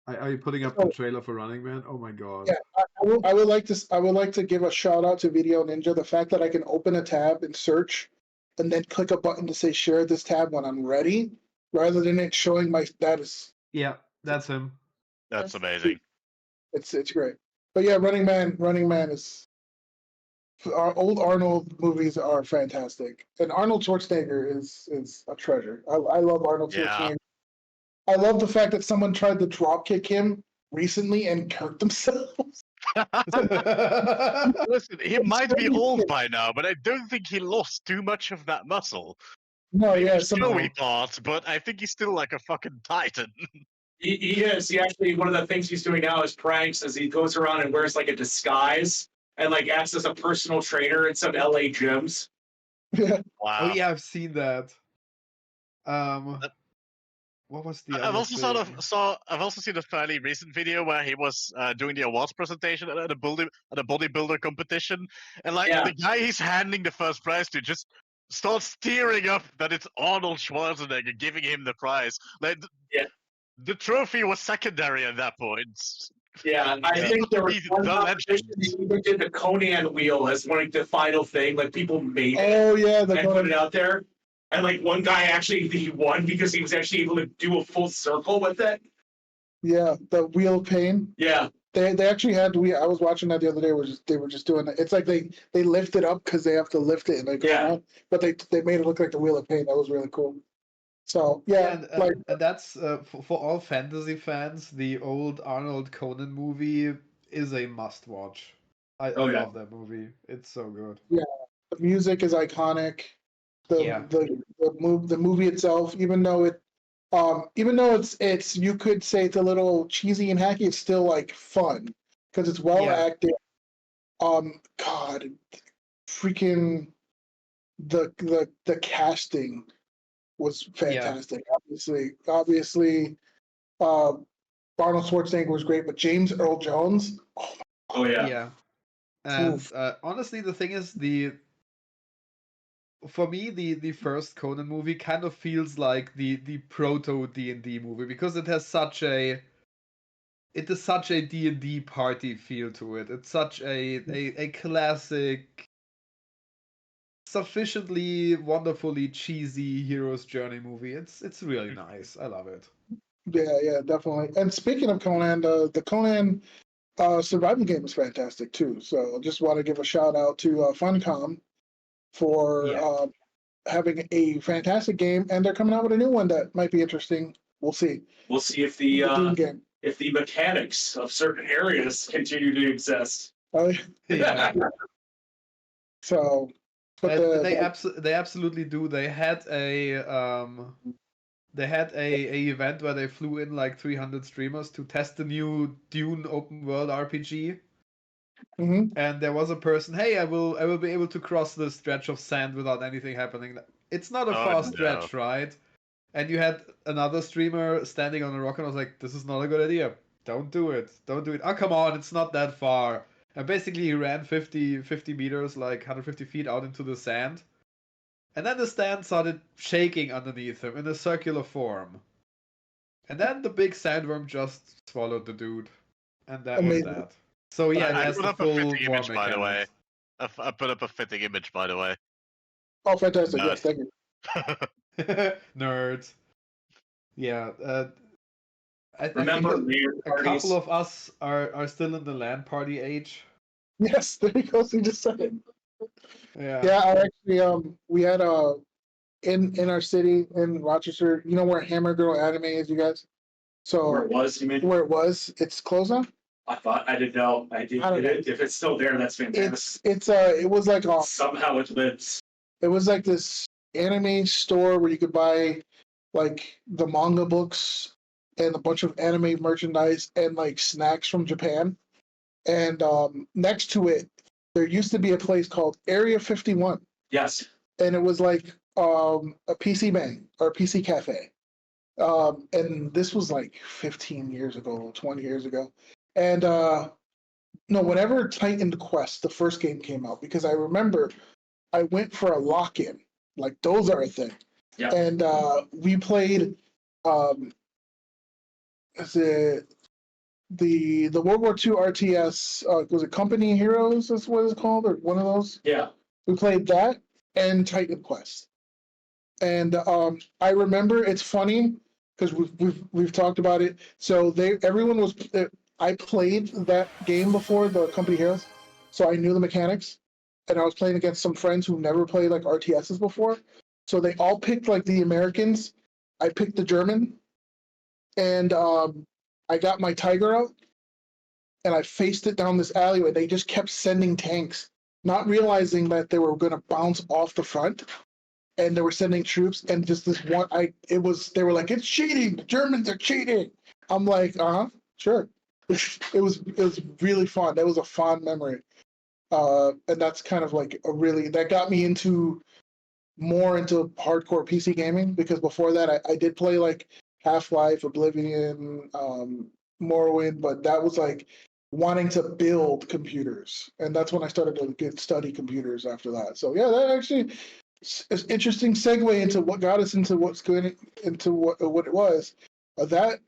Are you putting up the trailer for Running Man? Oh my god. Yeah, I would like to give a shout out to Video Ninja. The fact that I can open a tab and search, and then click a button to say share this tab when I'm ready, rather than it showing my status. Yeah, that's him. That's amazing. It's great. But yeah, Running Man is. Our old Arnold movies are fantastic, and Arnold Schwarzenegger is a treasure. I love Arnold Yeah. Schwarzenegger. I love the fact that someone tried to drop kick him recently and hurt themselves. Listen, he might be old by now, but I don't think he lost too much of that muscle. No, Maybe yeah, showy parts, but I think he's still like a fucking titan. He is. He actually, one of the things he's doing now is pranks as he goes around and wears like a disguise and like acts as a personal trainer in some LA gyms. yeah. Wow. Oh yeah, I've seen that. What was the I've other also thing? I've also seen a fairly recent video where he was doing the awards presentation at a bodybuilder competition, and like Yeah. the guy he's handing the first prize to just starts tearing up that it's Arnold Schwarzenegger giving him the prize. Like, Yeah. the trophy was secondary at that point. Yeah, I He think got there to was be one the competition legend. they even did the Conan wheel as like the final thing. Like people made it Oh yeah, and put it out there, and like one guy actually he won because he was actually able to do a full circle with it. the Wheel of Pain. Yeah, They actually had I was watching that the other day. They were just doing it. It's like they lift it up because they have to lift it and like go Yeah. around. But they made it look like the Wheel of Pain. That was really cool. So yeah, like and that's for all fantasy fans, the old Arnold Conan movie is a must-watch. I Oh, yeah. love that movie. It's so good. the music is iconic. Yeah. The movie itself, even though it's you could say it's a little cheesy and hacky, it's still like fun because it's well Yeah. acted. God, freaking the casting was fantastic. Obviously, Arnold Schwarzenegger was great, but James Earl Jones. oh yeah, Yeah. And Oof. honestly, the thing is, for me, the first Conan movie kind of feels like the proto D&D movie because it is such a D&D party feel to it. It's such a classic, sufficiently wonderfully cheesy hero's journey movie. It's really nice. I love it. Yeah, definitely. And speaking of Conan, the Conan survival game is fantastic too. So I just want to give a shout out to Funcom for Yeah. having a fantastic game, and they're coming out with a new one that might be interesting. We'll see. We'll see if The Doom game. the mechanics of certain areas continue to exist. Yeah. So, but They absolutely do. They had a event where they flew in like 300 streamers to test the new Dune open world RPG. Mhm. And there was a person, hey, I will be able to cross this stretch of sand without anything happening. It's not a Oh, far no. stretch, right? And you had another streamer standing on a rock, and I was like, this is not a good idea. Don't do it. Don't do it. Oh, come on, it's not that far. And basically, he ran 50 meters, like 150 feet out into the sand. And then the sand started shaking underneath him in a circular form. And then the big sandworm just swallowed the dude. And that was Amazing. that. So yeah, it I has put the up a full fitting war image, by the way. mechanics. I put up a fitting image, by the way. Oh, fantastic! No. Yes, thank you. Nerds. Yeah, I think Remember a LAN couple parties? of us are still in the LAN party age. Yes, there you go. So you just said it. Yeah. Yeah, I actually we had in our city in Rochester. You know where Hammer Girl Anime is, you guys. So Where it was, you mean? where it was, it's closed now. I didn't know. I did. I don't know. If it's still there, that's fantastic. It's it was like Somehow it lives. it was like this anime store where you could buy like the manga books and a bunch of anime merchandise and like snacks from Japan. And next to it, there used to be a place called Area 51, Yes. and it was like a PC Bang or a PC Cafe. And this was like 15 years ago, 20 years ago. And no, whenever Titan Quest, the first game came out, because I remember I went for a lock-in. Like those are a thing. Yeah. And we played the World War II RTS. Was it Company Heroes? That's what it's called, or one of those. Yeah. We played that and Titan Quest. And I remember it's funny because we've talked about it. So everyone was. I played that game before, the Company Heroes, so I knew the mechanics, and I was playing against some friends who never played like RTSs before. So they all picked like the Americans. I picked the German, and I got my Tiger out, and I faced it down this alleyway. They just kept sending tanks, not realizing that they were going to bounce off the front, and they were sending troops. And just this one, they were like, it's cheating. The Germans are cheating. I'm like, sure. It was really fun. That was a fond memory. And that's kind of like that got me more into hardcore PC gaming, because before that I did play like Half-Life, Oblivion, Morrowind, but that was like wanting to build computers, and that's when I started to study computers after that. So yeah, that actually is an interesting segue into what got us into what's going into what it was. That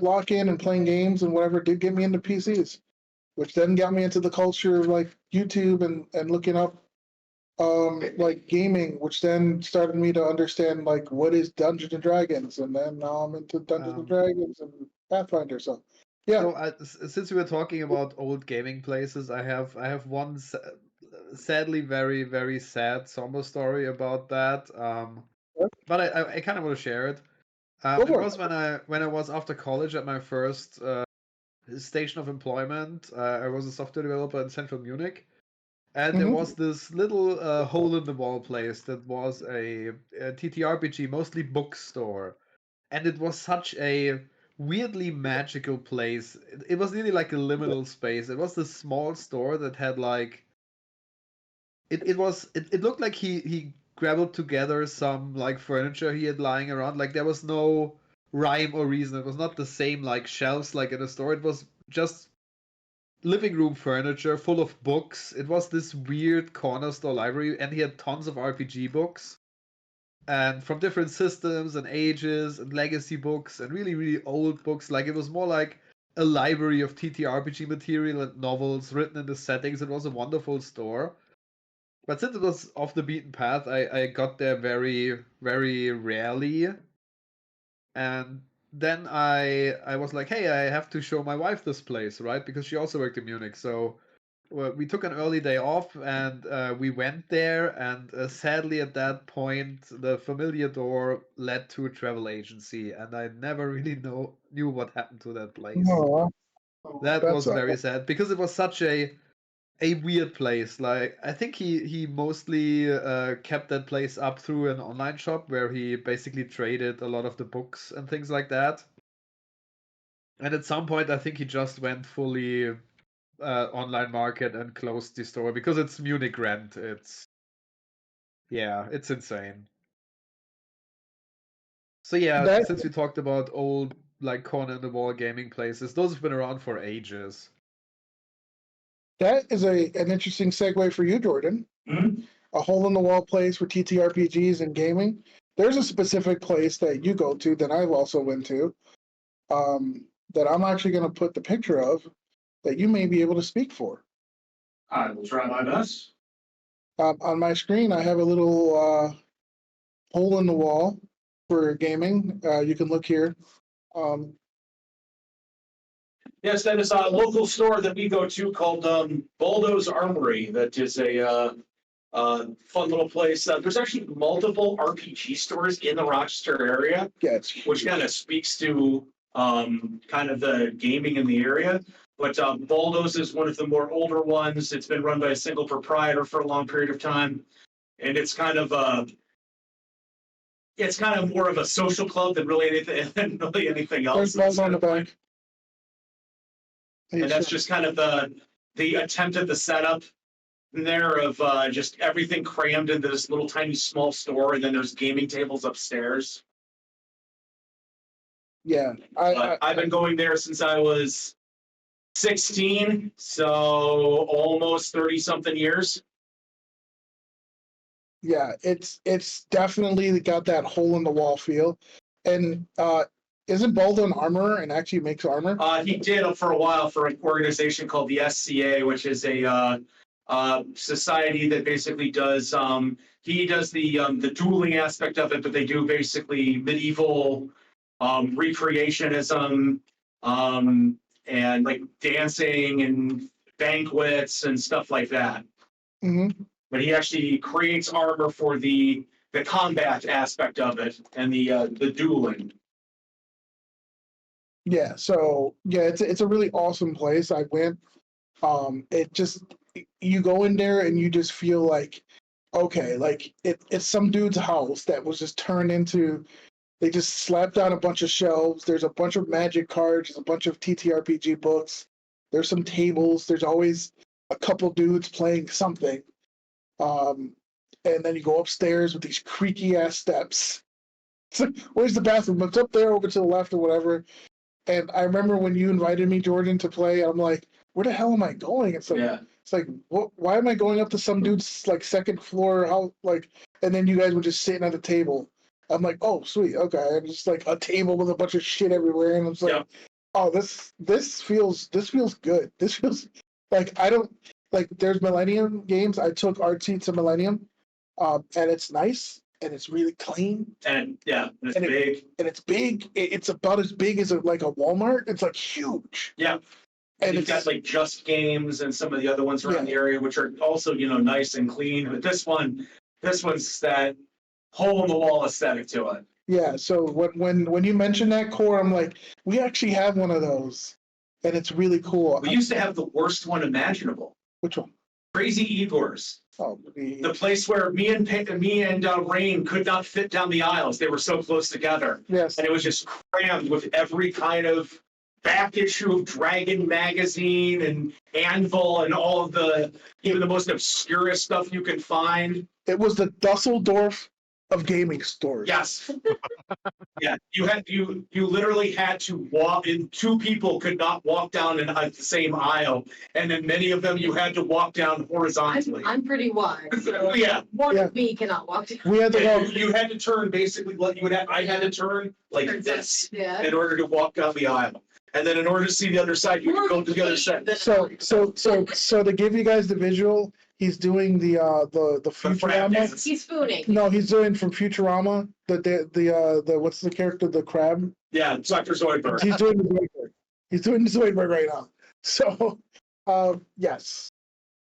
lock in and playing games and whatever did get me into PCs, which then got me into the culture of like YouTube and looking up like gaming, which then started me to understand like what is Dungeons and Dragons, and then now I'm into Dungeons and Dragons and Pathfinder. So yeah. So since we were talking about old gaming places, I have one sadly very sad somber story about that. But I kind of want to share it. Go It for was it. when I was after college at my first station of employment. I was a software developer in central Munich, and there Mhm. was this little hole in the wall place that was a TTRPG, mostly bookstore, and it was such a weirdly magical place. It was really like a liminal space. It was this small store that had like it looked like he grabbed together some like furniture he had lying around. Like there was no rhyme or reason. It was not the same like shelves like in a store. It was just living room furniture full of books. It was this weird corner store library, and he had tons of RPG books and from different systems and ages and legacy books and really old books. Like it was more like a library of TTRPG material and novels written in the settings. It was a wonderful store. But since it was off the beaten path, I got there very rarely. And then I was like, hey, I have to show my wife this place, right? Because she also worked in Munich. So we took an early day off and we went there. And sadly, at that point, the familiar door led to a travel agency, and I never really knew what happened to that place. Aw, That that's was very sad because it was such a weird place. Like I think he mostly kept that place up through an online shop where he basically traded a lot of the books and things like that. And at some point, I think he just went fully online market and closed the store because it's Munich rent. It's insane. So yeah, That since we talked about old like corner in the wall gaming places, those have been around for ages. that is an interesting segue for you, Jordan. Mhm. A hole in the wall place for TTRPGs and gaming. There's a specific place that you go to that I've also went to, that I'm actually going to put the picture of that you may be able to speak for. I will try my best. On my screen, I have a little hole in the wall for gaming. You can look here. Yes, that is a local store that we go to called Baldo's Armory. That is a fun little place. There's actually multiple RPG stores in the Rochester area, Yeah, which kind of speaks to kind of the gaming in the area. But Baldo's is one of the more older ones. It's been run by a single proprietor for a long period of time, and it's kind of more of a social club than really anything else. there's balls on the back. And that's just kind of the attempt at the setup there of just everything crammed into this little tiny small store, and then there's gaming tables upstairs. Yeah, I've been going there since I was 16, so almost 30-something years. yeah, it's definitely got that hole in the wall feel. And isn't Baldo an armorer and actually makes armor? He did for a while for an organization called the SCA, which is a society that basically does he does the dueling aspect of it, but they do basically medieval recreationism and like dancing and banquets and stuff like that. Hmm. But he actually creates armor for the combat aspect of it and the dueling. Yeah, so yeah, it's a really awesome place. I went. It just you go in there and you just feel like, okay, like it's some dude's house that was just turned into. They just slapped down a bunch of shelves. There's a bunch of magic cards. There's a bunch of TTRPG books. There's some tables. There's always a couple dudes playing something. And then you go upstairs with these creaky ass steps. It's like, where's the bathroom? It's up there, over to the left or whatever. And I remember when you invited me, Jordan, to play, I'm like, where the hell am I going? It's like, what? Why am I going up to some dude's like second floor? How like? And then you guys were just sitting at a table. I'm like, oh sweet, okay. And just like a table with a bunch of shit everywhere, and I'm like, oh, this feels good. This feels like I don't like. There's Millennium games. I took RT to Millennium, and it's nice. And it's really clean. And it's big. It's big. It's about as big as like a Walmart. It's like huge. Yeah. And you've got like Just Games and some of the other ones around the area, which are also, nice and clean. But this one's that hole in the wall aesthetic to it. Yeah. So when you mention that core, I'm like, we actually have one of those, and it's really cool. We used to have the worst one imaginable. Which one? Crazy Igor's. Oh, the place where me and Rain could not fit down the aisles. They were so close together. Yes. And it was just crammed with every kind of back issue of Dragon magazine and Anvil and all of even the most obscure stuff you can find. It was the Dusseldorf of gaming stores. Yes. Yeah, you literally had to walk in. Two people could not walk down in the same aisle, and then many of them you had to walk down horizontally. I'm pretty wide. So yeah, one of me cannot walk down. We had to walk. You had to turn basically. I had to turn like this Yeah. in order to walk down the aisle. And then in order to see the other side, you have to go to the other side. So to give you guys the visual, he's doing the The crab Futurama. dance. He's spooning. No, he's doing from Futurama. The what's the character? The crab. Yeah, Dr. Zoidberg. He's doing the Zoidberg. He's doing the Zoidberg right now. So, yes.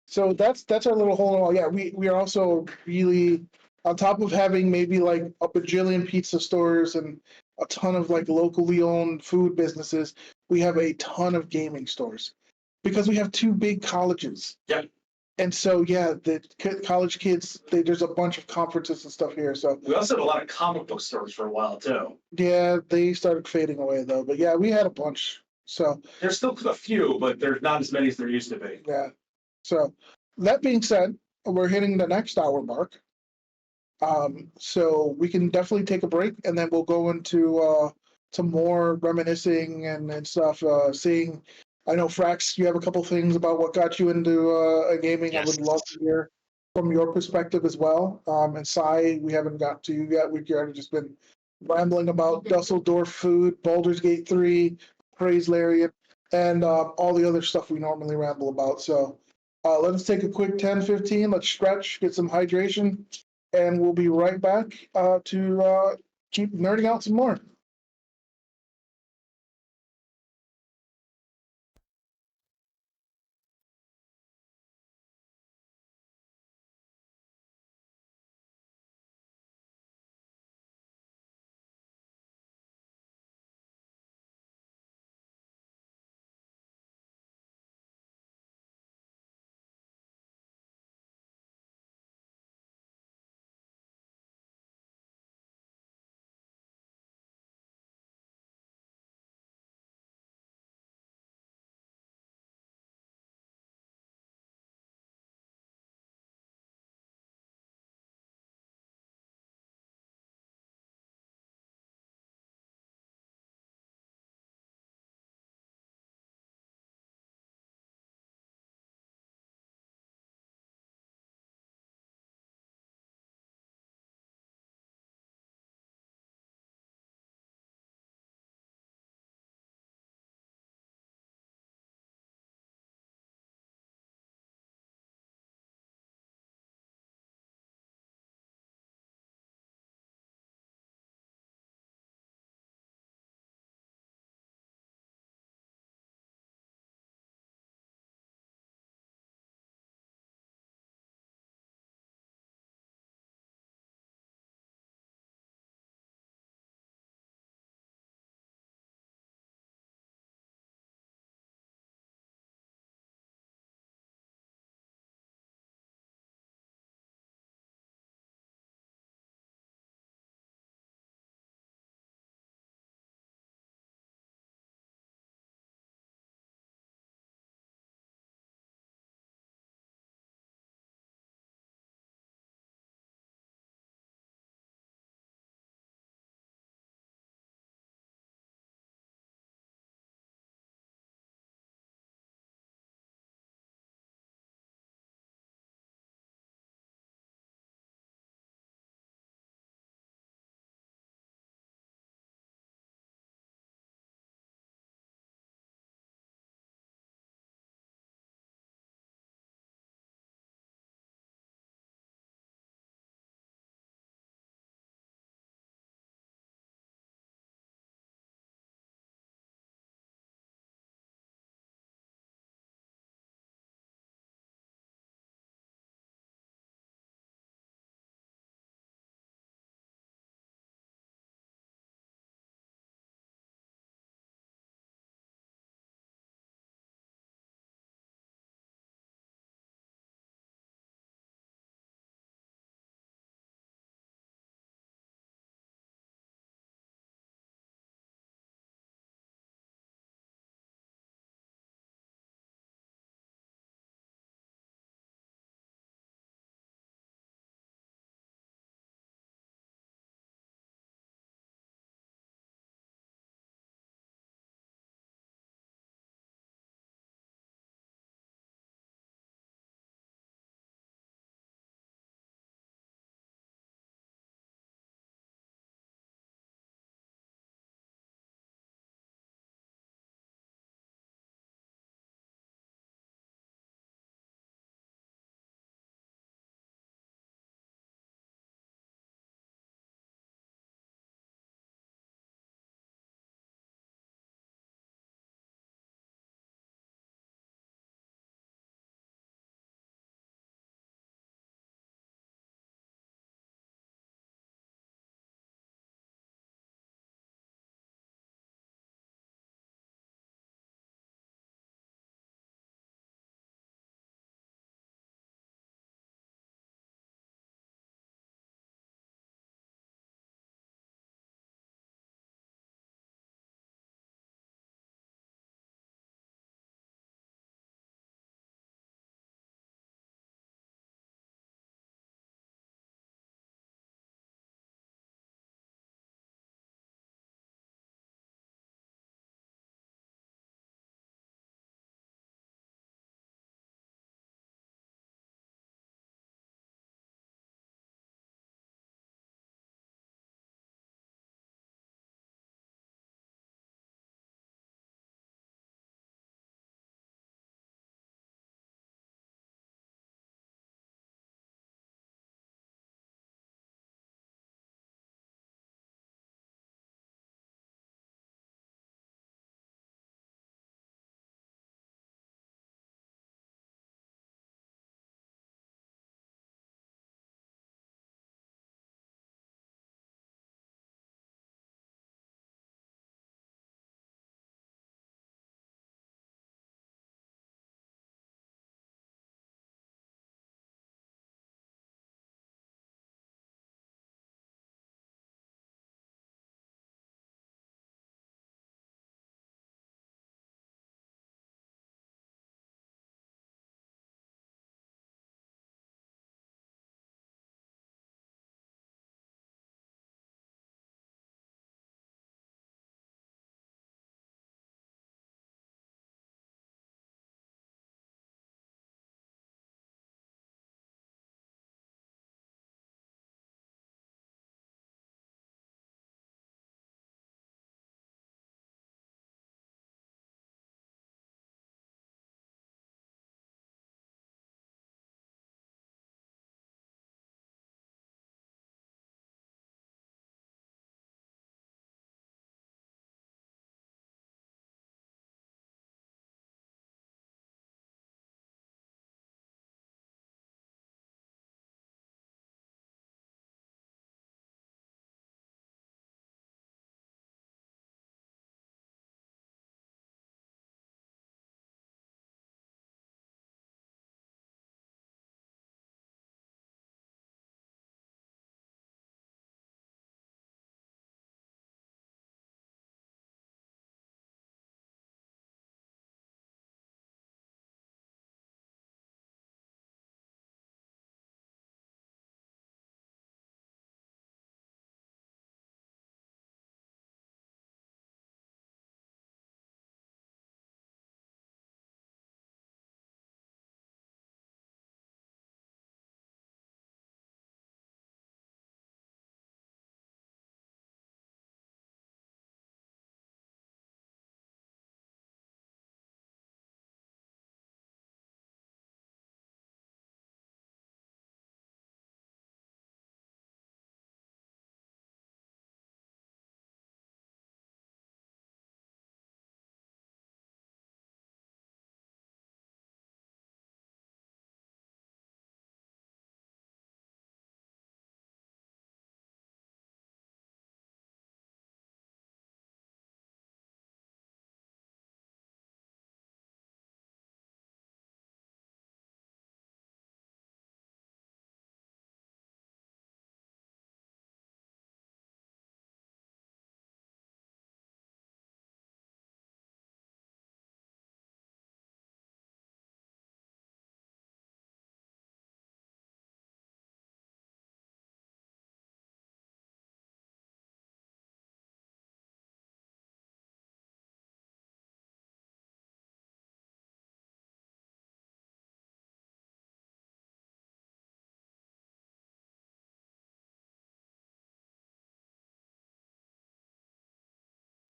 So that's our little hole in the wall. Yeah, we are also really on top of having maybe like a bajillion pizza stores and a ton of like locally owned food businesses. We have a ton of gaming stores because we have two big colleges. Yep. And so yeah, the college kids. There's a bunch of conferences and stuff here. So We also had a lot of comic book stores for a while too. yeah, they started fading away though. But yeah, we had a bunch. So There's still a few, but there's not as many as there used to be. yeah. So that being said, we're hitting the next hour mark. So we can definitely take a break and then we'll go into some more reminiscing and stuff. Seeing, I know Frax, you have a couple things about what got you into gaming. I would love to hear from your perspective as well. And Sai, we haven't got to you yet. We've already just been rambling about Dusseldorf food, Baldur's Gate 3, Praise Lariat, and all the other stuff we normally ramble about. So let us take a quick 10-15. Let's stretch, get some hydration, and we'll be right back to keep nerding out some more.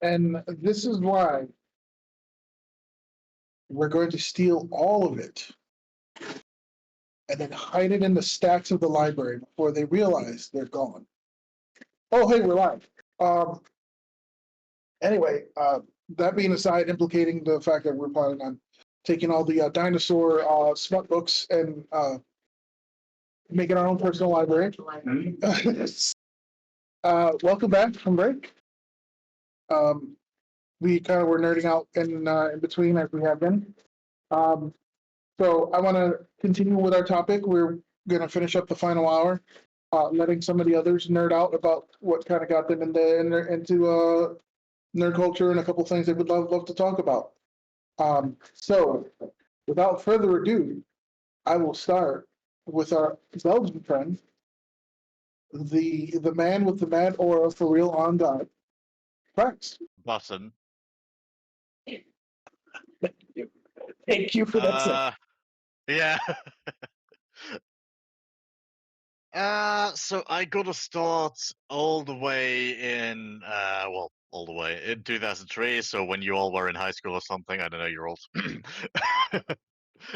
And this is why we're going to steal all of it and then hide it in the stacks of the library before they realize they're gone. Oh, hey, we're live. Anyway, that being aside, implicating the fact that we're planning on taking all the dinosaur smut books and making our own personal library. Welcome back from break. We kind of were nerding out in between as we have been. So I want to continue with our topic. We're going to finish up the final hour, letting some of the others nerd out about what kind of got them into nerd culture and a couple things they would love to talk about. So without further ado, I will start with our Belgian friend, the man with the mad aura for real on God, Rex. Button. Thank you for that. Yeah. So I got to start all the way in, all the way in 2003. So when you all were in high school or something, I don't know, you're old.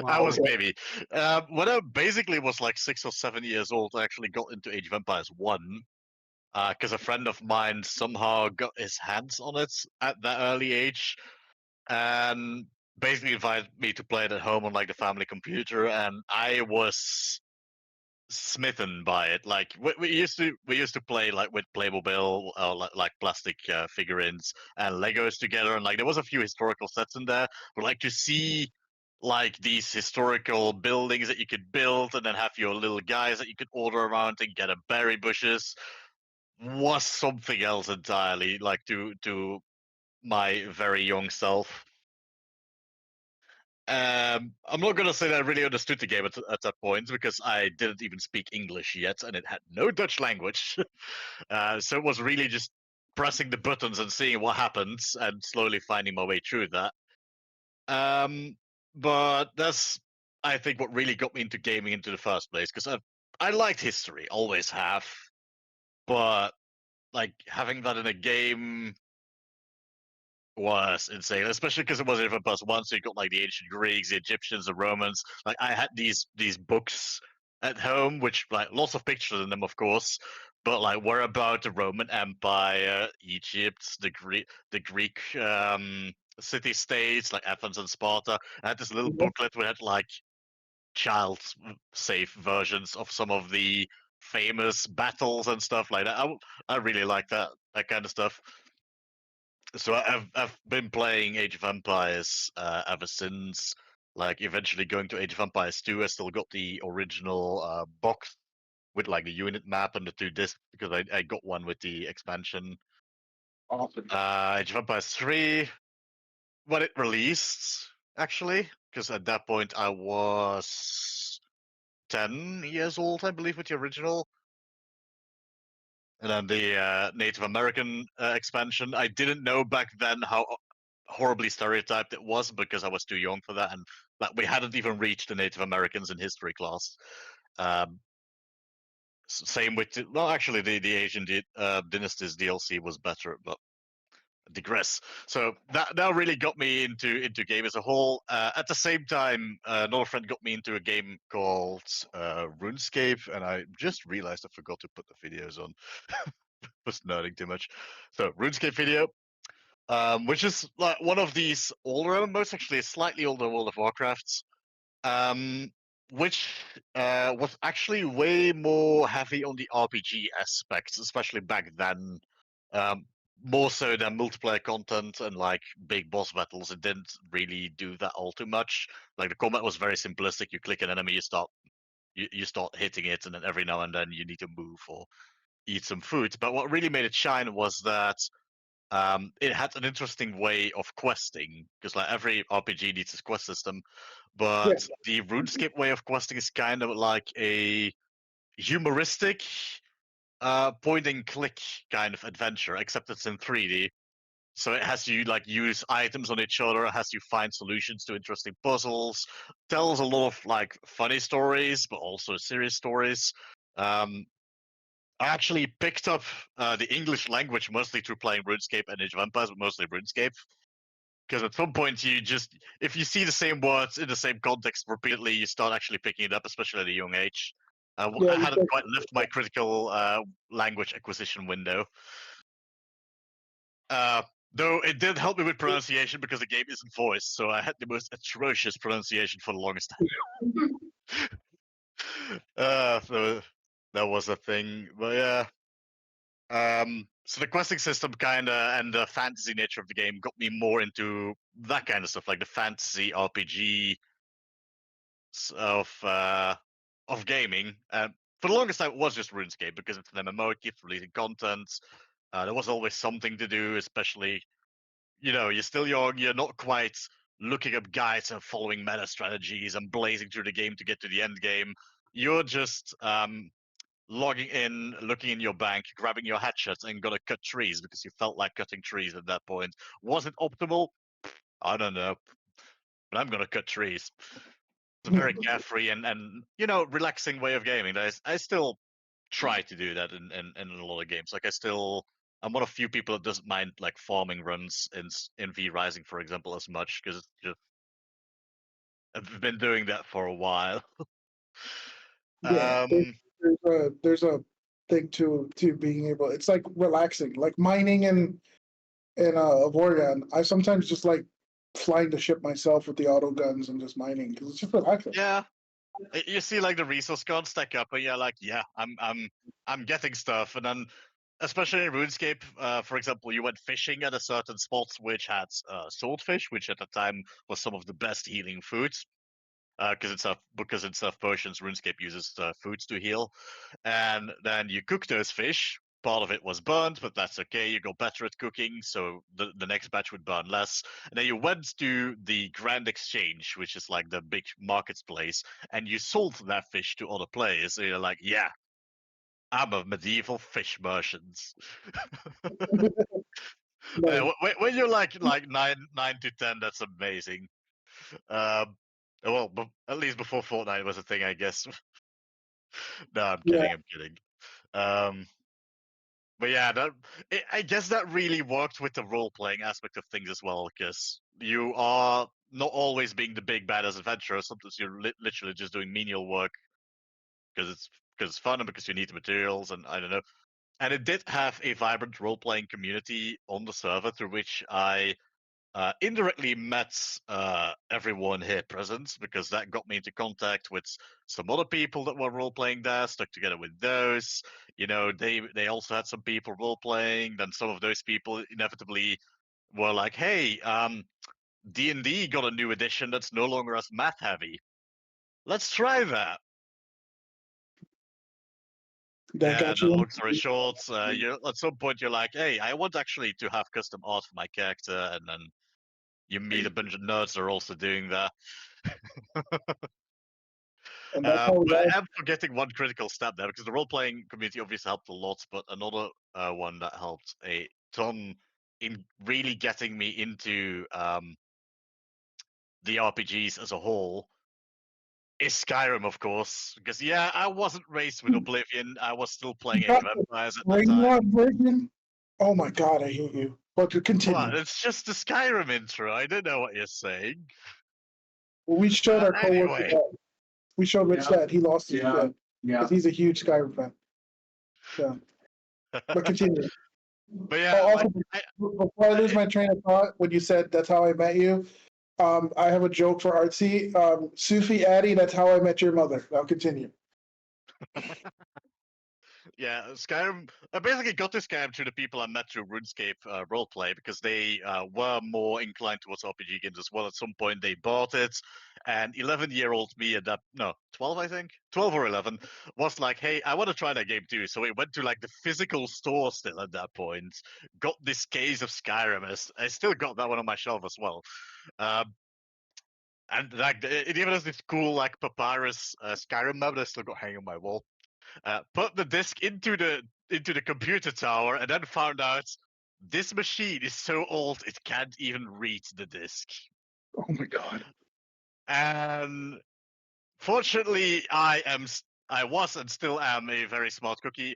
I was Okay. maybe. When I basically was like 6 or 7 years old, I actually got into Age of Empires 1. Because a friend of mine somehow got his hands on it at that early age, and basically invited me to play it at home on like the family computer, and I was smitten by it. Like we used to play like with Playmobil, like plastic figurines and Legos together, and like there was a few historical sets in there, but like to see like these historical buildings that you could build and then have your little guys that you could order around and get a berry bushes was something else entirely, like to my very young self. I'm not gonna say that I really understood the game at that point because I didn't even speak English yet, and it had no Dutch language. So it was really just pressing the buttons and seeing what happens, and slowly finding my way through that. But that's, I think, what really got me into gaming into the first place, because I liked history, always have, but like having that in a game was insane, especially because it was even plus one. So you got like the ancient Greeks, the Egyptians, the Romans. Like I had these books at home, which like lots of pictures in them, of course, but like were about the Roman Empire, Egypt, the Greek city states like Athens and Sparta. I had this little booklet which had like child safe versions of some of the famous battles and stuff like that. I really like that kind of stuff. So I've been playing Age of Empires ever since. Like eventually going to Age of Empires 2, I still got the original box with like the unit map and the 2 discs because I got one with the expansion. Awesome. Age of Empires 3 when it released, actually, because at that point I was 10 years old, I believe, with the original. And then the Native American expansion. I didn't know back then how horribly stereotyped it was because I was too young for that, and that we hadn't even reached the Native Americans in history class. Same with actually the Asian Dynasties DLC was better, but I digress. So that really got me into game as a whole. At the same time, another friend got me into a game called RuneScape, and I just realized I forgot to put the videos on. Was nerding too much. So RuneScape video, which is like one of these older MMOs, actually a slightly older World of Warcrafts, which was actually way more heavy on the RPG aspects, especially back then. Um, More so than multiplayer content and like big boss battles. It didn't really do that all too much. Like the combat was very simplistic. You click an enemy, you start hitting it, and then every now and then you need to move or eat some food. But what really made it shine was that it had an interesting way of questing, because like every RPG needs its quest system, but the RuneScape way of questing is kind of like a humoristic point and click kind of adventure, except it's in 3D. So it has you like use items on each other, has you find solutions to interesting puzzles, tells a lot of like funny stories, but also serious stories. Um, I actually picked up the English language mostly through playing RuneScape and Age of Empires, but mostly RuneScape. Because at some point, if you see the same words in the same context repeatedly, you start actually picking it up, especially at a young age. Yeah, I you hadn't said- quite left my critical language acquisition window. Though it did help me with pronunciation because the game isn't voiced, so I had the most atrocious pronunciation for the longest time. So that was a thing. But yeah. So the questing system and the fantasy nature of the game got me more into that kind of stuff, like the fantasy RPG of gaming. For the longest time, it was just RuneScape because it's an MMO, it keeps releasing content. There was always something to do, especially you're still young, you're not quite looking up guides and following meta strategies and blazing through the game to get to the end game. You're just logging in, looking in your bank, grabbing your hatchet, and gonna cut trees because you felt like cutting trees at that point. Was it optimal? I don't know, but I'm gonna cut trees. It's a very carefree and relaxing way of gaming. I still try to do that in a lot of games. Like I'm one of few people that doesn't mind like farming runs in V Rising, for example, as much because it's just I've been doing that for a while. Yeah, there's a thing to being able. It's like relaxing, like mining in Oregon. I sometimes just like flying the ship myself with the auto guns and just mining because it's just relaxing. Yeah, you see like the resource cards stack up, and you're like, yeah, I'm getting stuff, and then especially in RuneScape, for example, you went fishing at a certain spot which had swordfish, which at the time was some of the best healing foods. Because instead of potions, RuneScape uses foods to heal, and then you cook those fish. Part of it was burnt, but that's okay. You got better at cooking, so the next batch would burn less. And then you went to the Grand Exchange, which is like the big marketplace, and you sold that fish to other players. So you're like, yeah, I'm a medieval fish merchant. Nice. When you're like 9 to 10, that's amazing. Well, at least before Fortnite was a thing, I guess. No, I'm Yeah. kidding. I'm kidding. But yeah, I guess that really worked with the role playing aspect of things as well, because you are not always being the big badass adventurer. Sometimes you're literally just doing menial work because it's fun and because you need the materials, and I don't know. And it did have a vibrant role playing community on the server through which I indirectly met everyone here present because that got me into contact with some other people that were role playing there. Stuck together with those. They also had some people role playing. Then some of those people inevitably were like, "Hey, D&D got a new edition that's no longer as math heavy. Let's try that." That Yeah, got the you. long story short, you at some point you're like, "Hey, I want actually to have custom art for my character," and then you meet a bunch of nerds that are also doing that. And that's how we But all. I am forgetting one critical step there because the role playing community obviously helped a lot, but another one that helped a ton in really getting me into the RPGs as a whole is Skyrim, of course. Because yeah, I wasn't raised with Oblivion. I was still playing Age of Empires at that time. Ragnarok version. Oh my god, I hate you. But to But continue, it's just the Skyrim intro. I don't know what you're saying. we showed our coworker Anyway. that. We showed Rich that he lost his shit because he's a huge Skyrim fan. Yeah, but continue. But yeah, Oh, also, like, before I lose my train of thought, when you said that's how I met you, I have a joke for Artsy. Sufi Addy, that's how I met your mother. Now continue. yeah, Skyrim. I basically got to Skyrim through the people I met through RuneScape roleplay because they were more inclined towards RPG games as well. At some point, they bought it, and 11-year-old me at that 12, I think, 12 or 11, was like, "Hey, I want to try that game too." So we went to like the physical store still at that point, got this case of Skyrim. And I still got that one on my shelf as well. And like it even has this cool like papyrus Skyrim map that I still got hanging on my wall. Put the disc into the computer tower, and then found out this machine is so old it can't even read the disc. Oh my god. And fortunately, I was and still am a very smart cookie.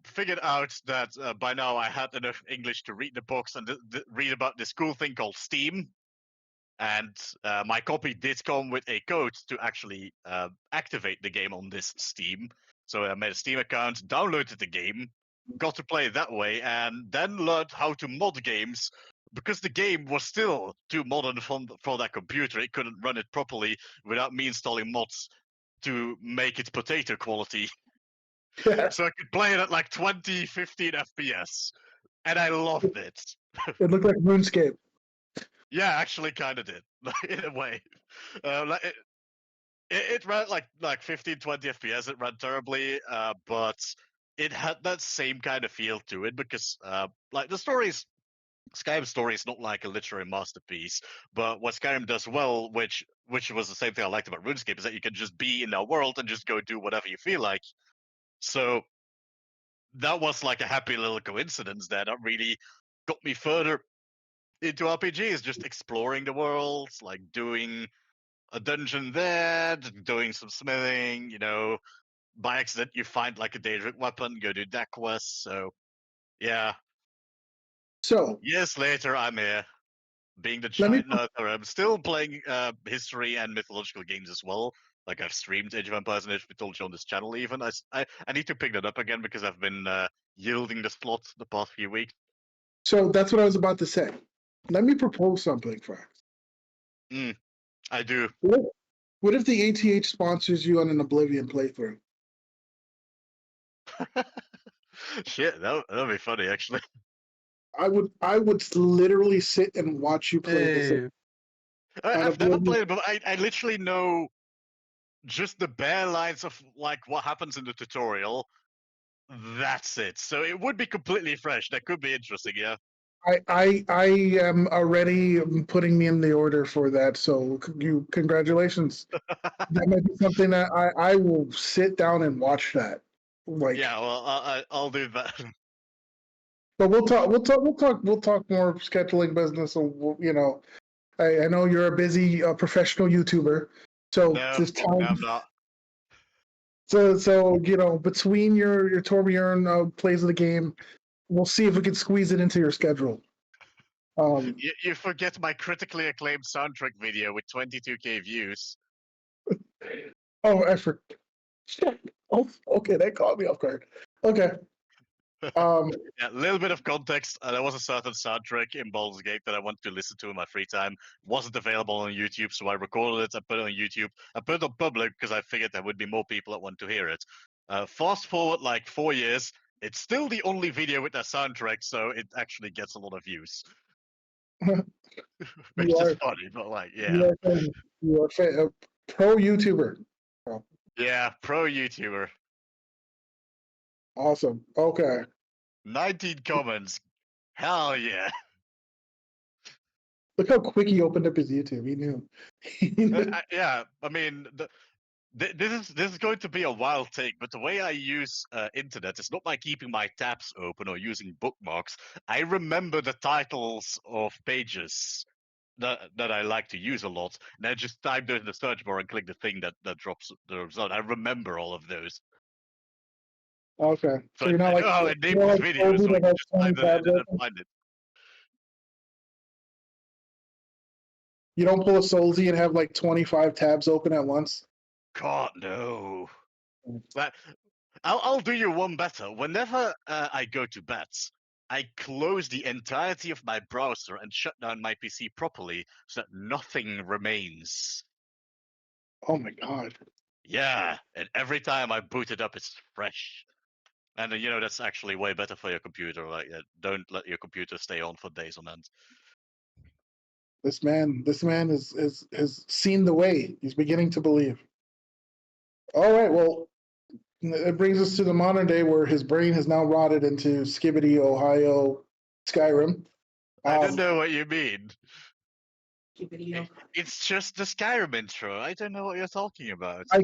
figured out that by now I had enough English to read the books and read about this cool thing called Steam. And my copy did come with a code to actually activate the game on this Steam. So I made a Steam account, downloaded the game, got to play it that way, and then learned how to mod games because the game was still too modern for that computer. It couldn't run it properly without me installing mods to make it potato quality. Yeah, So I could play it at like 20, 15 FPS. And I loved it. it looked like RuneScape. Yeah, actually kind of did, in a way. Like it ran like 15, 20 FPS. It ran terribly, but it had that same kind of feel to it because like the Skyrim's story is not like a literary masterpiece, but what Skyrim does well, which was the same thing I liked about RuneScape, is that you can just be in that world and just go do whatever you feel like. So that was like a happy little coincidence that really got me further into RPGs, just exploring the world, like doing a dungeon there, doing some smithing, by accident you find like a Daedric weapon, go do that quest. So yeah, So years later I'm here, being the let me giant nerd. I'm still playing history and mythological games as well. Like I've streamed Age of Empires and Age of Mythology on this channel even. I need to pick that up again because I've been yielding the slot the past few weeks. So that's what I was about to say. Let me propose something, Fox. I do. What if the ATH sponsors you on an Oblivion playthrough? Shit, that'd be funny actually. I would literally sit and watch you play this. Hey, I've never played it, but I literally know just the bare lines of like what happens in the tutorial. That's it. So it would be completely fresh. That could be interesting, yeah. I am already putting me in the order for that. So congratulations. That might be something that I will sit down and watch that. Like, Yeah, well, I'll do that. but we'll talk more scheduling business. And I know you're a busy professional YouTuber, so No, this time. I'm not. So between your Torbjorn plays of the game, we'll see if we can squeeze it into your schedule. You forget my critically acclaimed soundtrack video with 22K views. Oh, I forgot. Oh, okay, that caught me off guard. Okay. Yeah, a little bit of context. There was a certain soundtrack in Baldur's Gate that I wanted to listen to in my free time. Wasn't available on YouTube, so I recorded it. I put it on YouTube. I put it on public because I figured there would be more people that want to hear it. Fast forward like 4 years, it's still the only video with that soundtrack, so it actually gets a lot of views, you which is are funny. But like, you yeah, are a pro YouTuber. yeah, pro YouTuber. Awesome. Okay. 19 comments. Hell yeah. Look how quick he opened up his YouTube. He knew. He knew. Yeah, I mean, this is going to be a wild take, but the way I use internet is not by keeping my tabs open or using bookmarks. I remember the titles of pages that I like to use a lot, and I just type those in the search bar and click the thing that drops the result. I remember all of those. Okay. So So I you're not know like how it names you're this like video, Toby so I that can has just 20 type that in tabs and open. find it. You don't pull a Solzy and have like 25 tabs open at once. God no. But I'll do you one better. Whenever I go to bed, I close the entirety of my browser and shut down my PC properly so that nothing remains. Oh my god. Yeah, and every time I boot it up, it's fresh. And that's actually way better for your computer. Like, don't let your computer stay on for days on end. This man has seen the way. He's beginning to believe. All right, well, it brings us to the modern day where his brain has now rotted into Skibbity, Ohio, Skyrim. I don't know what you mean. Video. It's just the Skyrim intro. I don't know what you're talking about. I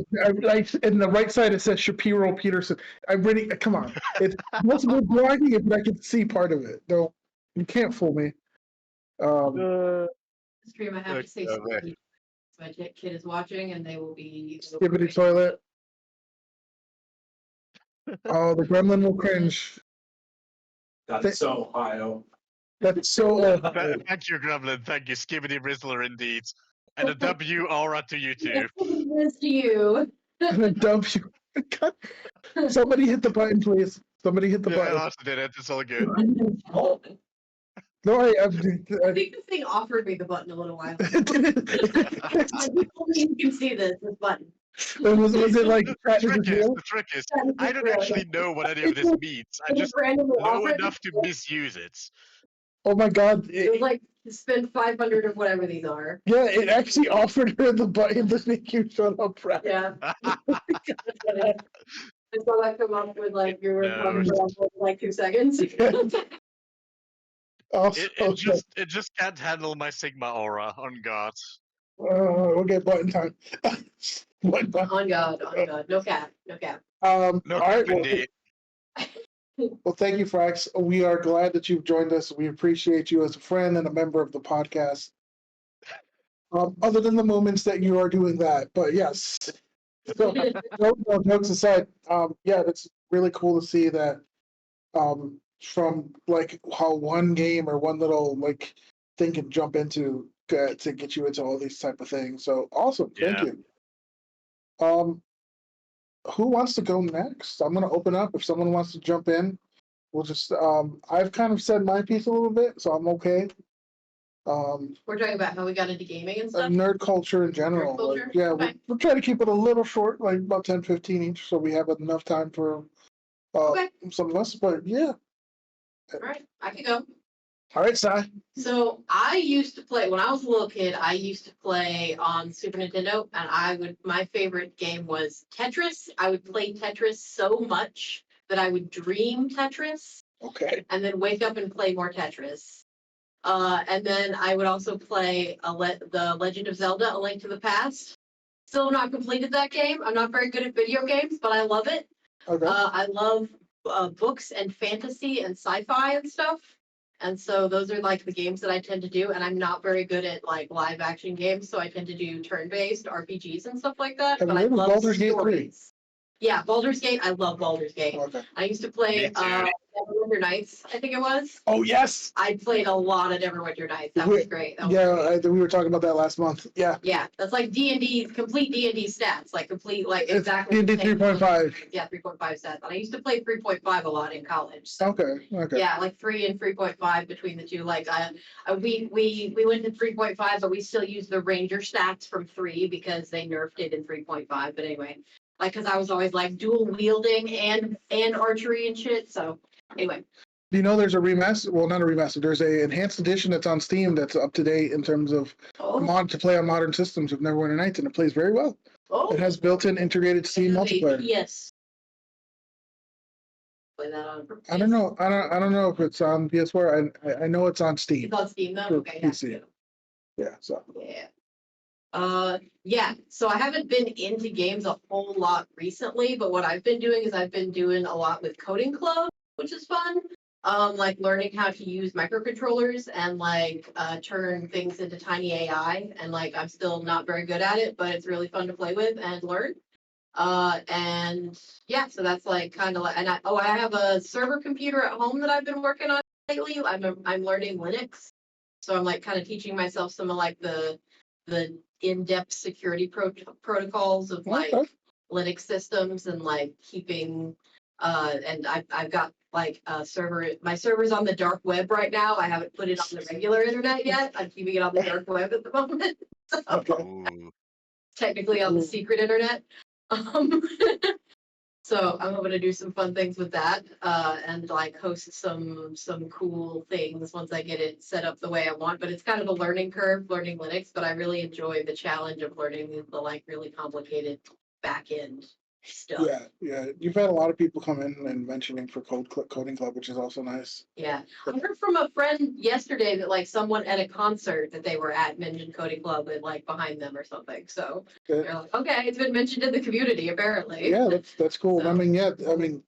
in the right side it says Shapiro Peterson. I really come on. It's multiple blocking it, but I can see part of it. No, you can't fool me. Stream, I have to say, Okay. Skibbity. My kid is watching, and they will be. Skibbity toilet. Oh, the gremlin will cringe. That's so Ohio. That's so. Thank you, Gremlin. Thank you. Skibbity Rizzler indeed. And a W aura to you too. This to you. And a W. God. Somebody hit the button, please. Somebody hit the Yeah, button. Lars did it. It's all good. No, I think this thing offered me the button a little while. You can see this button. was it like The Pratt trick is, Grill? the trick is, I don't actually know what any of this means. I It just just randomly know offered enough to me. misuse it. Oh my God! It was like spend 500 of whatever these are. Yeah, it actually offered her the button to make you shut up, Pratt. Yeah. I saw that come up with like you were talking knows. about for like 2 seconds. Also, It just can't handle my Sigma aura on God. okay, button time. Button time. On God, no cap, no cap. No All right. cap indeed. Well, thank you, Frax. We are glad that you've joined us. We appreciate you as a friend and a member of the podcast. Other than the moments that you are doing that, but yes. So, no, jokes aside, yeah, that's really cool to see that. From like how one game or one little like thing can jump into to get you into all these type of things. So awesome, thank Yeah. you. Who wants to go next? I'm gonna open up. If someone wants to jump in, we'll just. I've kind of said my piece a little bit, so I'm okay. We're talking about how we got into gaming and stuff. Nerd culture in general. Nerd culture? Yeah, Okay. we're trying to keep it a little short, like about 10, 15 each, so we have enough time for Okay. some of us. But yeah, All right, I can go. all right, Sai. So I used to play when I was a little kid. I used to play on Super Nintendo, and my favorite game was Tetris. I would play Tetris so much that I would dream Tetris Okay. and then wake up and play more Tetris. And then I would also play the Legend of Zelda: A Link to the Past. Still not completed that game. I'm not very good at video games, but I love it. Okay. I love books and fantasy and sci-fi and stuff. And so those are like the games that I tend to do. And I'm not very good at like live action games, so I tend to do turn-based RPGs and stuff like that. Have But you I heard of love Baldur's Gate 3? stories. Yeah, Baldur's Gate. I love Baldur's Gate. Okay. I used to play Me too. Neverwinter Nights, I think it was. Oh yes. I played a lot of Neverwinter Nights. That was great. That was Yeah, great. we were talking about that last month. Yeah. Yeah, that's like D&D, complete D&D stats, like complete, like It's exactly. the D&D same 3.5. Yeah, 3.5 stats. And I used to play 3.5 a lot in college. So. Okay. Okay. Yeah, like 3 and 3.5 between the two. Like we went to 3.5, but we still use the Ranger stats from 3 because they nerfed it in 3.5. But anyway, like because I was always like dual wielding and archery and shit. So anyway. Do you know there's a remaster? Well, not a remaster. There's a enhanced edition that's on Steam that's up to date in terms of mod to play on modern systems of Neverwinter Nights, and it plays very well. It has built-in integrated Steam multiplayer. Yes. Play that on. I don't know. I don't know if it's on PS4. I know it's on Steam. It's on Steam though. For Okay. That's PC. good. Yeah. So. Yeah. Yeah. So I haven't been into games a whole lot recently, but what I've been doing is I've been doing a lot with Coding Club, which is fun. Like learning how to use microcontrollers and like turn things into tiny AI. And like I'm still not very good at it, but it's really fun to play with and learn. And yeah, so that's like kind of like, and I have a server computer at home that I've been working on lately. I'm learning Linux, so I'm like kind of teaching myself some of like the in-depth security protocols of like Linux systems and like keeping. And I've got like a server. My server's on the dark web right now. I haven't put it on the regular internet yet. I'm keeping it on the dark web at the moment. So, Ooh. technically on the secret internet. So I'm going to do some fun things with that and like host some cool things once I get it set up the way I want. But it's kind of a learning curve, learning Linux. But I really enjoy the challenge of learning the like really complicated back end stuff. Yeah. You've had a lot of people come in and mentioning for Coding Club, which is also nice. Yeah, I heard from a friend yesterday that like someone at a concert that they were at mentioned Coding Club and like behind them or something. So they're like, okay, it's been mentioned in the community apparently. Yeah, that's cool. So. I mean,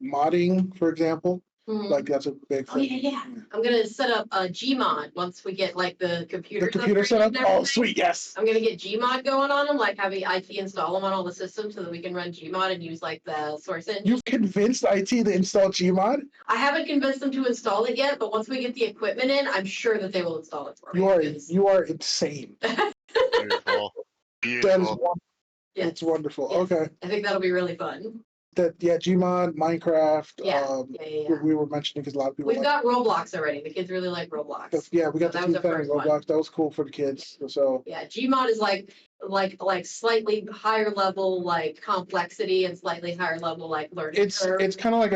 modding, for example, Mhm. Like that's a big Oh, thing. yeah. I'm gonna set up a Gmod once we get like the computer. The computer setup. Oh, sweet, yes. I'm gonna get Gmod going on them, like having IT install them on all the systems so that we can run Gmod and use like the source engine. You've convinced IT to install Gmod? I haven't convinced them to install it yet, but once we get the equipment in, I'm sure that they will install it for me. You are insane. Beautiful. That is Beautiful. wonderful. Yes. It's wonderful. Yes. Okay. I think that'll be really fun. Gmod, Minecraft. Yeah. We were mentioning because a lot of people We've got Roblox already. The kids really like Roblox. Yeah, we got So the that was team the playing first one. Roblox. That was cool for the kids. So Yeah, Gmod is like slightly higher level like complexity and slightly higher level like learning it's curve. kind of like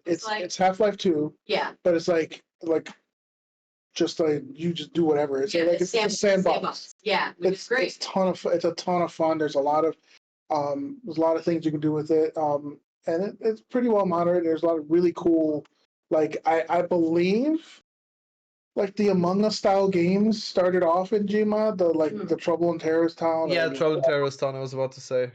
it's Half-Life 2, Yeah. but it's like just like you just do whatever. It's like it's a sandbox. Yeah, which is great. It's a ton of fun. There's a lot of things you can do with it. And it's pretty well moderated. There's a lot of really cool, like I believe, like the Among Us style games started off in Gmod. The Trouble in Terrorist Town. Yeah, and, Trouble in Terrorist Town, I was about to say.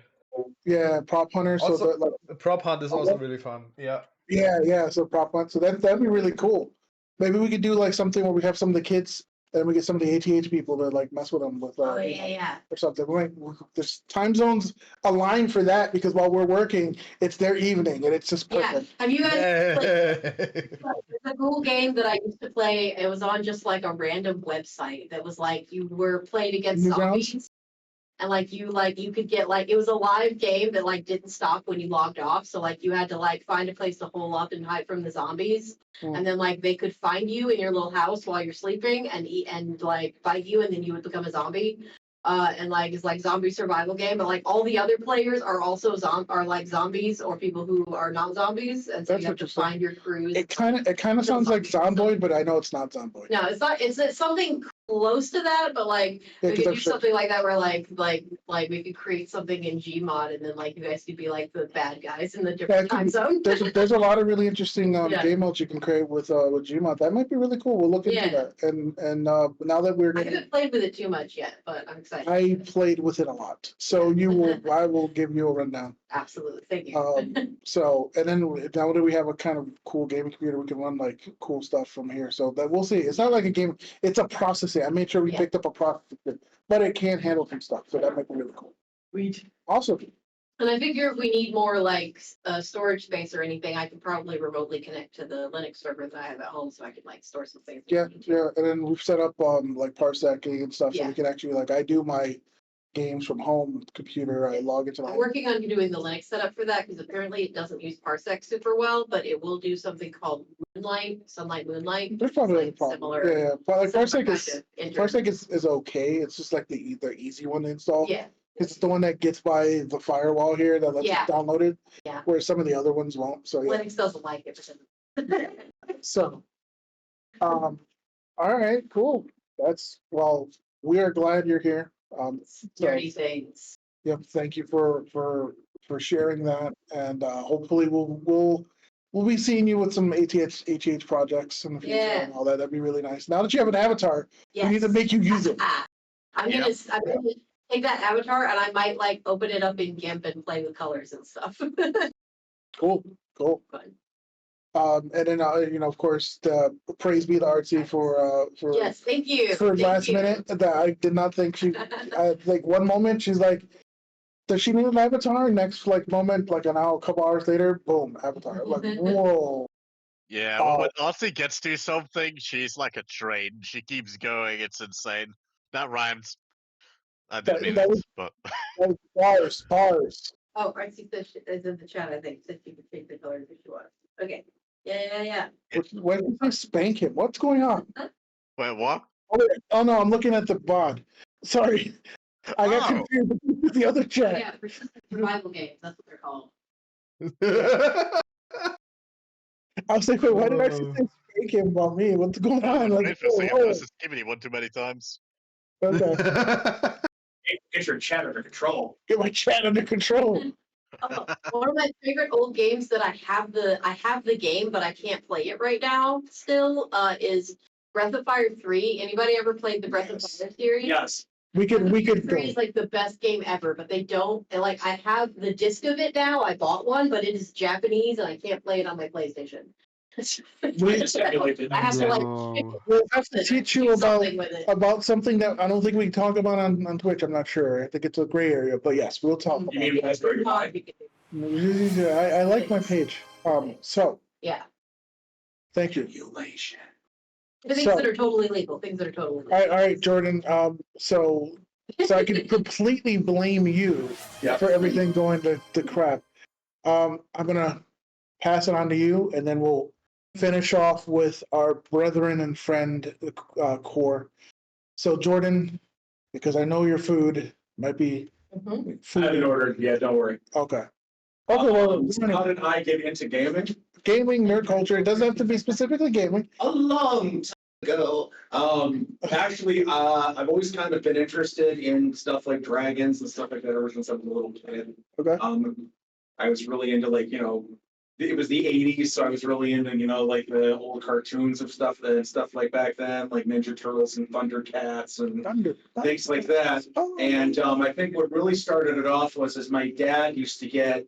Yeah, Prop Hunter. Also, So that, the Prop Hunt is also really fun. Yeah. Yeah. So Prop Hunt. So that'd be really cool. Maybe we could do like something where we have some of the kids and we get some of the ATH people to like mess with them with or something. There's time zones aligned for that because while we're working, it's their evening and it's just perfect. Yeah. Have you guys Yeah. It's a cool game that I used to play. It was on just like a random website that was like you were playing against Newgrounds? zombies. And you could get like it was a live game that like didn't stop when you logged off. So like you had to like find a place to hole up and hide from the zombies. And then like they could find you in your little house while you're sleeping and eat and like bite you and then you would become a zombie. And like it's like zombie survival game, but like all the other players are also like zombies or people who are not zombies, and so That's you have to interesting. find your crews. It kind of sounds like Zomboid, but I know it's not Zomboid. No, it's not. It's something close to that, but like Yeah, we 'cause could I'm do sure- something like that where like we could create something in Gmod and then like you guys could be like the bad guys in the different time zone. There's a lot of really interesting Yeah. game modes you can create with Gmod. That might be really cool. We'll look into Yeah. that. And now that we're I haven't played with it too much yet, but I'm excited. I played with it a lot, so I will give you a rundown. Absolutely, thank you. So, and then now that we have a kind of cool gaming computer, we can run like cool stuff from here. So that we'll see. It's not like a game; it's a processing. I made sure we Yeah. picked up a processor, but it can handle some stuff. So that might be really cool. Awesome. And I figure if we need more like storage space or anything, I could probably remotely connect to the Linux server that I have at home, so I could like store some things. Yeah. And then we've set up like parsecing and stuff, so Yeah. we can actually like I do my games from home computer. I log into I'm my working on doing the Linux setup for that because apparently it doesn't use Parsec super well, but it will do something called Sunlight Moonlight. There's probably It's a like problem. similar- Yeah, but like similar Parsec is okay. It's just like the easy one to install. Yeah, It's the one that gets by the firewall here that lets Yeah. you download it. Yeah. Whereas some of the other ones won't. So yeah. Linux doesn't like it. So, all right, cool. We are glad you're here. So, Dirty things. yep, thank you for sharing that, and hopefully we'll be seeing you with some ATH projects in the future Yeah. and all that. That'd be really nice. Now that you have an avatar, we need to Yes. make you use it. I'm gonna take that avatar and I might like open it up in GIMP and play with colors and stuff. Cool. Fun. And then of course, the praise be to Artsy for Yes, thank you. for Thank last you. minute that I did not think she. Like one moment she's like, does she need an avatar? Next moment, like a couple hours later, boom, avatar. I'm like, whoa. Yeah, well, when Artsy gets to something, she's like a train. She keeps going. It's insane. That rhymes. I didn't mean That it, but Bars. Oh, Artsy is in the chat, I think, said you could take the colors if you want. Okay. Yeah. When did they spank him? What's going on? wait, what? Oh no, I'm looking at the bod. Sorry, I got Oh. confused with the other chat. Yeah, persistent survival games, that's what they're called. I was like, wait, why did I say spank him about me? What's going on? Like, Interesting. I've whoa, noticed Skibidi one too many times. okay, Get your chat under control. get my chat under control. Oh, one of my favorite old games that I have the game, but I can't play it right now still, is Breath of Fire 3. Anybody ever played the Breath of Fire series? Yes. We could go. 3 is like the best game ever, but they don't, and like I have the disc of it now, I bought one, but it is Japanese and I can't play it on my PlayStation. I just emulated. I have to like No. We'll have to teach you about Something with it. something that I don't think we can talk about on Twitch. I'm not sure. I think it's a gray area, but yes, we'll talk about You mean Raspberry Pi? it. I like my page. So Yeah, thank you. Emulation. the things So- that are totally legal, things that are totally legal. All right, Jordan. So I can completely blame you Yeah. for everything going to crap. I'm gonna pass it on to you, and then we'll finish off with our brethren and friend core. So Jordan, because I know your food might be Mhm. I haven't food. ordered yet. Don't worry. Okay. Okay. Well, So how did I get into gaming? gaming, nerd culture. It doesn't have to be specifically gaming. A long time ago. Actually, I've always kind of been interested in stuff like dragons and stuff like that ever since I was a little kid. Okay. I was really into it was the 80s, so I was really into, like the old cartoons of stuff and stuff like back then, like Ninja Turtles and Thundercats and Thunder. things like that. Oh. And I think what really started it off was as my dad used to get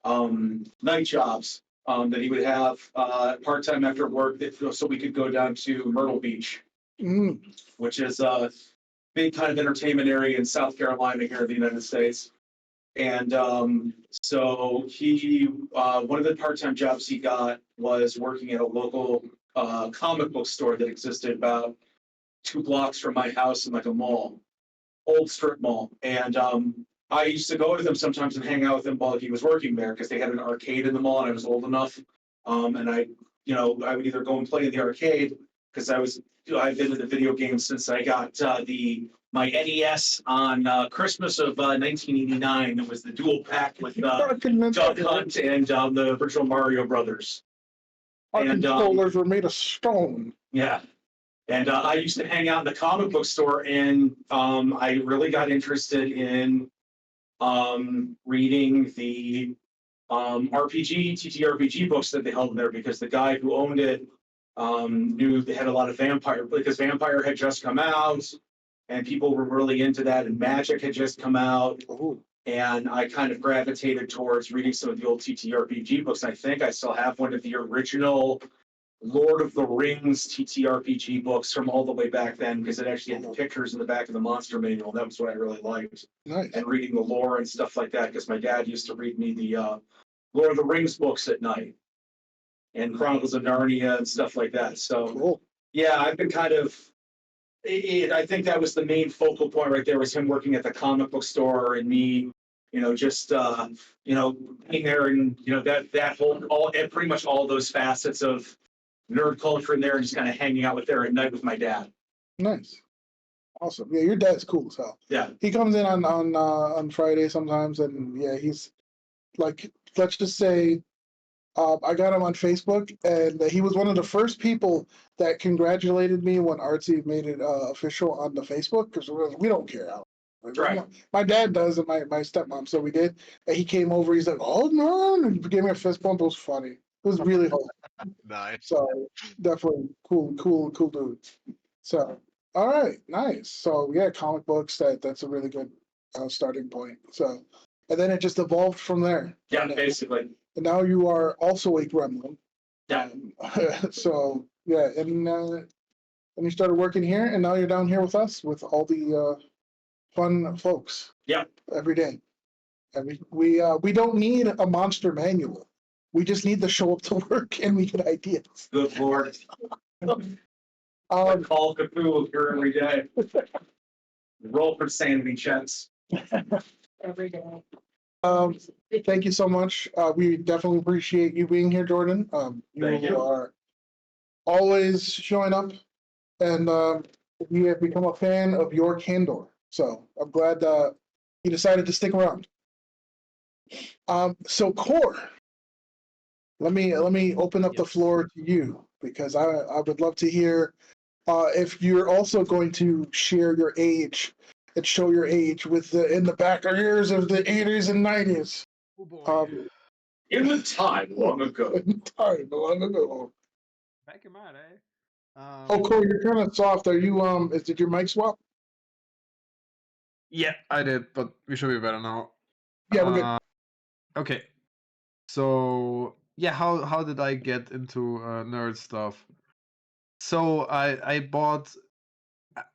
night jobs that he would have part-time after work so we could go down to Myrtle Beach, Mm. which is a big kind of entertainment area in South Carolina here in the United States. And so he, one of the part-time jobs he got was working at a local comic book store that existed about 2 blocks from my house in like a mall, old strip mall. And I used to go with him sometimes and hang out with him while he was working there because they had an arcade in the mall and I was old enough. And I would either go and play in the arcade because I've been in the video games since I got my NES on Christmas of 1989. It was the dual pack with Duck Hunt and the original Mario Brothers. Our and, controllers were made of stone. Yeah. And I used to hang out in the comic book store, and I really got interested in reading the TTRPG books that they held in there because the guy who owned it knew they had a lot of because Vampire had just come out, and people were really into that, and Magic had just come out. Ooh. And I kind of gravitated towards reading some of the old TTRPG books. I think I still have one of the original Lord of the Rings TTRPG books from all the way back then because it actually had the pictures in the back of the monster manual. That was what I really liked. Nice. And reading the lore and stuff like that because my dad used to read me the Lord of the Rings books at night and Chronicles of Narnia and stuff like that. So Cool. yeah, I've been kind of. I think that was the main focal point right there was him working at the comic book store and me, just being there and that whole pretty much all those facets of nerd culture in there and just kind of hanging out there at night with my dad. Nice. Awesome. Yeah, your dad's cool as hell. Yeah. He comes in on Friday sometimes, and yeah, he's like, let's just say, I got him on Facebook, and he was one of the first people that congratulated me when Artsy made it official on the Facebook because we don't care how. Right. My dad does, and my stepmom, so we did. And he came over. He's like, "Oh no!" and he gave me a fist bump. It was funny. It was really hilarious. Nice. So definitely cool dude. So all right, nice. So yeah, comic books. That's a really good starting point. So and then it just evolved from there. Yeah, basically. And now you are also a gremlin. Yeah. So yeah, and you started working here, and now you're down here with us with all the fun folks. Yeah. Every day, and we don't need a monster manual. We just need to show up to work and we get ideas. Good Lord. Um, Call Cthulhu here every day. Roll for sanity checks. Every day. Thank you so much. We definitely appreciate you being here, Jordan. Thank you. Are always showing up, and we have become a fan of your candor. So I'm glad you decided to stick around. So Core, let me open up the floor to you because I would love to hear if you're also going to share your age and show your age with in the back of years of the 80s and 90s. Oh boy. In the time long ago. Time long ago. Back in my day. Oh, Corey, you're kind of soft. Are you did your mic swap? Yeah, I did, but we should be better now. Yeah, we're good. Okay. So yeah, how did I get into nerd stuff? So I bought.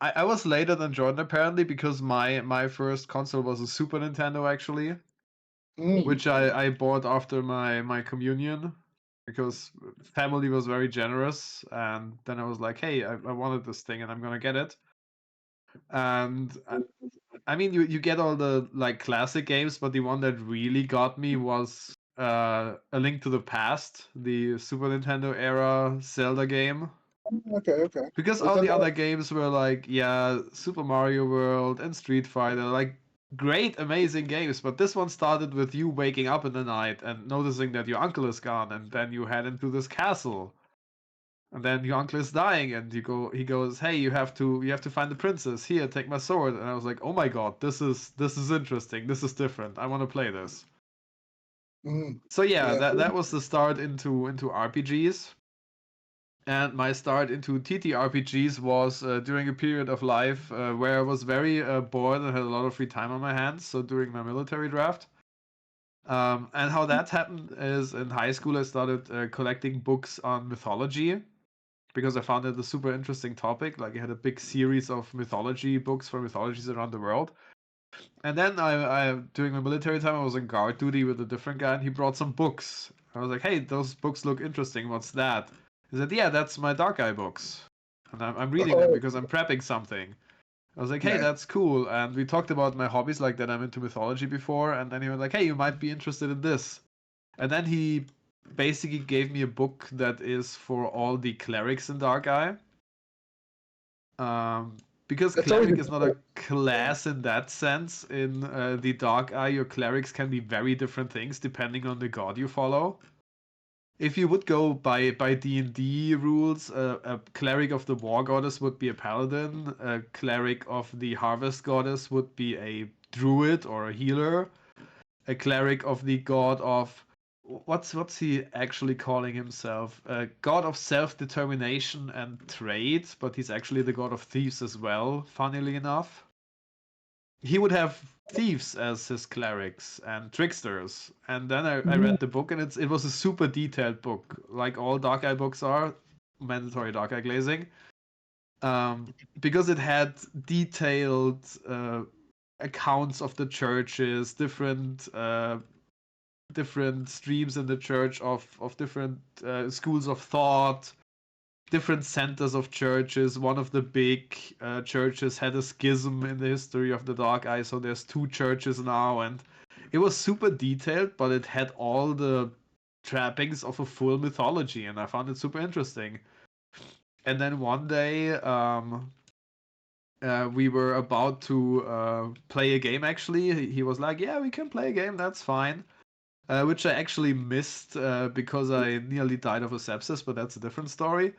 I was later than Jordan apparently because my first console was a Super Nintendo actually, Mm. which I bought after my communion because family was very generous, and then I was like, hey, I wanted this thing and I'm gonna get it. And I mean, you get all the like classic games, but the one that really got me was A Link to the Past, the Super Nintendo era Zelda game. Okay. Because Is all that the other games were like, yeah, Super Mario World and Street Fighter, like great, amazing games. But this one started with you waking up in the night and noticing that your uncle is gone, and then you head into this castle. And then your uncle is dying, and he goes, "Hey, you have to find the princess. Here, take my sword." And I was like, "Oh my god, this is interesting. This is different. I want to play this." Mm. So yeah, Yeah. that was the start into RPGs. And my start into TTRPGs was during a period of life where I was very bored and had a lot of free time on my hands. So during my military draft. And how that happened is in high school I started collecting books on mythology because I found it a super interesting topic. Like I had a big series of mythology books for mythologies around the world. And then I during my military time I was on guard duty with a different guy and he brought some books. I was like, hey, those books look interesting. What's that? He said, yeah, that's my Dark Eye books. And I'm reading them Oh, because I'm prepping something. I was like, hey, nice. that's cool. And we talked about my hobbies, like that I'm into mythology before. And then he was like, hey, you might be interested in this. And then he basically gave me a book that is for all the clerics in Dark Eye. Um, because That's always cleric is not a important. class in that sense. In the Dark Eye, your clerics can be very different things depending on the god you follow. If you would go by D&D rules, a cleric of the war goddess would be a paladin. A cleric of the harvest goddess would be a druid or a healer. A cleric of the god of what's he actually calling himself? A god of self-determination and trade, but he's actually the god of thieves as well, funnily enough. He would have thieves as his clerics and tricksters. And then I Mm. read the book and it was a super detailed book, like all Dark Eye books are, mandatory Dark Eye glazing. Because it had detailed accounts of the churches, different streams in the church of different schools of thought, different centers of churches. One of the big churches had a schism in the history of the Dark Eye, so there's two churches now, and it was super detailed, but it had all the trappings of a full mythology, and I found it super interesting. And then one day, we were about to play a game. Actually, he was like, "Yeah, we can play a game. That's fine." Which I actually missed because I nearly died of a sepsis, but that's a different story.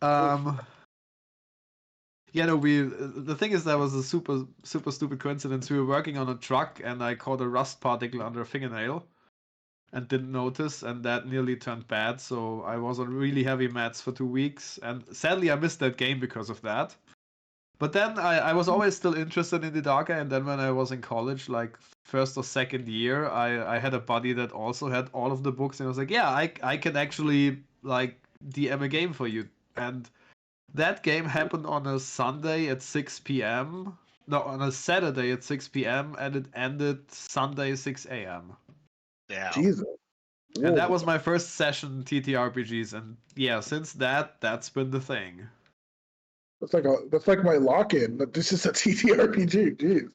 Um, yeah, no, the thing is that was a super stupid coincidence. We were working on a truck and I caught a rust particle under a fingernail and didn't notice, and that nearly turned bad. So I was on really heavy meds for 2 weeks, and sadly I missed that game because of that. But then I was always still interested in the Dark Eye, and then when I was in college, like first or second year, I had a buddy that also had all of the books, and I was like, yeah, I can actually like DM a game for you. And that game happened on a Sunday at 6 p.m. No, on a Saturday at 6 p.m. and it ended Sunday 6 a.m. Yeah. Jesus. And that Whoa. was my first session TTRPGs, and yeah, since that's been the thing. That's like my lock-in, but this is a TTRPG. Jeez.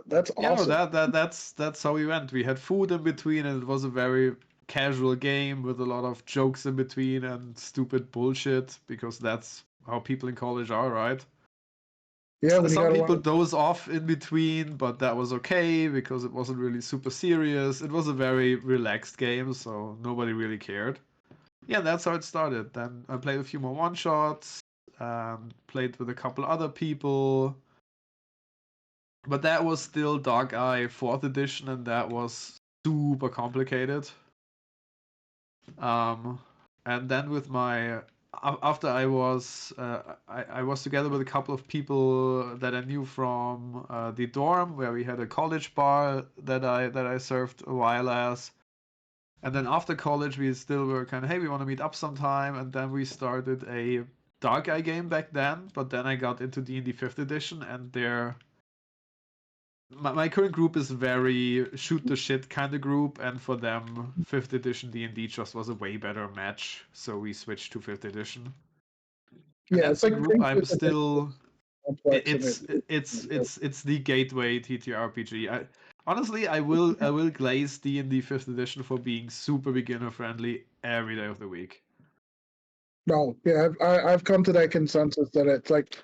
That's Yeah, no, awesome. that's how we went. We had food in between, and it was a very casual game with a lot of jokes in between and stupid bullshit because that's how people in college are, right? Yeah, when you Some got a people lot of doze off in between, but that was okay because it wasn't really super serious. It was a very relaxed game, so nobody really cared. Yeah, that's how it started. Then I played a few more one shots, played with a couple other people. But that was still Dark Eye 4th edition, and that was super complicated. Um, and then with my after I was together with a couple of people that I knew from the dorm where we had a college bar that I served a while as. And then after college, we still were kind of, hey, we want to meet up sometime. And then we started a Dark Eye game back then. But then I got into D&D 5th edition, and my current group is very shoot the shit kind of group, and for them, 5th edition D&D just was a way better match. So we switched to 5th edition. And Yeah, that's it's the like group I'm still. complex. It's the gateway TTRPG. Honestly, I will glaze D&D 5th edition for being super beginner friendly every day of the week. No, yeah, I've come to that consensus that it's like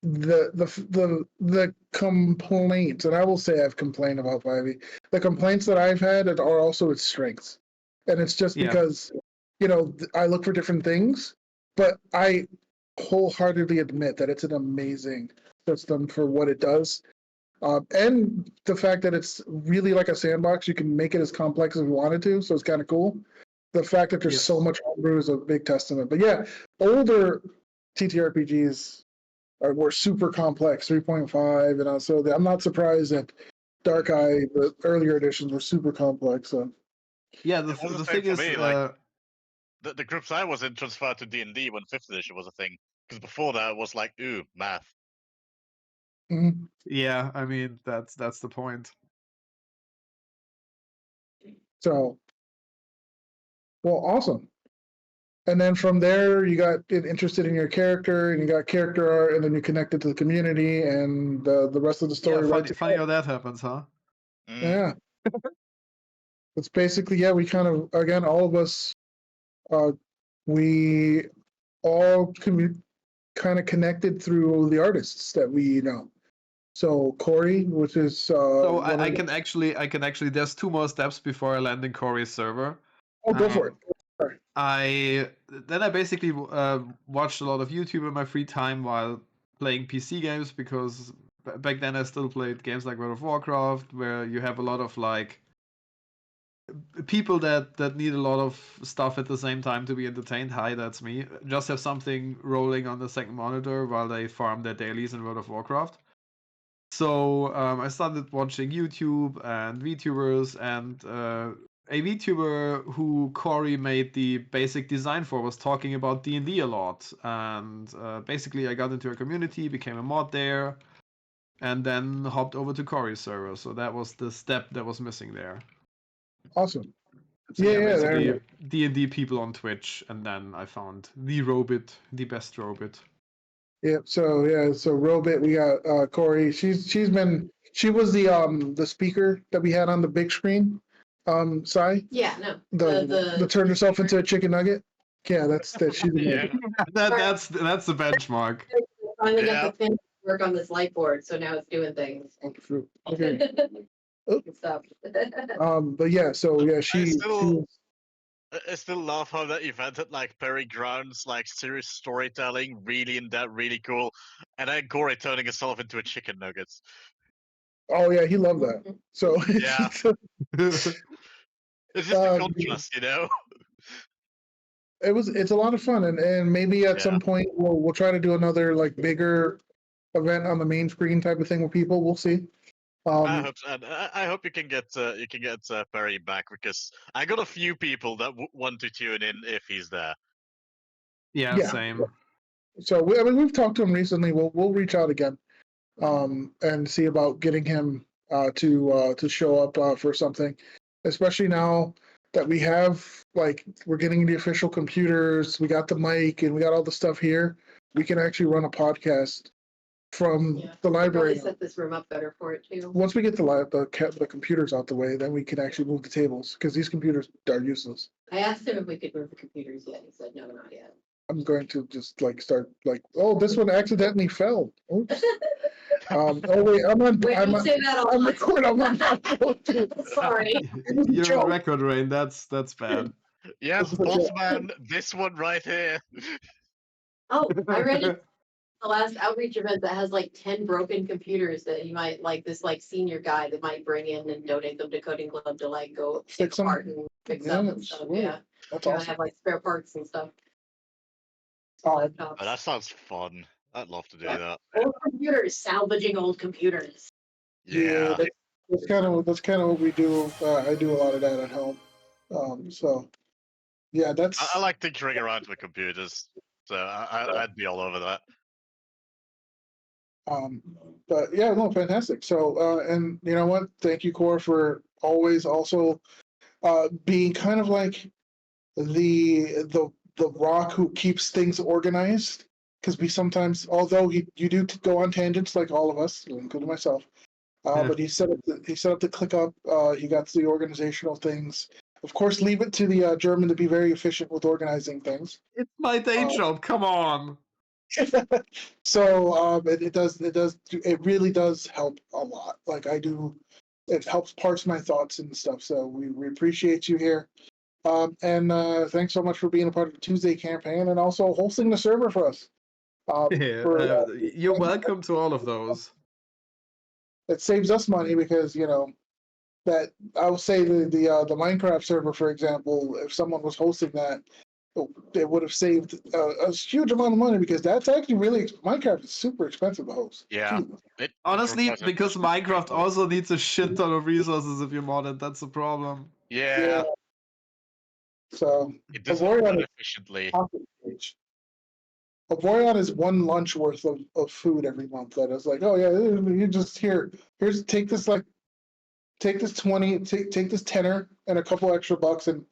the complaints, and I will say I've complained about 5e. The complaints that I've had are also its strengths, and it's just Yeah. because I look for different things, but I wholeheartedly admit that it's an amazing system for what it does. And the fact that it's really like a sandbox, you can make it as complex as you wanted to, so it's kind of cool. The fact that there's so much homebrew is a big testament. But yeah, older TTRPGs were super complex, 3.5, and so I'm not surprised that Dark Eye, the earlier editions, were super complex. So. Yeah, It was the the thing same is, for me, like, the groups I was in transferred to D&D when 5th edition was a thing. Because before that, it was like, ooh, math. Mhm. yeah, I mean that's the point. So, well, awesome. And then from there, you got interested in your character, and you got character art, and then you connected to the community, and the rest of the story. Yeah, Right funny how that happens, huh? Mm. Yeah. It's basically, yeah, we kind of, again, all of us, we all kind of connected through the artists that we know. So Corey, which is So one I of can actually there's 2 more steps before I land in Corey's server. oh, go for it. Sorry. I basically watched a lot of YouTube in my free time while playing PC games, because back then I still played games like World of Warcraft, where you have a lot of like people that need a lot of stuff at the same time to be entertained. Hi, that's me. Just have something rolling on the second monitor while they farm their dailies in World of Warcraft. So I started watching YouTube and VTubers, and a VTuber who Corey made the basic design for was talking about D&D a lot. And basically I got into a community, became a mod there, and then hopped over to Corey's server. So that was the step that was missing there. Awesome. So Yeah, basically D&D people on Twitch, and then I found the Robit, the best Robit. Yeah. So Robit, we got Corey. She was the speaker that we had on the big screen. Sai, Yeah, no. the turn yourself into a chicken nugget. Yeah, that's that. She's amazing. That's the benchmark. Finally Yeah. got the pin to work on this light board, so now it's doing things. Okay. Good stuff. But yeah, so yeah, she I still love how that event had like Perry Ground's like serious storytelling, really in depth, really cool, and then Corey turning himself into a chicken nuggets. oh yeah, he loved that. So Yeah. It's just a contrast, you know. it's a lot of fun, and maybe at some point we'll try to do another like bigger event on the main screen type of thing with people. We'll see. I hope so. And I hope you can get Perry back, because I got a few people that want to tune in if he's there. Yeah, Yeah. same. So we've talked to him recently. We'll reach out again, and see about getting him to show up for something, especially now that we have we're getting the official computers, we got the mic, and we got all the stuff here. We can actually run a podcast from the Probably library. set this room up better for it too. Once we get the computers out the way, then we can actually move the tables, because these computers are useless. I asked him if we could move the computers yet. He said no, not yet. I'm going to just start oh, this one accidentally fell. Oops. Oh wait, Wait, don't say that all I'm the recording. I'm on Sorry. You're on record, Rain. That's bad. Yes, Bossman, this one right here. Oh, I read it. The last outreach event that has like 10 broken computers that you might this senior guy that might bring in and donate them to Coding Club to go Fix them? apart and fix up and stuff. sweet. Yeah. That's Yeah, I awesome. have spare parts and stuff. Oh, Oh, that sounds fun. I'd love to do that. Old computers, salvaging old computers. Yeah. that's kind of what we do. I do a lot of that at home. So yeah, that's I like tinkering around with computers, so I'd be all over that. But yeah, no, fantastic. So and you know what? Thank you, Core, for always also being kind of like the rock who keeps things organized. Because we sometimes, although you do go on tangents like all of us, including myself, Yeah. but he set up the ClickUp. He got the organizational things. Of course, leave it to the German to be very efficient with organizing things. It's my day job. Come on. So it really does help a lot. Like I do, it helps parse my thoughts and stuff. So we appreciate you here. And thanks so much for being a part of the Tuesday campaign and also hosting the server for us. Yeah, you're welcome to all of those. It saves us money because that I would say the Minecraft server, for example, if someone was hosting that, it would have saved a huge amount of money because that's actually really Minecraft is super expensive to host. Yeah. Jeez. It Honestly, requires a because special Minecraft people. also needs a shit ton of resources if you mod it. That's the problem. Yeah, So it doesn't run Avorion is efficiently. pocket page. Avorion is one lunch worth of food every month. That is like, oh yeah, you just here's take this 20, take this tenner and a couple extra bucks and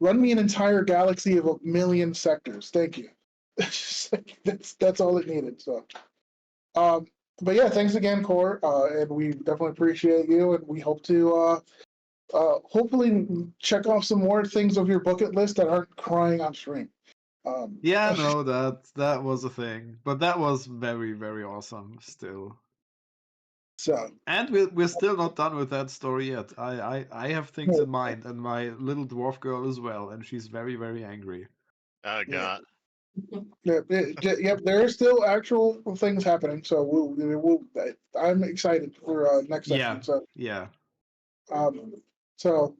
run me an entire galaxy of 1,000,000 sectors. Thank you. That's all it needed. So, but yeah, thanks again, Core, and we definitely appreciate you, and we hope to hopefully check off some more things of your bucket list that aren't crying on stream. Yeah, no, that was a thing, but that was very, very awesome still. So And we're still not done with that story yet. I have things in mind, and my little dwarf girl as well, and she's very, very angry. Oh god. yeah, there are still actual things happening. So I'm excited for next Yeah, session. So yeah. um, so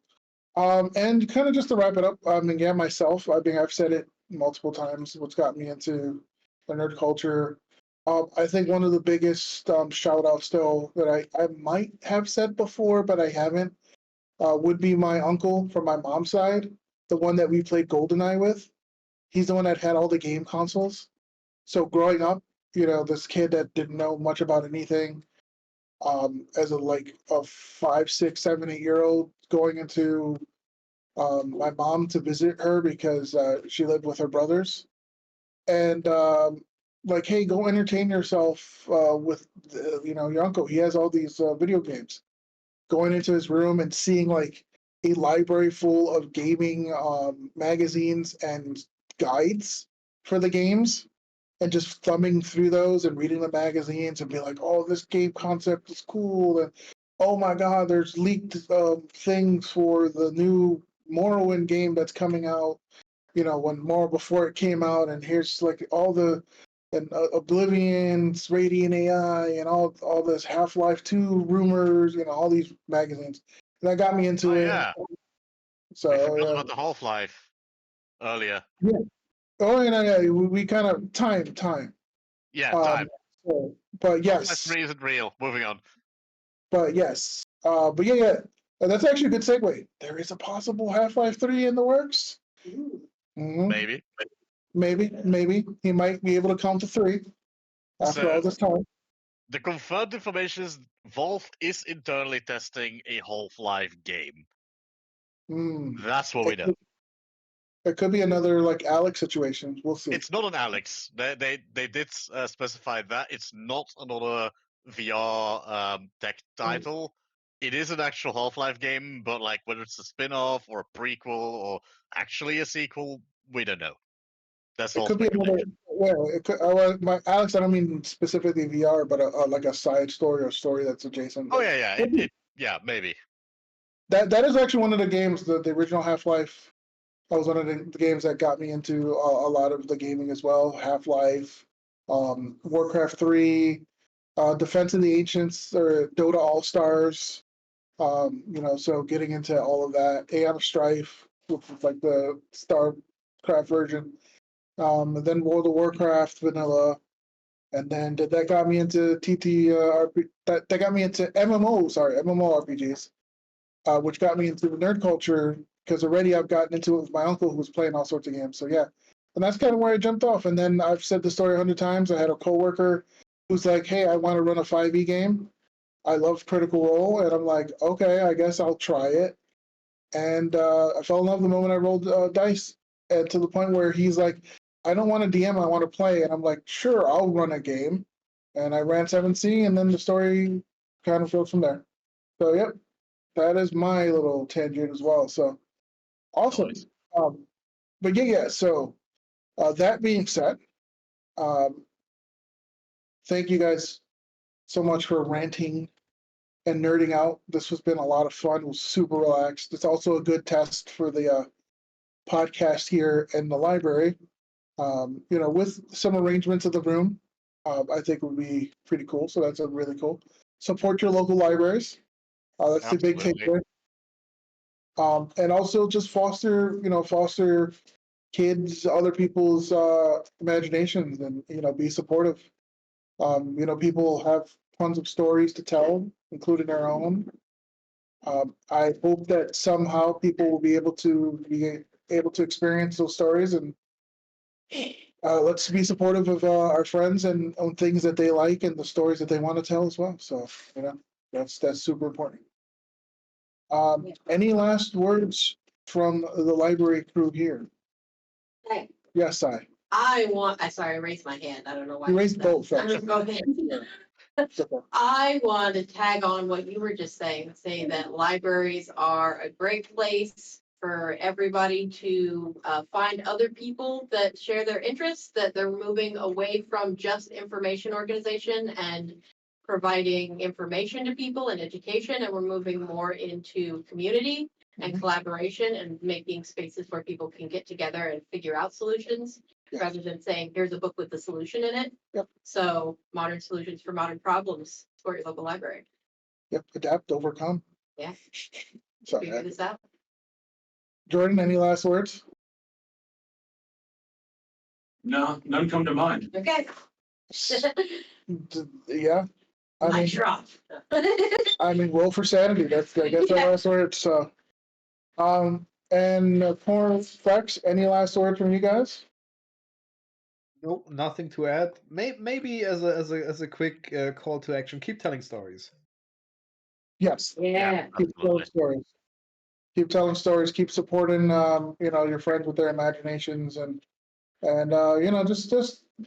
and kind of just to wrap it up. I mean, yeah, myself. I mean, I've said it multiple times. What's got me into the nerd culture. I think one of the biggest shout outs still that I might have said before, but I haven't, would be my uncle from my mom's side, the one that we played GoldenEye with. He's the one that had all the game consoles. So growing up, this kid that didn't know much about anything, as a 5, 6, 7, 8 year old going into my mom to visit her because she lived with her brothers, and like, hey, go entertain yourself with your uncle. He has all these video games. Going into his room and seeing like a library full of gaming magazines and guides for the games, and just thumbing through those and reading the magazines and be like, oh, this game concept is cool, and oh my god, there's leaked things for the new Morrowind game that's coming out. When more before it came out, and here's like all the and Oblivion's Radiant AI and all this Half-Life 2 rumors, all these magazines. And that got me into Oh it. yeah. So We forgot yeah. about the Half-Life earlier. Yeah. Oh yeah, we kind of time. Yeah, Um, time. but Half-Life yes, 3 isn't real. Moving on. but yes, but yeah. That's actually a good segue. There is a possible Half-Life 3 in the works. Mhm. Maybe. Maybe he might be able to count to 3 after So all this time. the confirmed information is Valve is internally testing a Half-Life game. Mm. That's what we know. It could be another like Alex situation. We'll see. It's not an Alex. They did specify that it's not another VR tech title. It is an actual Half-Life game, but like whether it's a spin-off or a prequel or actually a sequel, we don't know. That's It all could be another. speculation. Well, it could. Alex, I don't mean specifically VR, but like a side story or a story that's adjacent. Oh yeah, yeah. Yeah, maybe. That is actually one of the games. The original Half-Life. That was one of the games that got me into a lot of the gaming as well. Half-Life, Warcraft 3, Defense of the Ancients, or Dota All Stars. So getting into all of that. Aeon of Strife, which is like the StarCraft version. Then World of Warcraft vanilla, and then that got me into that got me into MMORPGs, which got me into the nerd culture because already I've gotten into it with my uncle who was playing all sorts of games. So yeah, and that's kind of where I jumped off. And then I've said the story 100 times. I had a coworker who's like, "Hey, I want to run a 5e game. I love Critical Role," and I'm like, "Okay, I guess I'll try it." And I fell in love the moment I rolled dice, and to the point where he's like, "I don't want to DM, I want to play," and I'm like, "Sure, I'll run a game." And I ran 7C, and then the story kind of goes from there. So yep, that is my little tangent as well. So awesome. Nice. But yeah. So that being said, um, thank you guys so much for ranting and nerding out. This has been a lot of fun. It was super relaxed. It's also a good test for the podcast here in the library. With some arrangements of the room, I think would be pretty cool. So that's a really cool. Support your local libraries. That's the big Absolutely. takeaway. And also just foster kids, other people's imaginations, and be supportive. People have tons of stories to tell, including their own. I hope that somehow people will be able to experience those stories, and let's be supportive of our friends and on things that they like and the stories that they want to tell as well. So that's super important. Any last words from the library crew here? Hey, Yes, I raised my hand. I don't know why. you I raised did that. both. I'm Actually. gonna go ahead. I want to tag on what you were just saying that libraries are a great place for everybody to find other people that share their interests, that they're moving away from just information organization and providing information to people and education, and we're moving more into community and Mhm. collaboration and making spaces where people can get together and figure out solutions Yes. rather than saying, here's a book with the solution in it. Yep. So modern solutions for modern problems for your local library. Yep. Adapt, overcome. Yeah. So, Figure this out. Jordan, any last words? No, none come to mind. Okay. Yeah. I Mic mean, drop. roll for sanity. That's I guess Yeah. our last words. So, and for Fex, any last words from you guys? Nope, nothing to add. Maybe as a quick call to action, keep telling stories. Yes. Yeah. Keep telling Absolutely. stories. Keep telling stories. Keep supporting, your friends with their imaginations, and just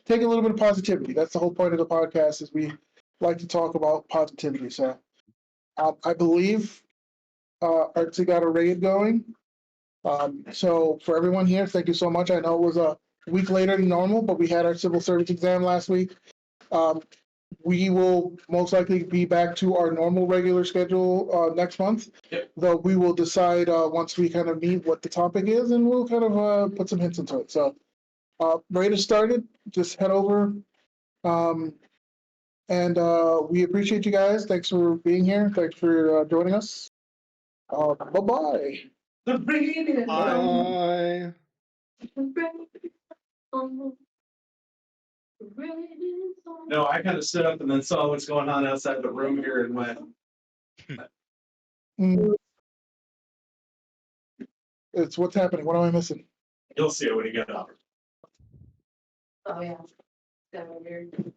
take a little bit of positivity. That's the whole point of the podcast. Is we like to talk about positivity. So, I believe Artsy got a raid going. So for everyone here, thank you so much. I know it was a week later than normal, but we had our civil service exam last week. We will most likely be back to our normal regular schedule next month. Yep. Though we will decide once we kind of meet what the topic is, and we'll kind of put some hints into it. So raid has started. Just head over. And we appreciate you guys. Thanks for being here. Thanks for joining us. Bye-bye. The rain. Bye. No, I kind of stood up and then saw what's going on outside the room here and went, Mm. It's what's happening. What am I missing? you'll see it when you get up. Oh, yeah. Kind of weird.